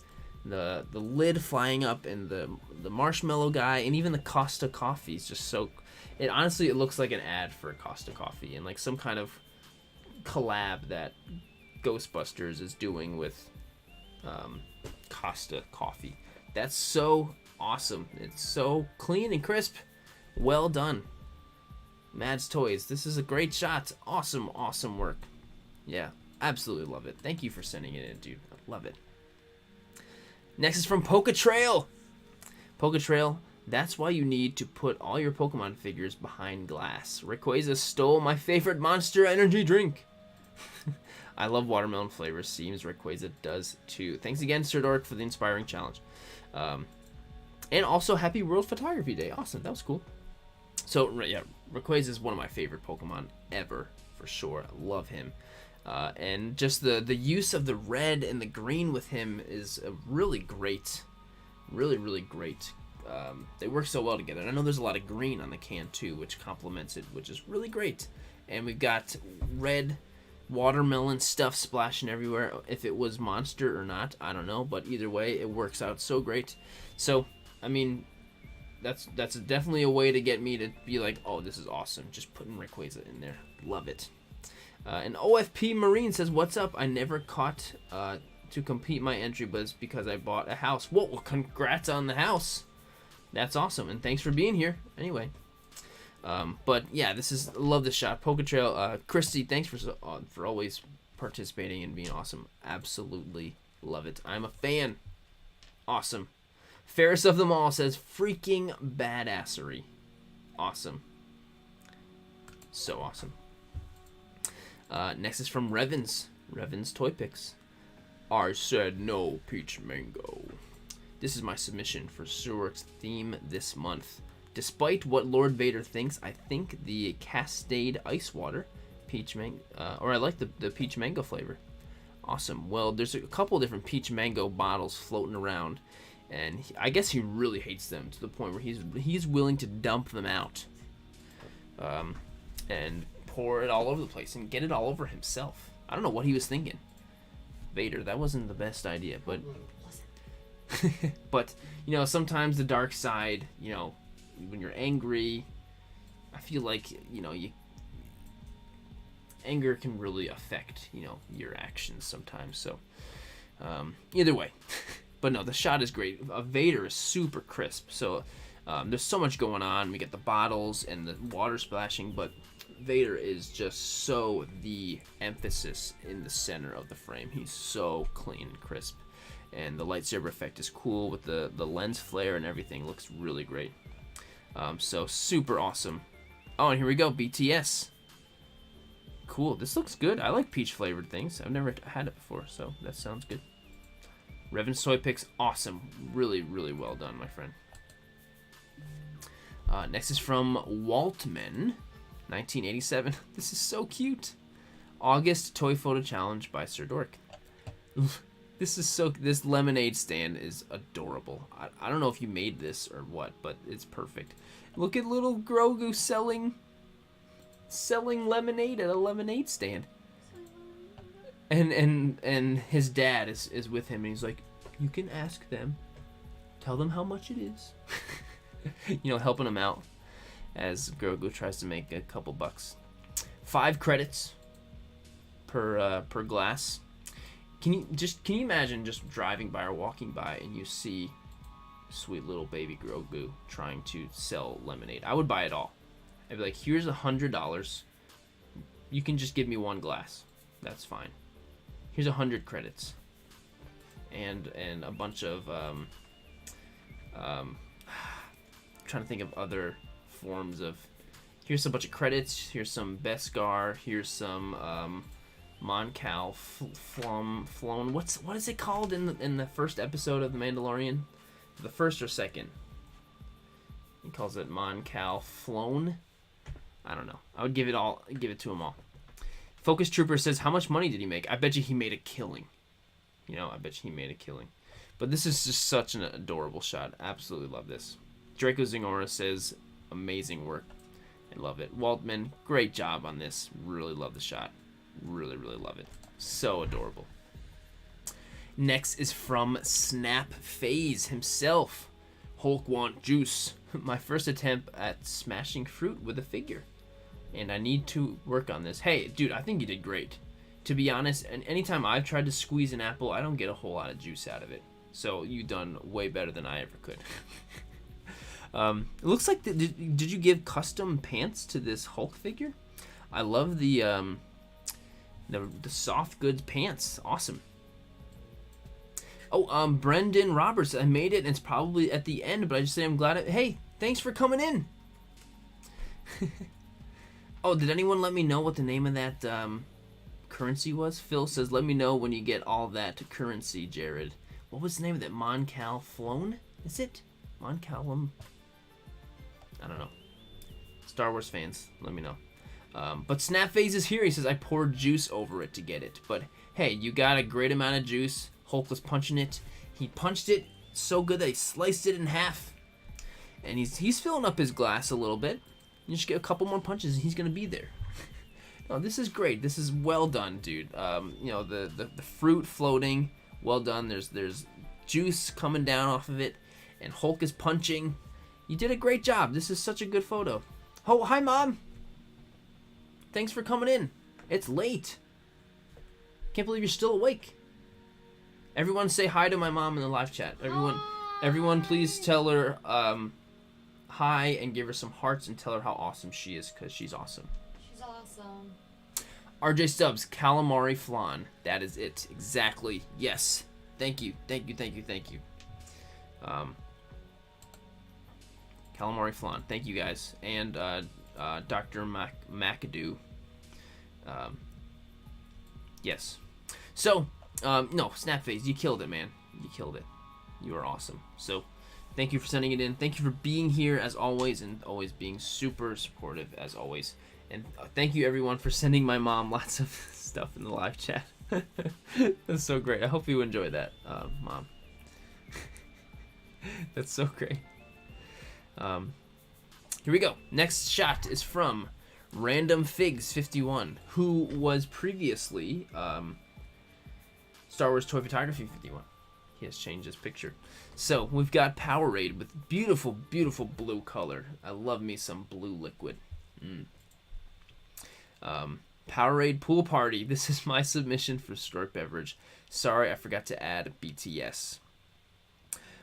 lid flying up and the marshmallow guy and even the Costa coffee is just so. It honestly, it looks like an ad for Costa coffee and like some kind of collab that Ghostbusters is doing with Costa coffee. That's so awesome. It's so clean and crisp. Well done, Mad's Toys. This is a great shot. Awesome work. Yeah, absolutely love it. Thank you for sending it in, dude. I love it. Next is from Poke Trail. Poke Trail, that's why you need to put all your Pokemon figures behind glass. Rayquaza stole my favorite Monster Energy drink. I love watermelon flavor. Seems Rayquaza does too. Thanks again, Sirdork, for the inspiring challenge. And also, happy World Photography Day. Awesome, that was cool. So, yeah, Rayquaza is one of my favorite Pokemon ever, for sure. I love him. And just the use of the red and the green with him is really great. Really great. They work so well together. And I know there's a lot of green on the can, too, which complements it, which is really great. And we've got red watermelon stuff splashing everywhere. If it was Monster or not, I don't know. But either way, it works out so great. So, I mean, that's definitely a way to get me to be like, oh, this is awesome. Just putting Rayquaza in there. Love it. And OFP Marine says, what's up? I never caught to complete my entry, but it's because I bought a house. Whoa, well, congrats on the house. That's awesome. And thanks for being here. Anyway. But yeah, love this shot. Poke Trail. Christy, thanks for always participating and being awesome. Absolutely love it. I'm a fan. Awesome. Fairest of them all says, freaking badassery. Awesome. So awesome. Next is from Revens. Revens Toy Picks. I said no, Peach Mango. This is my submission for Sirdork's theme this month. Despite what Lord Vader thinks, I think the Cascade Ice Water Peach Mango, or I like the Peach Mango flavor. Awesome. Well, there's a couple different Peach Mango bottles floating around, and I guess he really hates them to the point where he's willing to dump them out, and pour it all over the place and get it all over himself. I don't know what he was thinking. Vader, that wasn't the best idea, but But, you know, sometimes the dark side, you know, when you're angry, I feel like, you know, anger can really affect, you know, your actions sometimes. So, either way. But no, the shot is great. Vader is super crisp. So, there's so much going on. We get the bottles and the water splashing, but Vader is just so the emphasis in the center of the frame. He's so clean and crisp. And the lightsaber effect is cool with the lens flare and everything. Looks really great. So super awesome. Oh, and here we go, BTS. Cool, this looks good. I like peach flavored things. I've never had it before, so that sounds good. Revan Soy Picks, awesome. Really, really well done, my friend. Next is from Waltman, 1987. This is so cute. August Toy Photo Challenge by Sirdork. This lemonade stand is adorable. I don't know if you made this or what, but it's perfect. Look at little Grogu selling lemonade at a lemonade stand. And his dad is with him, and he's like, you can ask them. Tell them how much it is. You know, helping him out as Grogu tries to make a couple bucks. 5 credits per glass. Can you imagine just driving by or walking by and you see sweet little baby Grogu trying to sell lemonade? I would buy it all. I'd be like, here's $100. You can just give me 1 glass. That's fine. Here's 100 credits. And a bunch of trying to think of other forms of. Here's a bunch of credits. Here's some Beskar. Here's some Mon Cal flown. What is it called in the first episode of The Mandalorian? The first or second? He calls it Mon Cal flown. I don't know. I would give it to him all. Focus Trooper says, how much money did he make? I bet you he made a killing. You know, I bet you he made a killing. But this is just such an adorable shot. Absolutely love this. Draco Zingora says, amazing work. I love it. Waltman, great job on this. Really love the shot. Really, really love it. So adorable. Next is from Snap Phase himself. Hulk want juice. My first attempt at smashing fruit with a figure. And I need to work on this. Hey, dude, I think you did great. To be honest, and anytime I've tried to squeeze an apple, I don't get a whole lot of juice out of it. So you've done way better than I ever could. It looks like, did you give custom pants to this Hulk figure? I love the soft goods pants. Awesome. Oh, Brendan Roberts, I made it, and it's probably at the end, but I just say I'm glad hey, thanks for coming in. Oh, did anyone let me know what the name of that currency was? Phil says, let me know when you get all that currency, Jared. What was the name of that? Mon Cal flown? Is it? Mon Calum? I don't know. Star Wars fans, let me know. But Snap Phase is here. He says, I poured juice over it to get it. But hey, you got a great amount of juice. Hulk was punching it. He punched it so good that he sliced it in half. And he's filling up his glass a little bit. You just get a couple more punches and he's going to be there. No, this is great. This is well done, dude. You know, the fruit floating, well done. There's juice coming down off of it. And Hulk is punching. You did a great job. This is such a good photo. Oh, hi, Mom. Thanks for coming in. It's late. Can't believe you're still awake. Everyone say hi to my mom in the live chat. Everyone please tell her hi and give her some hearts and tell her how awesome she is, because she's awesome. She's awesome. RJ Stubbs, calamari flan. That is it. Exactly. Yes. Thank you. Thank you. Thank you. Thank you. Calamari flan. Thank you guys. And Dr. McAdoo. Yes. So, no, Snap Phase, you killed it, man. You killed it. You are awesome. So, thank you for sending it in. Thank you for being here as always, and always being super supportive as always. And thank you everyone for sending my mom lots of stuff in the live chat. That's so great. I hope you enjoy that, Mom. That's so great. Here we go. Next shot is from Random Figs 51, who was previously Star Wars Toy Photography 51. he has changed his picture. So we've got Powerade with beautiful, beautiful blue color. I love me some blue liquid. Powerade Pool Party. This is my submission for Sirdork Beverage. Sorry, I forgot to add BTS.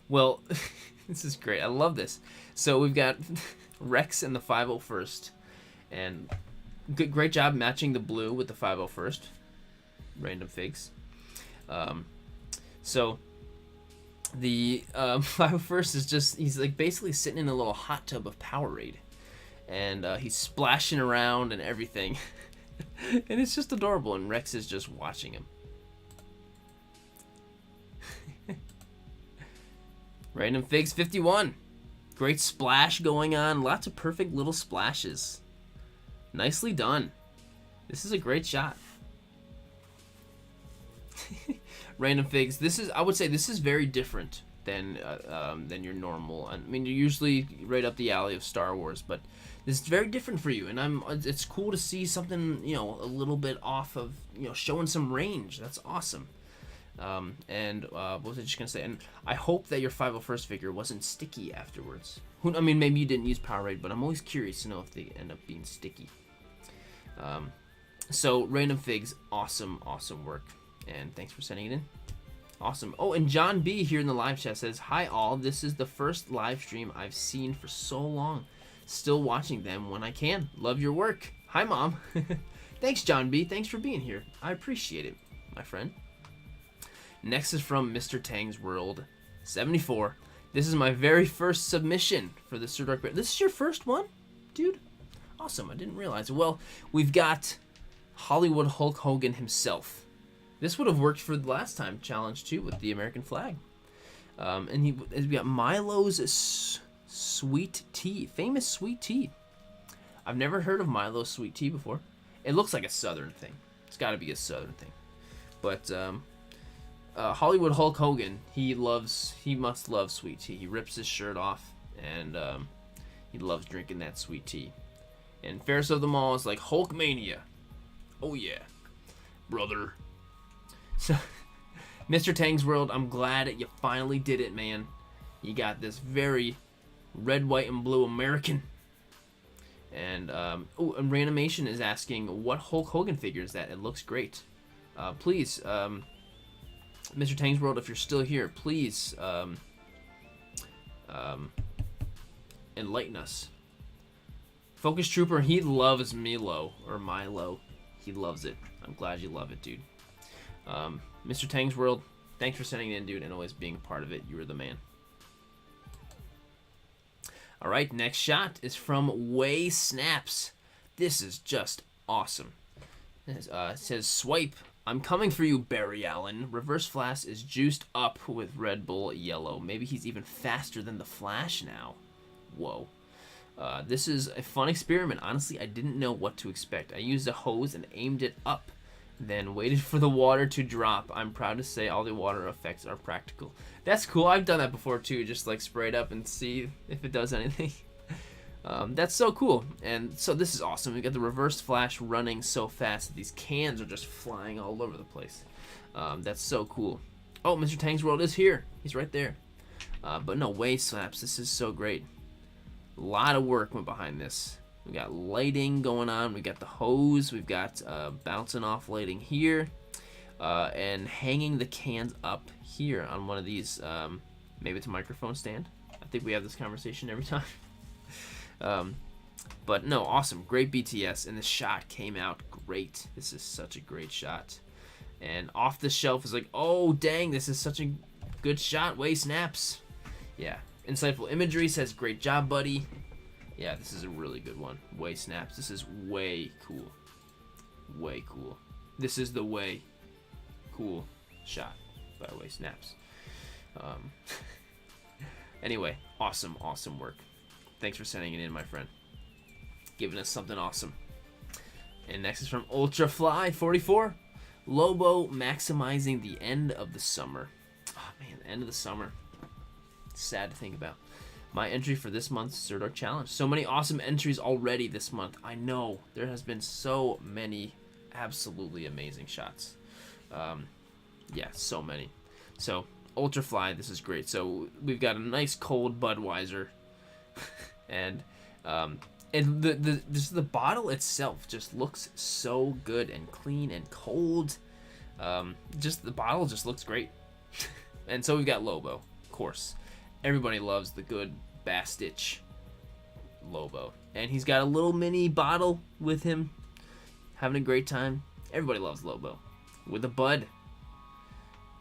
Well, this is great. I love this. So we've got Rex and the 501st. And great job matching the blue with the 501st. Random figs. So the 501st is just, he's like basically sitting in a little hot tub of Powerade. And he's splashing around and everything. And it's just adorable. And Rex is just watching him. Random Figs 51. Great splash going on. Lots of perfect little splashes. Nicely done. This is a great shot. Random Figs. This is, I would say, this is very different than your normal. I mean, you're usually right up the alley of Star Wars, but this is very different for you. And it's cool to see something, you know, a little bit off of, you know, showing some range. That's awesome. What was I just gonna say? And I hope that your 501st figure wasn't sticky afterwards. I mean, maybe you didn't use Powerade, but I'm always curious to know if they end up being sticky. So Random Figs, awesome work, and thanks for sending it in. Awesome. Oh, and John B here in the live chat says, "Hi all, this is the first live stream I've seen for so long. Still watching them when I can. Love your work. Hi, Mom." Thanks, John B. Thanks for being here. I appreciate it, my friend. Next is from Mr. Tang's World 74. This is my very first submission for the Sirdork. This is your first one, dude? Awesome. I didn't realize it. Well, we've got Hollywood Hulk Hogan himself. This would have worked for the last time challenge too with the American flag. And we got Milo's sweet tea, famous sweet tea. I've never heard of Milo's sweet tea before. It looks like a Southern thing. It's got to be a Southern thing. But Hollywood Hulk Hogan, he must love sweet tea. He rips his shirt off, and he loves drinking that sweet tea. And fairest of them all is like Hulkmania. Oh yeah, brother. So, Mr. Tang's World, I'm glad you finally did it, man. You got this very red, white, and blue American. And and Reanimation is asking, what Hulk Hogan figure is that? It looks great. Please, Mr. Tang's World, if you're still here, please enlighten us. Focus Trooper, he loves Milo, or Milo. He loves it. I'm glad you love it, dude. Mr. Tang's World, thanks for sending it in, dude, and always being a part of it. You are the man. All right, next shot is from Way Snaps. This is just awesome. It says, "Swipe. I'm coming for you, Barry Allen. Reverse Flash is juiced up with Red Bull Yellow. Maybe he's even faster than the Flash now." Whoa. This is a fun experiment. Honestly, I didn't know what to expect. I used a hose and aimed it up, then waited for the water to drop. I'm proud to say all the water effects are practical. That's cool. I've done that before too, just like spray it up and see if it does anything. That's so cool. And so this is awesome. We got the Reverse Flash running so fast that these cans are just flying all over the place. That's so cool. Oh, Mr. Tang's World is here. He's right there. But no, Way Snaps. This is so great. A lot of work went behind this. We got lighting going on. We got the hose. We've got bouncing off lighting here. And hanging the cans up here on one of these. Maybe it's a microphone stand. I think we have this conversation every time. But no, awesome. Great BTS. And the shot came out great. This is such a great shot. And off the shelf is like, oh, dang, this is such a good shot. Way Snaps. Yeah. Insightful Imagery says, great job, buddy. Yeah, this is a really good one. Way Snaps. This is way cool. Way cool. This is the way cool shot by Way Snaps. Anyway, awesome work. Thanks for sending it in, my friend. Giving us something awesome. And next is from Ultrafly44. Lobo maximizing the end of the summer. Oh man, the end of the summer. It's sad to think about. My entry for this month's Sirdork Challenge. So many awesome entries already this month. I know. There has been so many absolutely amazing shots. Yeah, so many. So, Ultrafly, this is great. So we've got a nice cold Budweiser, and the bottle itself just looks so good and clean and cold. Just the bottle just looks great. And so we've got Lobo, of course. Everybody loves the good Bastich Lobo, and he's got a little mini bottle with him, having a great time. Everybody loves Lobo with a bud.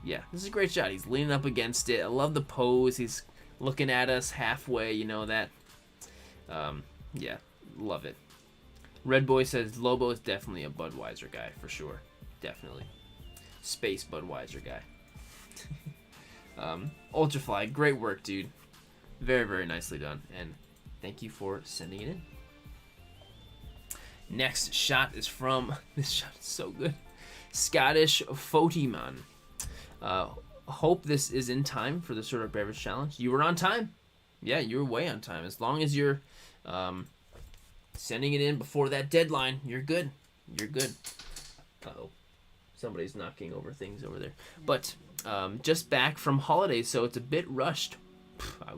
Yeah, this is a great shot. He's leaning up against it. I love the pose. He's looking at us halfway, you know that. Yeah, love it. Red Boy says Lobo is definitely a Budweiser guy for sure. Definitely. Space Budweiser guy. Ultrafly, great work, dude. Very, very nicely done. And thank you for sending it in. Next shot is from, this shot is so good, Scottish Fotiman. Hope this is in time for the Sirdork Beverage Challenge. You were on time. Yeah, you were way on time. As long as you're sending it in before that deadline, you're good. You're good. Uh-oh. Somebody's knocking over things over there. But just back from holidays, so it's a bit rushed. I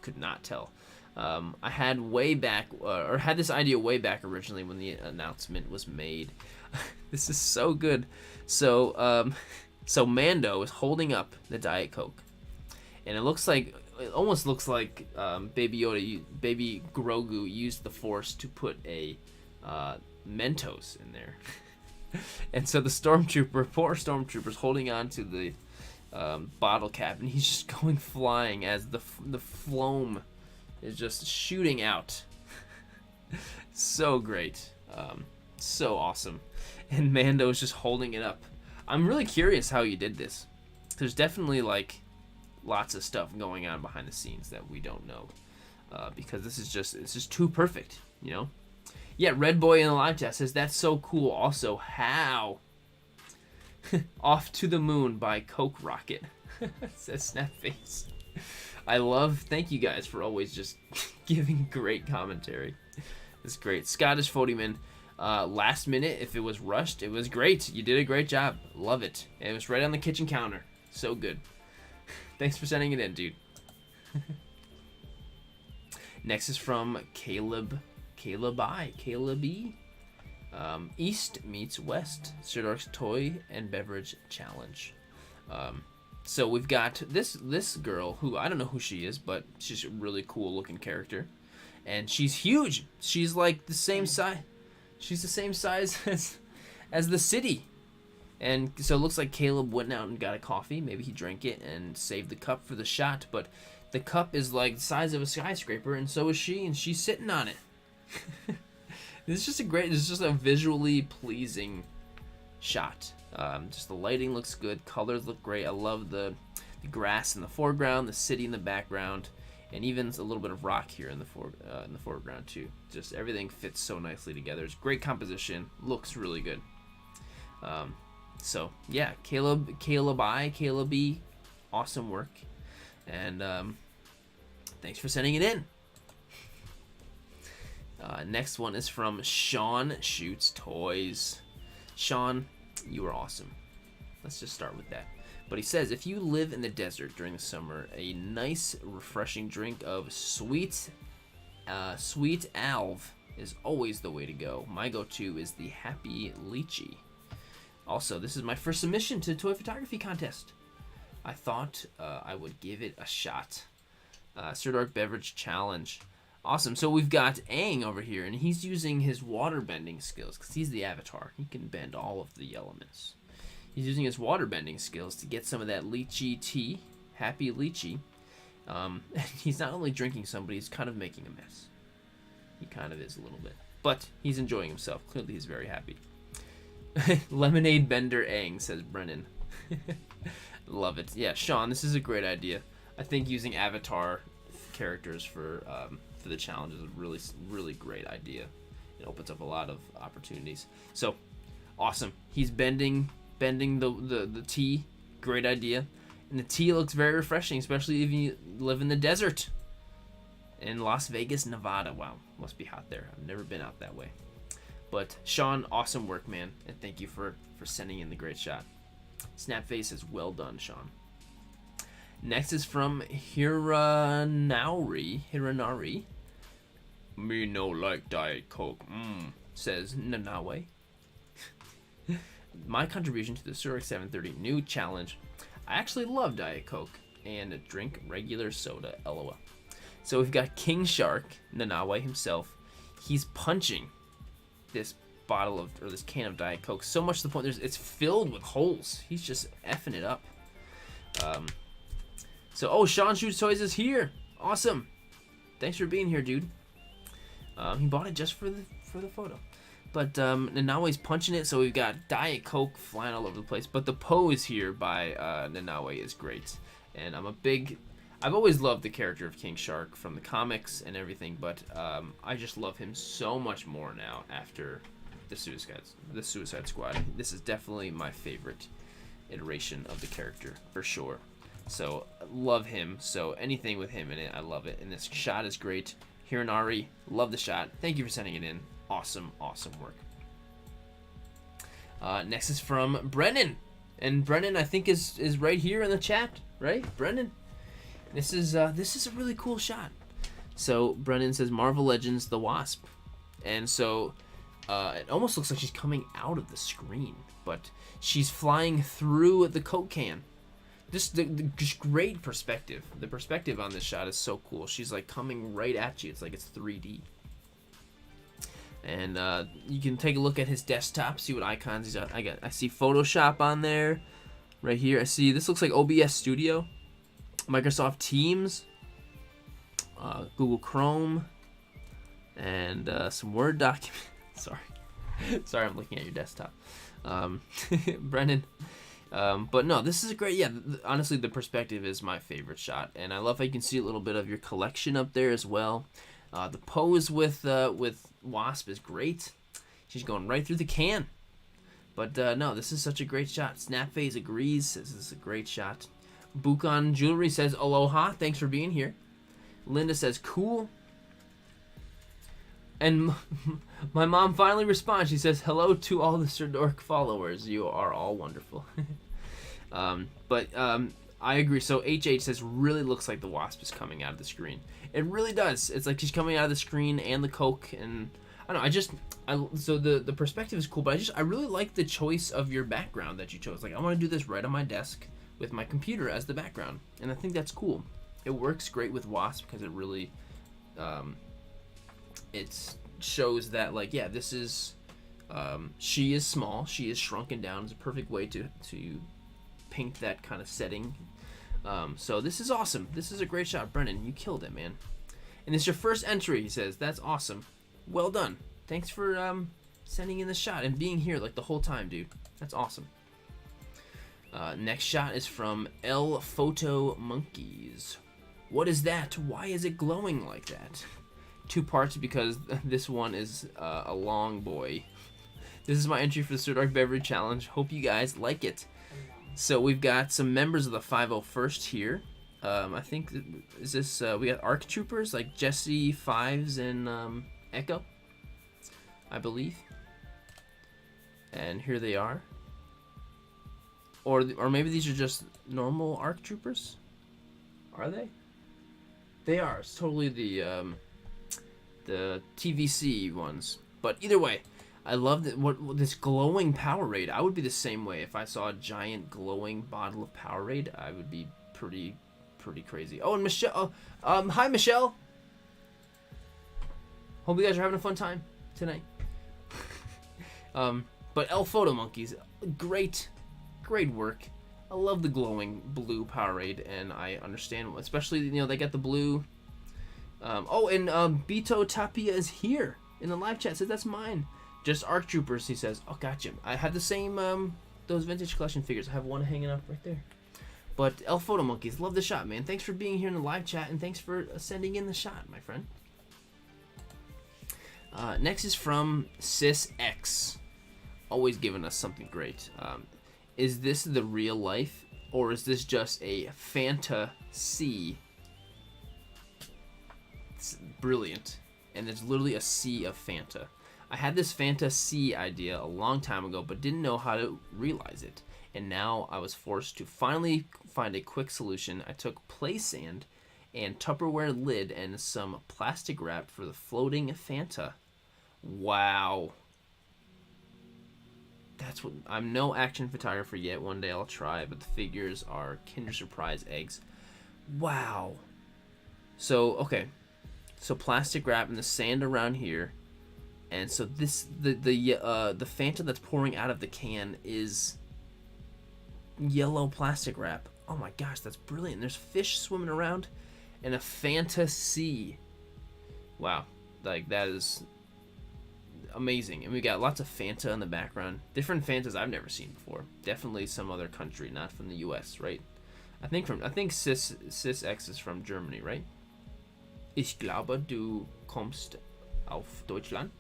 could not tell. I had had this idea way back originally when the announcement was made. This is so good. So Mando is holding up the Diet Coke, and it almost looks like Baby Yoda, Baby Grogu used the Force to put a Mentos in there. And so the poor stormtrooper's holding on to the bottle cap, and he's just going flying as the phloem is just shooting out. So great. So awesome. And Mando's just holding it up. I'm really curious how you did this. There's definitely like lots of stuff going on behind the scenes that we don't know, because it's just too perfect, you know. Yeah, Red Boy in the live chat says that's so cool. Also, how? Off to the Moon by Coke Rocket. Says Snapface. Thank you guys for always just giving great commentary. It's great. Scottish Fotiman, last minute, if it was rushed, it was great. You did a great job. Love it. And it was right on the kitchen counter. So good. Thanks for sending it in, dude. Next is from Caleb E. East meets West, Sirdork's Toy and Beverage Challenge. So we've got this girl who, I don't know who she is, but she's a really cool looking character, and she's huge. She's like the same size. She's the same size as the city, and so it looks like Caleb went out and got a coffee. Maybe he drank it and saved the cup for the shot, but the cup is like the size of a skyscraper, and so is she, and she's sitting on it. This is just a visually pleasing shot. Just the lighting looks good, colors look great. I love the grass in the foreground, the city in the background, and even a little bit of rock here in the foreground too. Just everything fits so nicely together. It's great composition, looks really good. So yeah, Caleb E, awesome work, and thanks for sending it in. Next one is from Sean Shoots Toys. Sean, you are awesome. Let's just start with that. But he says, if you live in the desert during the summer, a nice, refreshing drink of sweet alv is always the way to go. My go-to is the Happy Lychee. Also, this is my first submission to the toy photography contest. I thought I would give it a shot. Sirdork Beverage Challenge. Awesome. So we've got Aang over here, and he's using his water bending skills because he's the Avatar. He can bend all of the elements. He's using his water bending skills to get some of that lychee tea, Happy Lychee. And he's not only drinking some, but he's kind of making a mess. He kind of is a little bit. But he's enjoying himself. Clearly he's very happy. Lemonade Bender Aang, says Brennan. Love it. Yeah, Sean, this is a great idea. I think using Avatar characters for the challenge is a really, really great idea. It opens up a lot of opportunities. So, awesome. He's bending the tea. Great idea. And the tea looks very refreshing, especially if you live in the desert. In Las Vegas, Nevada. Wow, must be hot there. I've never been out that way. But, Sean, awesome work, man. And thank you for sending in the great shot. Snapface says, well done, Sean. Next is from Hiranari. Me no like Diet Coke, says Nanawe. My contribution to the Sirdork 730 new challenge. I actually love Diet Coke and drink regular soda, LOL. So we've got King Shark, Nanawe himself. He's punching this bottle of, or this can of Diet Coke so much to the point it's filled with holes. He's just effing it up. Sean Shoots Toys is here. Awesome. Thanks for being here, dude. He bought it just for the photo. But Nanawe's punching it, so we've got Diet Coke flying all over the place. But the pose here by Nanawe is great. And I've always loved the character of King Shark from the comics and everything, but I just love him so much more now after the Suicide Squad. This is definitely my favorite iteration of the character, for sure. So, love him. So, anything with him in it, I love it. And this shot is great. Hiranari, love the shot. Thank you for sending it in. Awesome, awesome work. Next is from Brennan. And Brennan, I think, is right here in the chat. Right? Brennan? This is a really cool shot. So, Brennan says, Marvel Legends, The Wasp. And so, it almost looks like she's coming out of the screen. But she's flying through the Coke can. Just great perspective. The perspective on this shot is so cool. She's like coming right at you. It's like it's 3D. And you can take a look at his desktop, see what icons he's got. I see Photoshop on there, right here. I see this looks like OBS Studio, Microsoft Teams, Google Chrome, and some Word document. Sorry, I'm looking at your desktop, Brendan. But no, this is a great. Yeah, honestly, the perspective is my favorite shot, and I love how you can see a little bit of your collection up there as well. The pose with Wasp is great. She's going right through the can. But no, this is such a great shot. Snapface agrees. This is a great shot. Bukan Jewelry says aloha. Thanks for being here. Linda says cool. And my mom finally responds. She says hello to all the Sirdork followers. You are all wonderful. But I agree. So HH says really looks like the Wasp is coming out of the screen. It really does. It's like she's coming out of the screen and the Coke, and I don't know. So the perspective is cool, but I really like the choice of your background that you chose. Like I want to do this right on my desk with my computer as the background, and I think that's cool. It works great with Wasp because it really it shows that like yeah, this is she is small, she is shrunken down. It's a perfect way to paint that kind of setting. So this is awesome. This is a great shot, Brennan. You killed it, man. And it's your first entry, he says. That's awesome. Well done. Thanks for sending in the shot and being here like the whole time, dude. That's awesome. Next shot is from L Photo Monkeys. What is that? Why is it glowing like that? 2 parts because this one is a long boy. This is my entry for the Sirdork Beverage Challenge. Hope you guys like it. So we've got some members of the 501st here. I think, is this, we got ARC Troopers, like Jesse, Fives, and Echo, I believe. And here they are. Or maybe these are just normal ARC Troopers? Are they? They are. It's totally the TVC ones. But either way, I love that what this glowing Powerade. I would be the same way if I saw a giant glowing bottle of Powerade. I would be pretty crazy. Oh, and Michelle. Hi Michelle. Hope you guys are having a fun time tonight. But L Photo Monkeys, great work. I love the glowing blue Powerade, and I understand, especially they got the blue. And Bito Tapia is here in the live chat. Says that's mine. Just ARC Troopers, he says. Oh, gotcha. I have the same, those vintage collection figures. I have one hanging up right there. But L Photo Monkeys, love the shot, man. Thanks for being here in the live chat, and thanks for sending in the shot, my friend. Next is from Sis X. Always giving us something great. Is this the real life, or is this just a fantasy? It's brilliant. And there's literally a sea of Fanta. I had this fantasy idea a long time ago, but didn't know how to realize it. And now I was forced to finally find a quick solution. I took play sand and Tupperware lid and some plastic wrap for the floating Fanta. Wow. That's what I'm no action photographer yet. One day I'll try, but the figures are Kinder Surprise eggs. Wow. So, okay. So plastic wrap and the sand around here. And so this the Fanta that's pouring out of the can is yellow plastic wrap. Oh my gosh, that's brilliant. There's fish swimming around and a Fanta sea. Wow. Like, that is amazing. And we got lots of Fanta in the background. Different Fantas I've never seen before. Definitely some other country, not from the US, right? I think Sis X is from Germany, right? Ich glaube, du kommst auf Deutschland.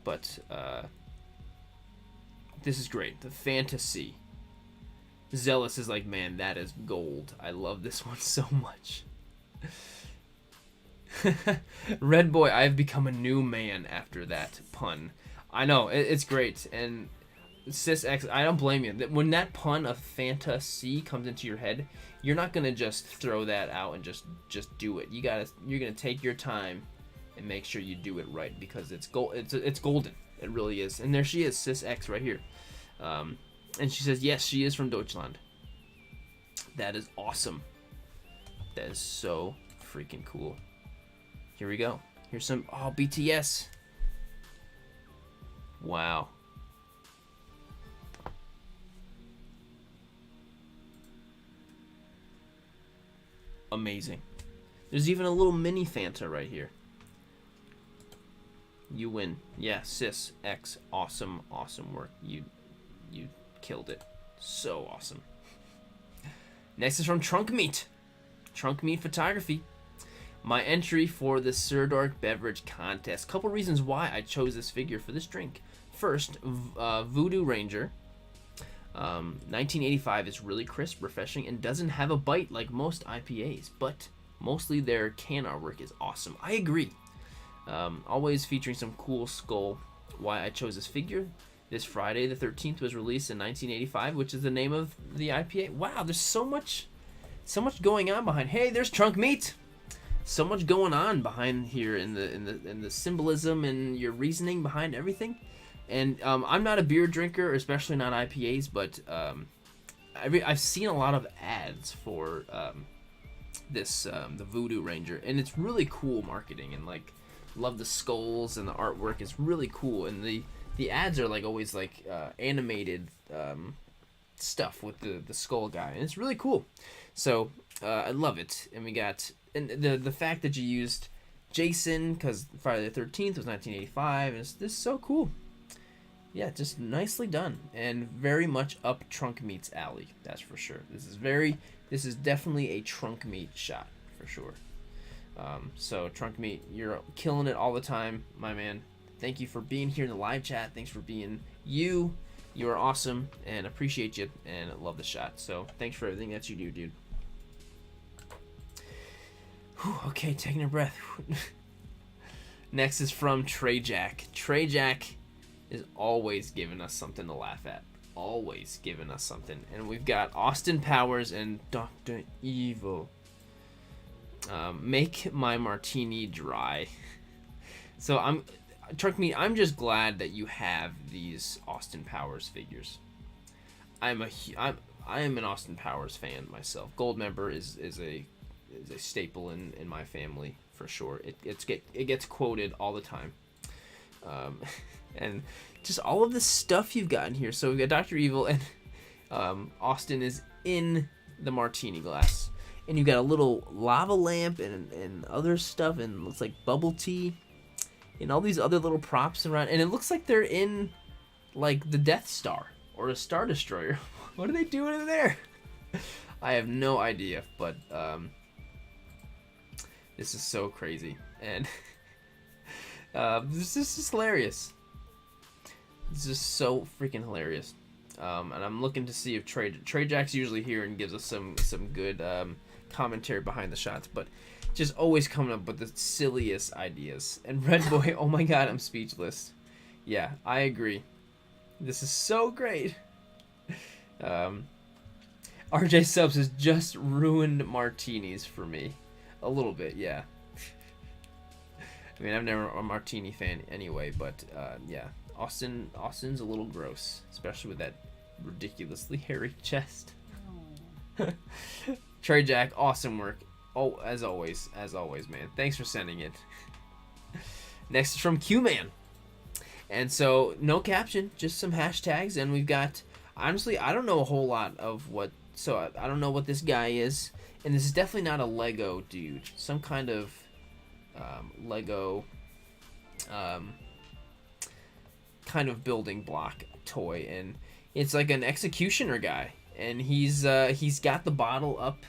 But this is great. The Fantasy. Zealous is like, man, that is gold. I love this one so much. Red Boy, I've become a new man after that pun. I know, it's great. And Sis X, I don't blame you. When that pun of fantasy comes into your head, you're not gonna just throw that out and just do it. You're gonna take your time and make sure you do it right, because it's golden. It really is. And there she is, Sis X right here. And she says, yes, she is from Deutschland. That is awesome. That is so freaking cool. Here we go. Here's some, BTS. Wow. Amazing. There's even a little mini Fanta right here. You win. Yeah, Sis X, awesome work. You killed it. So awesome. Next is from Trunk Meat. Trunk Meat Photography. My entry for the Sirdork beverage contest. Couple reasons why I chose this figure for this drink. First, Voodoo Ranger. 1985 is really crisp, refreshing, and doesn't have a bite like most IPAs, but mostly their can artwork is awesome. I agree. Always featuring some cool skull. Why I chose this figure. This Friday the 13th was released in 1985, which is the name of the IPA. Wow, there's so much going on behind. Hey, there's Trunk Meat. So much going on behind here in the symbolism and your reasoning behind everything. And I'm not a beer drinker, especially not IPAs, but I've seen a lot of ads for the Voodoo Ranger, and it's really cool marketing, and like love the skulls and the artwork is really cool, and the ads are like always like animated stuff with the skull guy, and it's really cool. So I love it. And we got the fact that you used Jason, because Friday the 13th was 1985, and this is so cool. Yeah, just nicely done, and very much up Trunk Meat's alley. That's for sure. This is definitely a Trunk Meat shot for sure. So Trunk Meat, you're killing it all the time, my man. Thank you for being here in the live chat. Thanks for being you. You are awesome, and appreciate you, and love the shot. So thanks for everything that you do, dude. Whew, okay, taking a breath. Next is from Trey Jack. Trey Jack is always giving us something to laugh at. Always giving us something. And we've got Austin Powers and Dr. Evil. Make my martini dry. So Trunk Meat, I'm just glad that you have these Austin Powers figures. I am an Austin Powers fan myself. Gold member is a staple in my family for sure. It gets quoted all the time. And just all of the stuff you've got in here. So we've got Dr. Evil, and Austin is in the martini glass. And you've got a little lava lamp and other stuff, and it looks like bubble tea. And all these other little props around. And it looks like they're in, like, the Death Star or a Star Destroyer. What are they doing in there? I have no idea, but this is so crazy. And this is just hilarious. It's just so freaking hilarious. And I'm looking to see if Trey Jack's usually here and gives us some good commentary behind the shots, but just always coming up with the silliest ideas. And Red Boy, oh my god, I'm speechless. Yeah, I agree. This is so great. RJ Subs has just ruined martinis for me. A little bit, yeah. I mean, I'm never a martini fan anyway, but yeah. Austin's a little gross, especially with that ridiculously hairy chest. Trey Jack, awesome work. Oh, as always, man. Thanks for sending it. Next is from Q-Man. And so, no caption, just some hashtags, and we've got, honestly, I don't know a whole lot of what, so I don't know what this guy is, and this is definitely not a Lego dude. Some kind of Lego kind of building block toy, and it's like an executioner guy, and he's got the bottle up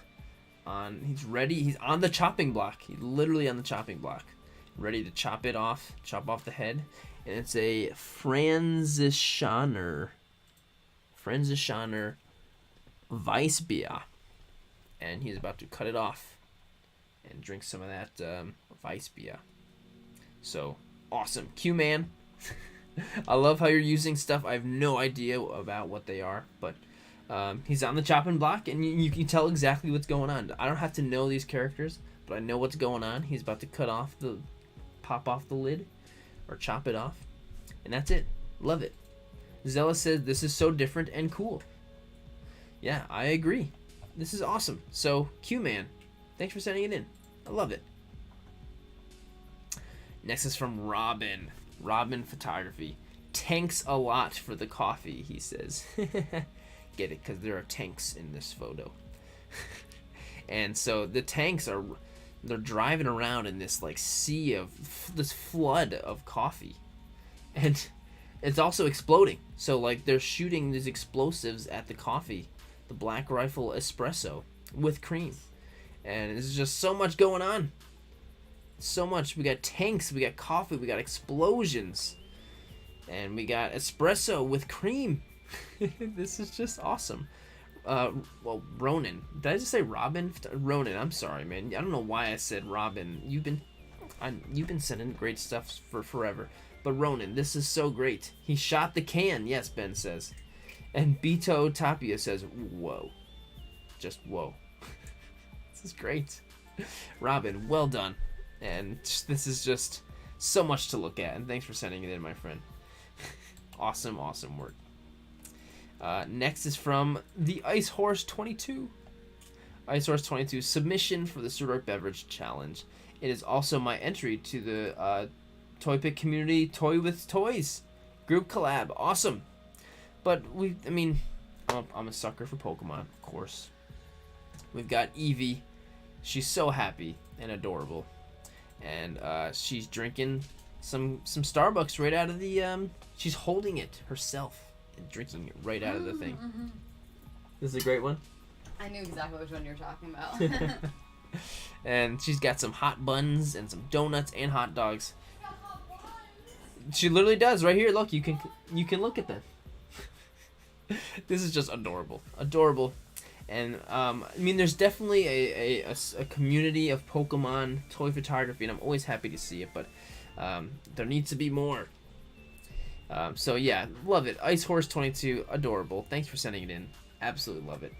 on, he's ready, he's on the chopping block, he's literally on the chopping block, ready to chop off the head, and it's a Franzischer Weissbier, and he's about to cut it off and drink some of that Weissbier. So awesome, Q-Man. I love how you're using stuff. I have no idea about what they are, but he's on the chopping block, and you can tell exactly what's going on. I don't have to know these characters, but I know what's going on. He's about to pop off the lid, or chop it off, and that's it. Love it. Zella says this is so different and cool. Yeah, I agree. This is awesome. So, Q-Man, thanks for sending it in. I love it. Next is from Robin. Robin Photography. Tanks a lot for the coffee, he says. Get it, because there are tanks in this photo. And so the tanks they're driving around in this like sea of this flood of coffee, and it's also exploding. So like they're shooting these explosives at the coffee, the Black Rifle Espresso with cream, and there's just so much going on. So much. We got tanks, we got coffee, we got explosions, and we got espresso with cream. This is just awesome. Well, Ronan. Did I just say Robin? Ronan, I'm sorry, man. I don't know why I said Robin. You've been sending great stuff for forever. But Ronan, this is so great. He shot the can, yes, Ben says. And Beto Tapia says, whoa. Just whoa. This is great. Robin, well done. And this is just so much to look at. And thanks for sending it in, my friend. Awesome, awesome work. Next is from the Ice Horse 22. Ice Horse 22, submission for the Sirdork Beverage Challenge. It is also my entry to the Toy Pick Community Toy with Toys group collab. Awesome. But I'm a sucker for Pokemon, of course. We've got Eevee. She's so happy and adorable. And she's drinking some Starbucks right out of the, she's holding it herself and drinking it right out of the thing. Mm-hmm. This is a great one. I knew exactly which one you were talking about. And she's got some hot buns and some donuts and hot dogs. She literally does right here. Look, you can look at them. This is just adorable, and there's definitely a community of Pokemon toy photography, and I'm always happy to see it. But there needs to be more. So yeah, love it. Ice Horse 22, adorable. Thanks for sending it in. Absolutely love it.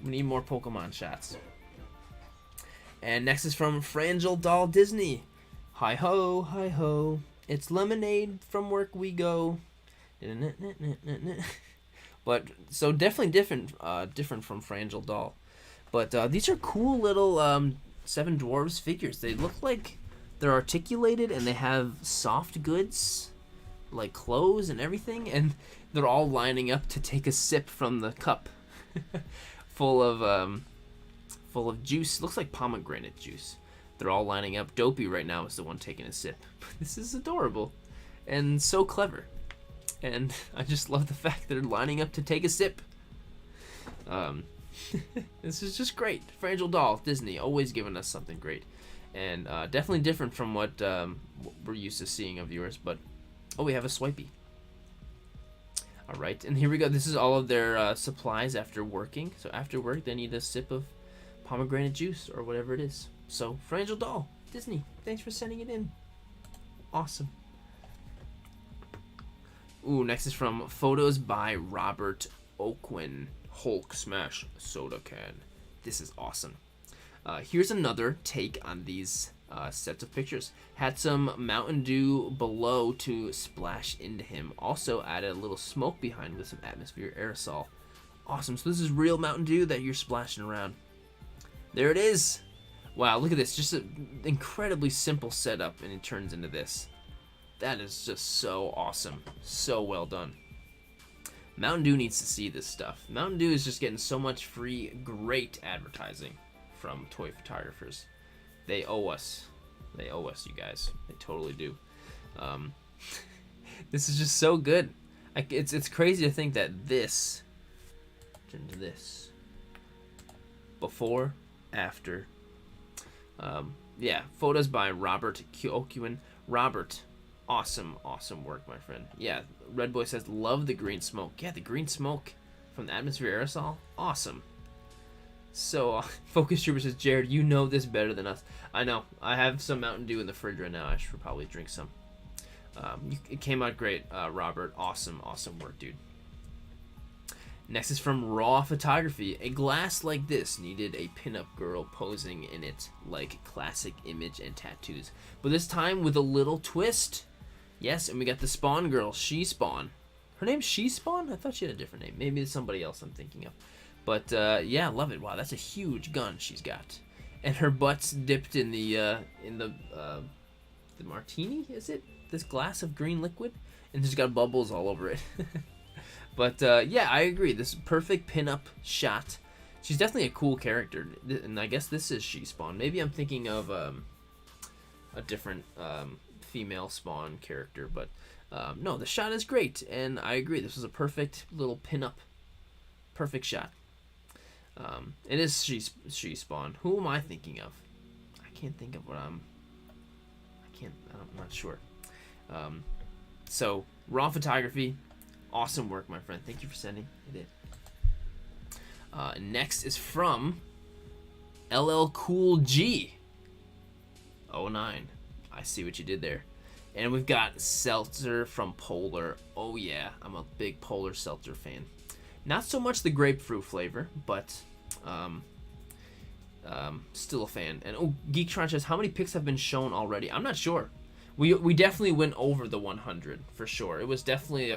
We need more Pokemon shots. And next is from Frangel Doll Disney. Hi ho, hi ho. It's lemonade from work we go. But so definitely different from Frangel Doll. But these are cool little Seven Dwarves figures. They look like they're articulated and they have soft goods, like clothes and everything, and they're all lining up to take a sip from the cup full of juice. Looks like pomegranate juice. They're all lining up. Dopey right now is the one taking a sip. This is adorable and so clever, and I just love the fact that they're lining up to take a sip. This is just great. Frangel Doll Disney, always giving us something great, and definitely different from what we're used to seeing of yours. But oh, we have a Swipey. All right, and here we go. This is all of their supplies after working. So after work, they need a sip of pomegranate juice or whatever it is. So Frangel Doll Disney, thanks for sending it in. Awesome. Ooh, next is from Photos by Robert Oakwin Hulk Smash Soda Can. This is awesome. Here's another take on these sets of pictures. Had some Mountain Dew below to splash into him. Also added a little smoke behind with some Atmosphere Aerosol. Awesome. So this is real Mountain Dew that you're splashing around. There it is. Wow, look at this. Just an incredibly simple setup, and it turns into this. That is just so awesome. So well done. Mountain Dew needs to see this stuff. Mountain Dew is just getting so much free, great advertising from toy photographers. They owe us. They owe us, you guys. They totally do. This is just so good. It's crazy to think that this turned into this. Before, after. Yeah, photos by Robert Kyokuin. Robert, awesome work, my friend. Yeah, Red Boy says, love the green smoke. Yeah, the green smoke from the Atmosphere Aerosol, awesome. So, Focus Trooper says, Jared, you know this better than us. I know. I have some Mountain Dew in the fridge right now. I should probably drink some. It came out great, Robert. Awesome work, dude. Next is from Raw Photography. A glass like this needed a pinup girl posing in it like classic Image and tattoos. But this time with a little twist. Yes, and we got the Spawn girl, She Spawn. Her name's She Spawn? I thought she had a different name. Maybe it's somebody else I'm thinking of. But yeah, love it. Wow, that's a huge gun she's got. And her butt's dipped in the martini, is it? This glass of green liquid? And there's got bubbles all over it. But yeah, I agree. This is perfect pinup shot. She's definitely a cool character, and I guess this is She Spawn. Maybe I'm thinking of a different female Spawn character, but no, the shot is great, and I agree. This was a perfect little pinup, perfect shot. It is She Spawn. Who am I thinking of? I can't think of what I'm not sure. So Raw Photography. Awesome work, my friend. Thank you for sending it in. Next is from LL Cool G. 09. I see what you did there. And we've got Seltzer from Polar. Oh yeah, I'm a big Polar Seltzer fan. Not so much the grapefruit flavor, but still a fan. And oh, Geektron says, how many pics have been shown already? I'm not sure. We definitely went over the 100 for sure. It was definitely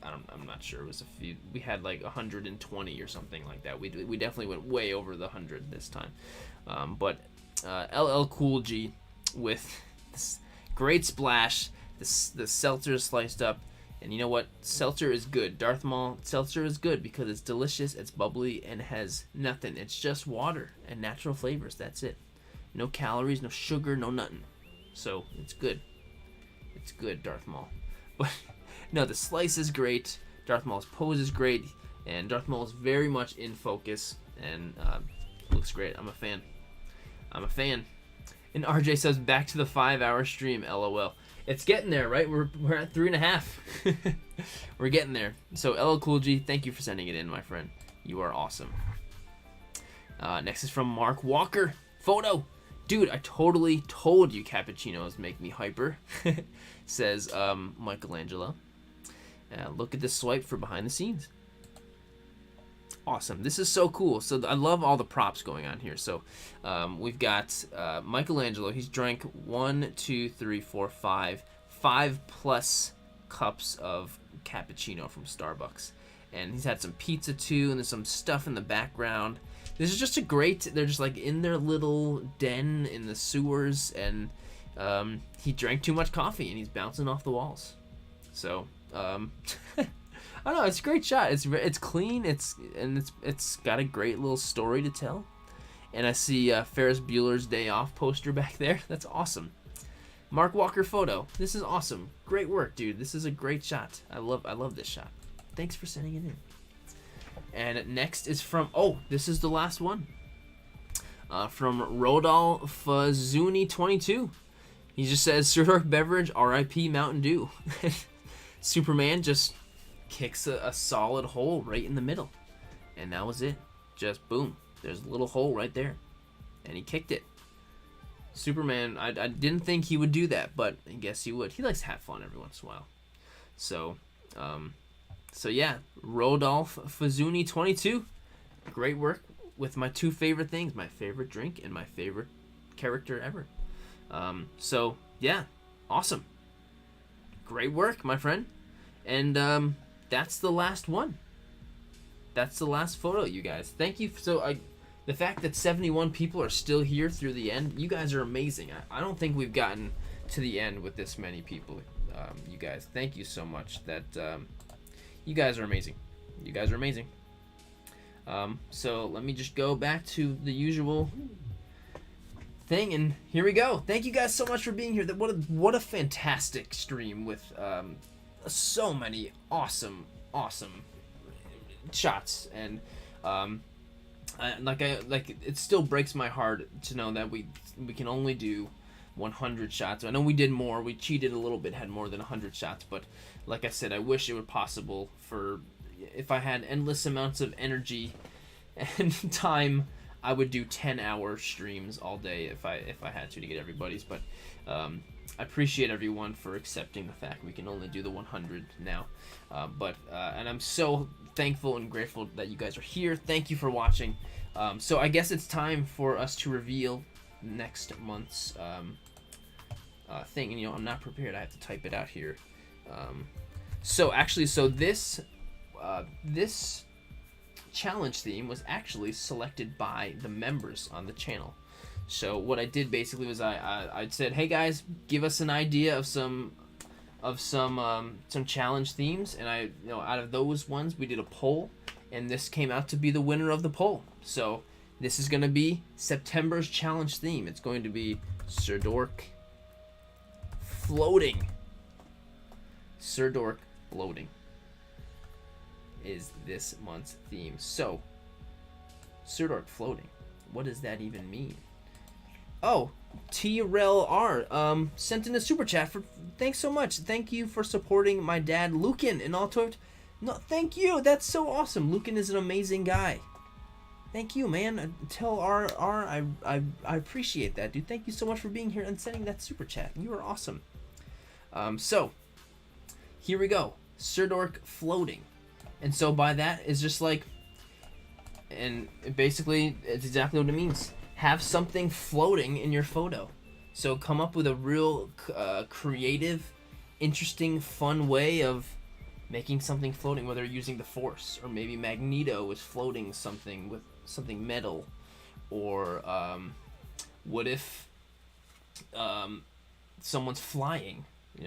I'm not sure. It was a few. We had like 120 or something like that. We definitely went way over the 100 this time. But LL Cool G with this great splash. The seltzer is sliced up, and you know what? Seltzer is good. Darth Maul seltzer is good because it's delicious, it's bubbly, and has nothing. It's just water and natural flavors. That's it. No calories, no sugar, no nothing. So it's good. It's good, Darth Maul. But no, the slice is great. Darth Maul's pose is great, and Darth Maul is very much in focus, and looks great. I'm a fan. And RJ says, back to the 5-hour stream, LOL. It's getting there, right? We're at 3.5. We're getting there. So LL Cool G, thank you for sending it in, my friend. You are awesome. Next is from Mark Walker. Photo. Dude, I totally told you cappuccinos make me hyper, says Michelangelo. Look at this swipe for behind the scenes. Awesome. This is so cool. So I love all the props going on here. So we've got Michelangelo. He's drank 5 plus cups of cappuccino from Starbucks. And he's had some pizza too, and there's some stuff in the background. This is just they're just like in their little den in the sewers, and he drank too much coffee and he's bouncing off the walls. So I don't know, it's a great shot. It's clean, it's got a great little story to tell. And I see Ferris Bueller's Day Off poster back there. That's awesome. Mark Walker photo. This is awesome. Great work, dude. This is a great shot. I love this shot. Thanks for sending it in. And next is from, this is the last one. From Rodolph Zuni22. He just says, Sirdork beverage, R.I.P. Mountain Dew. Superman just kicks a solid hole right in the middle. And that was it. Just boom. There's a little hole right there. And he kicked it. Superman, I didn't think he would do that, but I guess he would. He likes to have fun every once in a while. So, So yeah, Rodolph Fazuni 22. Great work with my two favorite things, my favorite drink and my favorite character ever. So yeah, awesome. Great work, my friend. And that's the last one. That's the last photo, you guys. Thank you. The fact that 71 people are still here through the end, you guys are amazing. I don't think we've gotten to the end with this many people. You guys, thank you so much. You guys are amazing. You guys are amazing. So let me just go back to the usual thing, and here we go. Thank you guys so much for being here. What a fantastic stream with so many awesome shots, and it still breaks my heart to know that we can only do 100 shots. I know we did more. We cheated a little bit, had more than 100 shots, but like I said, I wish it were possible for if I had endless amounts of energy and time, I would do 10-hour streams all day if I had to get everybody's. But I appreciate everyone for accepting the fact we can only do the 100 now. And I'm so thankful and grateful that you guys are here. Thank you for watching. So I guess it's time for us to reveal next month's thing. And I'm not prepared. I have to type it out here. This challenge theme was actually selected by the members on the channel. So what I did basically was I said, hey guys, give us an idea of some challenge themes, and out of those ones we did a poll, and this came out to be the winner of the poll. So this is going to be September's challenge theme. It's going to be Sirdork floating. Sirdork floating is this month's theme. So Sirdork floating, what does that even mean? Oh, T-Rel R sent in a super chat for thanks so much. Thank you for supporting my dad Lucan and all to no, thank you. That's so awesome. Lucan is an amazing guy. Thank you, man. Tell I appreciate that, dude. Thank you so much for being here and sending that super chat. You are awesome. So here we go. Sirdork floating. And so by that is just like, and basically it's exactly what it means. Have something floating in your photo. So come up with a real creative, interesting, fun way of making something floating, whether you're using the Force, or maybe Magneto is floating something with something metal, or what if someone's flying,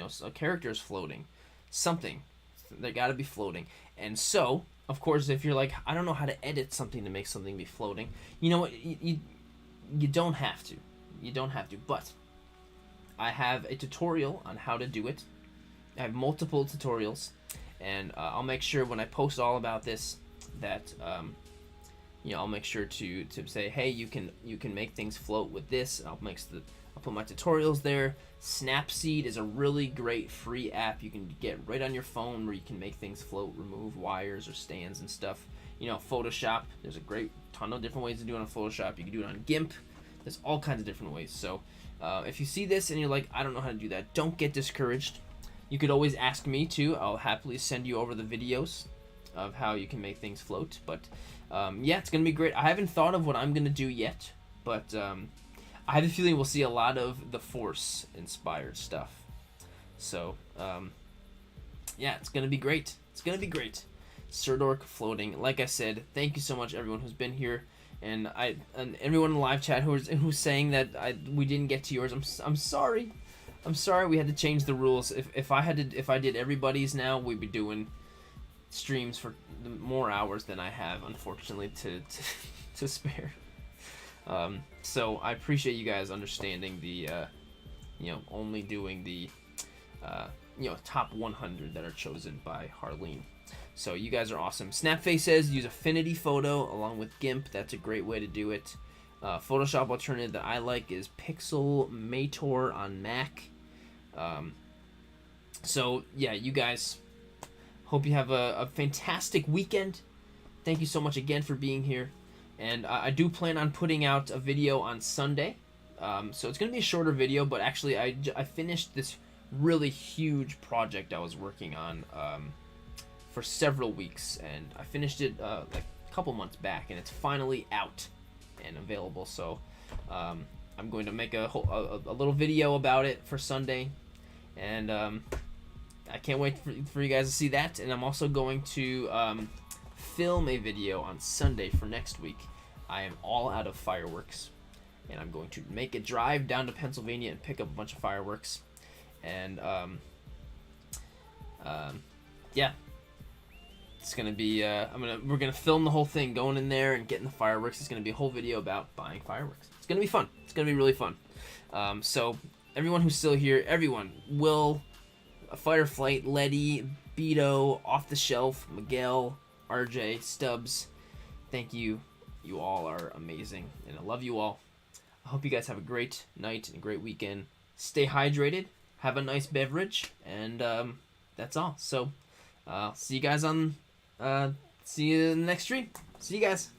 so a character is floating, something, they gotta be floating. And so, of course, if you're like, I don't know how to edit something to make something be floating, you know what, you don't have to. You don't have to, but I have a tutorial on how to do it. I have multiple tutorials, and I'll make sure when I post all about this that I'll make sure to say, hey, you can make things float with this. I'll put my tutorials there. Snapseed is a really great free app you can get right on your phone where you can make things float, remove wires or stands and stuff. Photoshop, there's a great ton of different ways to do it on Photoshop. You can do it on GIMP. There's all kinds of different ways. So if you see this and you're like, I don't know how to do that, don't get discouraged. You could always ask me to. I'll happily send you over the videos of how you can make things float. But yeah, it's going to be great. I haven't thought of what I'm going to do yet, but I have a feeling we'll see a lot of the Force inspired stuff. So yeah, it's going to be great. It's going to be great. Sirdork floating. Like I said, thank you so much everyone who's been here, and everyone in the live chat who's saying that we didn't get to yours. I'm sorry. I'm sorry we had to change the rules. If I did everybody's now, we'd be doing streams for more hours than I have, unfortunately, to spare. So I appreciate you guys understanding the only doing the top 100 that are chosen by Harleen. So you guys are awesome. Snapface says use Affinity Photo along with GIMP. That's a great way to do it. Photoshop alternative that I like is Pixelmator on Mac. So yeah, you guys, hope you have a fantastic weekend. Thank you so much again for being here. And I do plan on putting out a video on Sunday. So it's going to be a shorter video, but actually I finished this really huge project I was working on for several weeks, and I finished it like a couple months back, and it's finally out and available. So I'm going to make a little video about it for Sunday, and I can't wait for you guys to see that. And I'm also going to film a video on Sunday for next week. I am all out of fireworks, and I'm going to make a drive down to Pennsylvania and pick up a bunch of fireworks. And yeah, it's gonna be we're gonna film the whole thing going in there and getting the fireworks. It's gonna be a whole video about buying fireworks. It's gonna be fun. It's gonna be really fun. So everyone who's still here, everyone, Will, Fighter Flight, Letty, Beto, Off the Shelf, Miguel, RJ, Stubbs, thank you. You all are amazing, and I love you all. I hope you guys have a great night and a great weekend. Stay hydrated, have a nice beverage, and that's all. So see you guys on see you in the next stream. See you guys.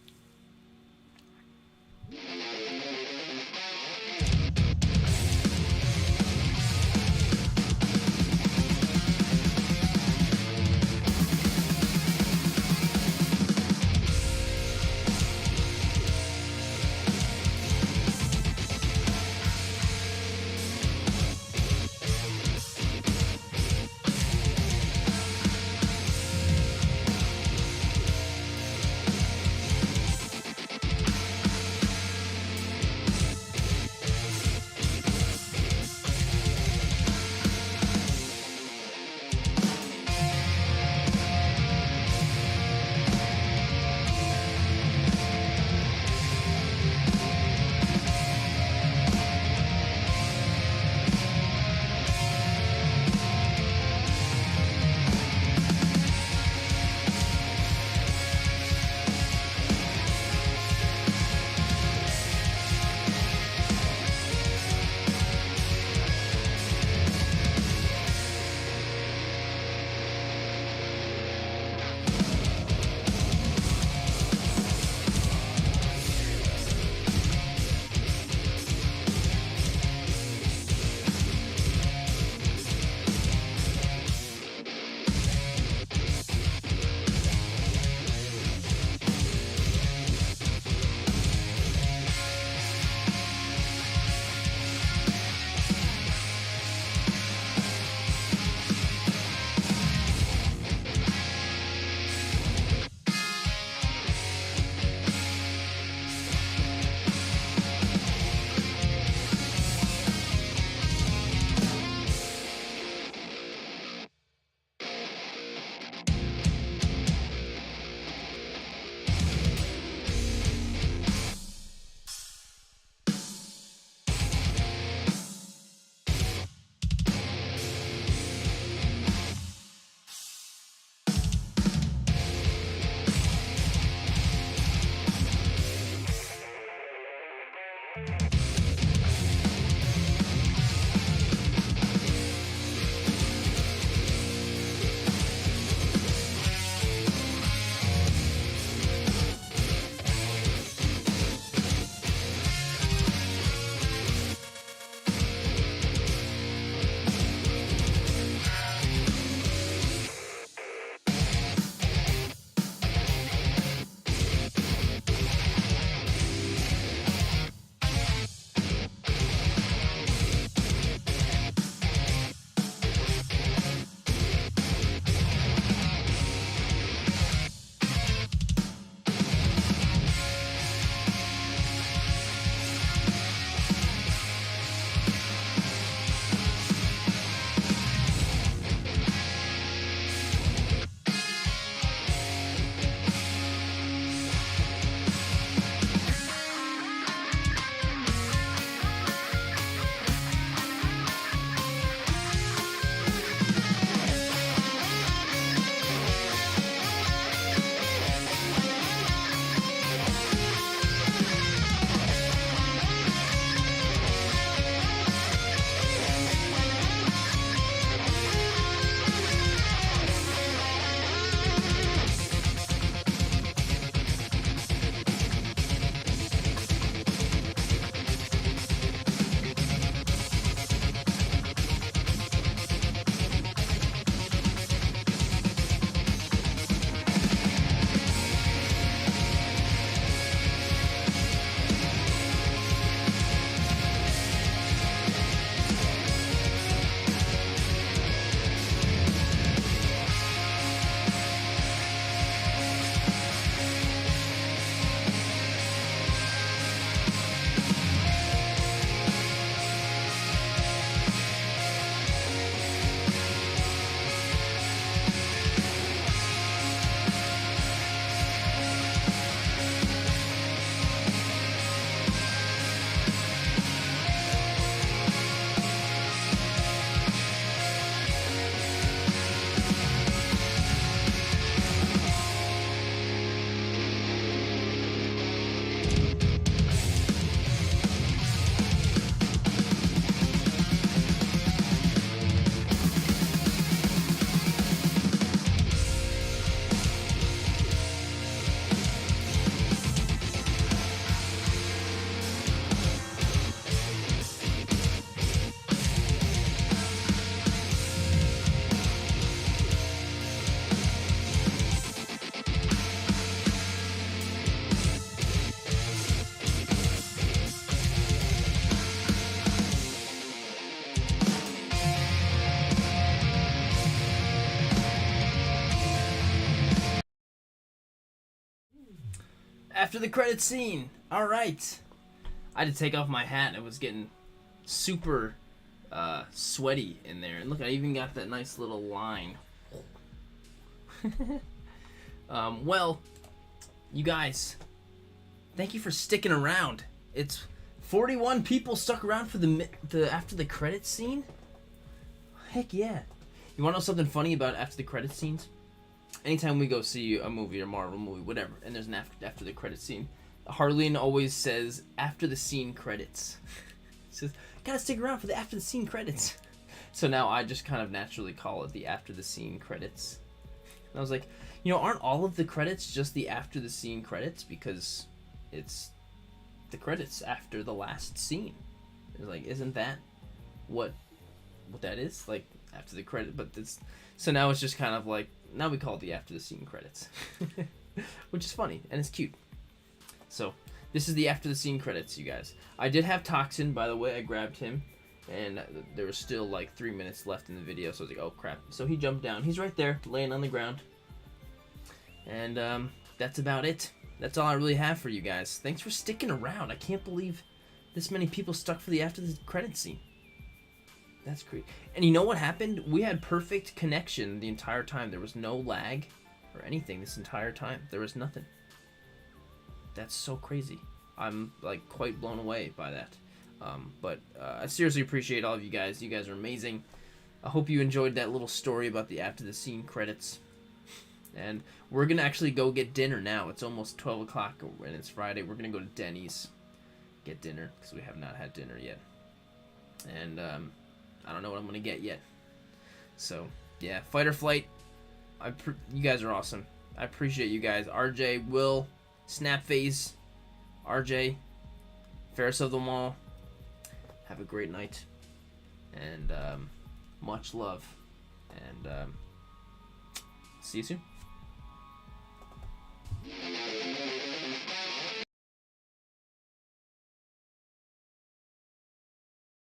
After the credit scene. All right. I had to take off my hat. It was getting super sweaty in there. And look, I even got that nice little line. Well, you guys, thank you for sticking around. It's 41 people stuck around for the after the credits scene. Heck yeah. You want to know something funny about after the credits scenes? Anytime we go see a movie or Marvel movie, whatever, and there's an after the credits scene, Harleen always says after the scene credits. She says, gotta stick around for the after the scene credits. So now I just kind of naturally call it the after the scene credits. And I was like, you know, aren't all of the credits just the after the scene credits? Because it's the credits after the last scene. It's like, isn't that what that is? Like, after the credit, but it's, so now it's just kind of like, now we call it the after the scene credits. Which is funny, and it's cute. So, this is the after the scene credits, you guys. I did have Toxin, by the way. I grabbed him, and there was still like 3 minutes left in the video, so I was like, oh crap. So he jumped down. He's right there, laying on the ground. And that's about it. That's all I really have for you guys. Thanks for sticking around. I can't believe this many people stuck for the after the credits scene. That's great. And you know what happened? We had perfect connection the entire time. There was no lag or anything this entire time. There was nothing. That's so crazy. I'm like quite blown away by that. But I seriously appreciate all of you guys. You guys are amazing. I hope you enjoyed that little story about the after the scene credits. And we're going to actually go get dinner now. It's almost 12 o'clock and it's Friday. We're going to go to Denny's. Get dinner because we have not had dinner yet. And I don't know what I'm going to get yet. So, yeah, Fight or Flight. You guys are awesome. I appreciate you guys. RJ, Will, Snapface, RJ, Ferris of them all. Have a great night. And much love. And see you soon.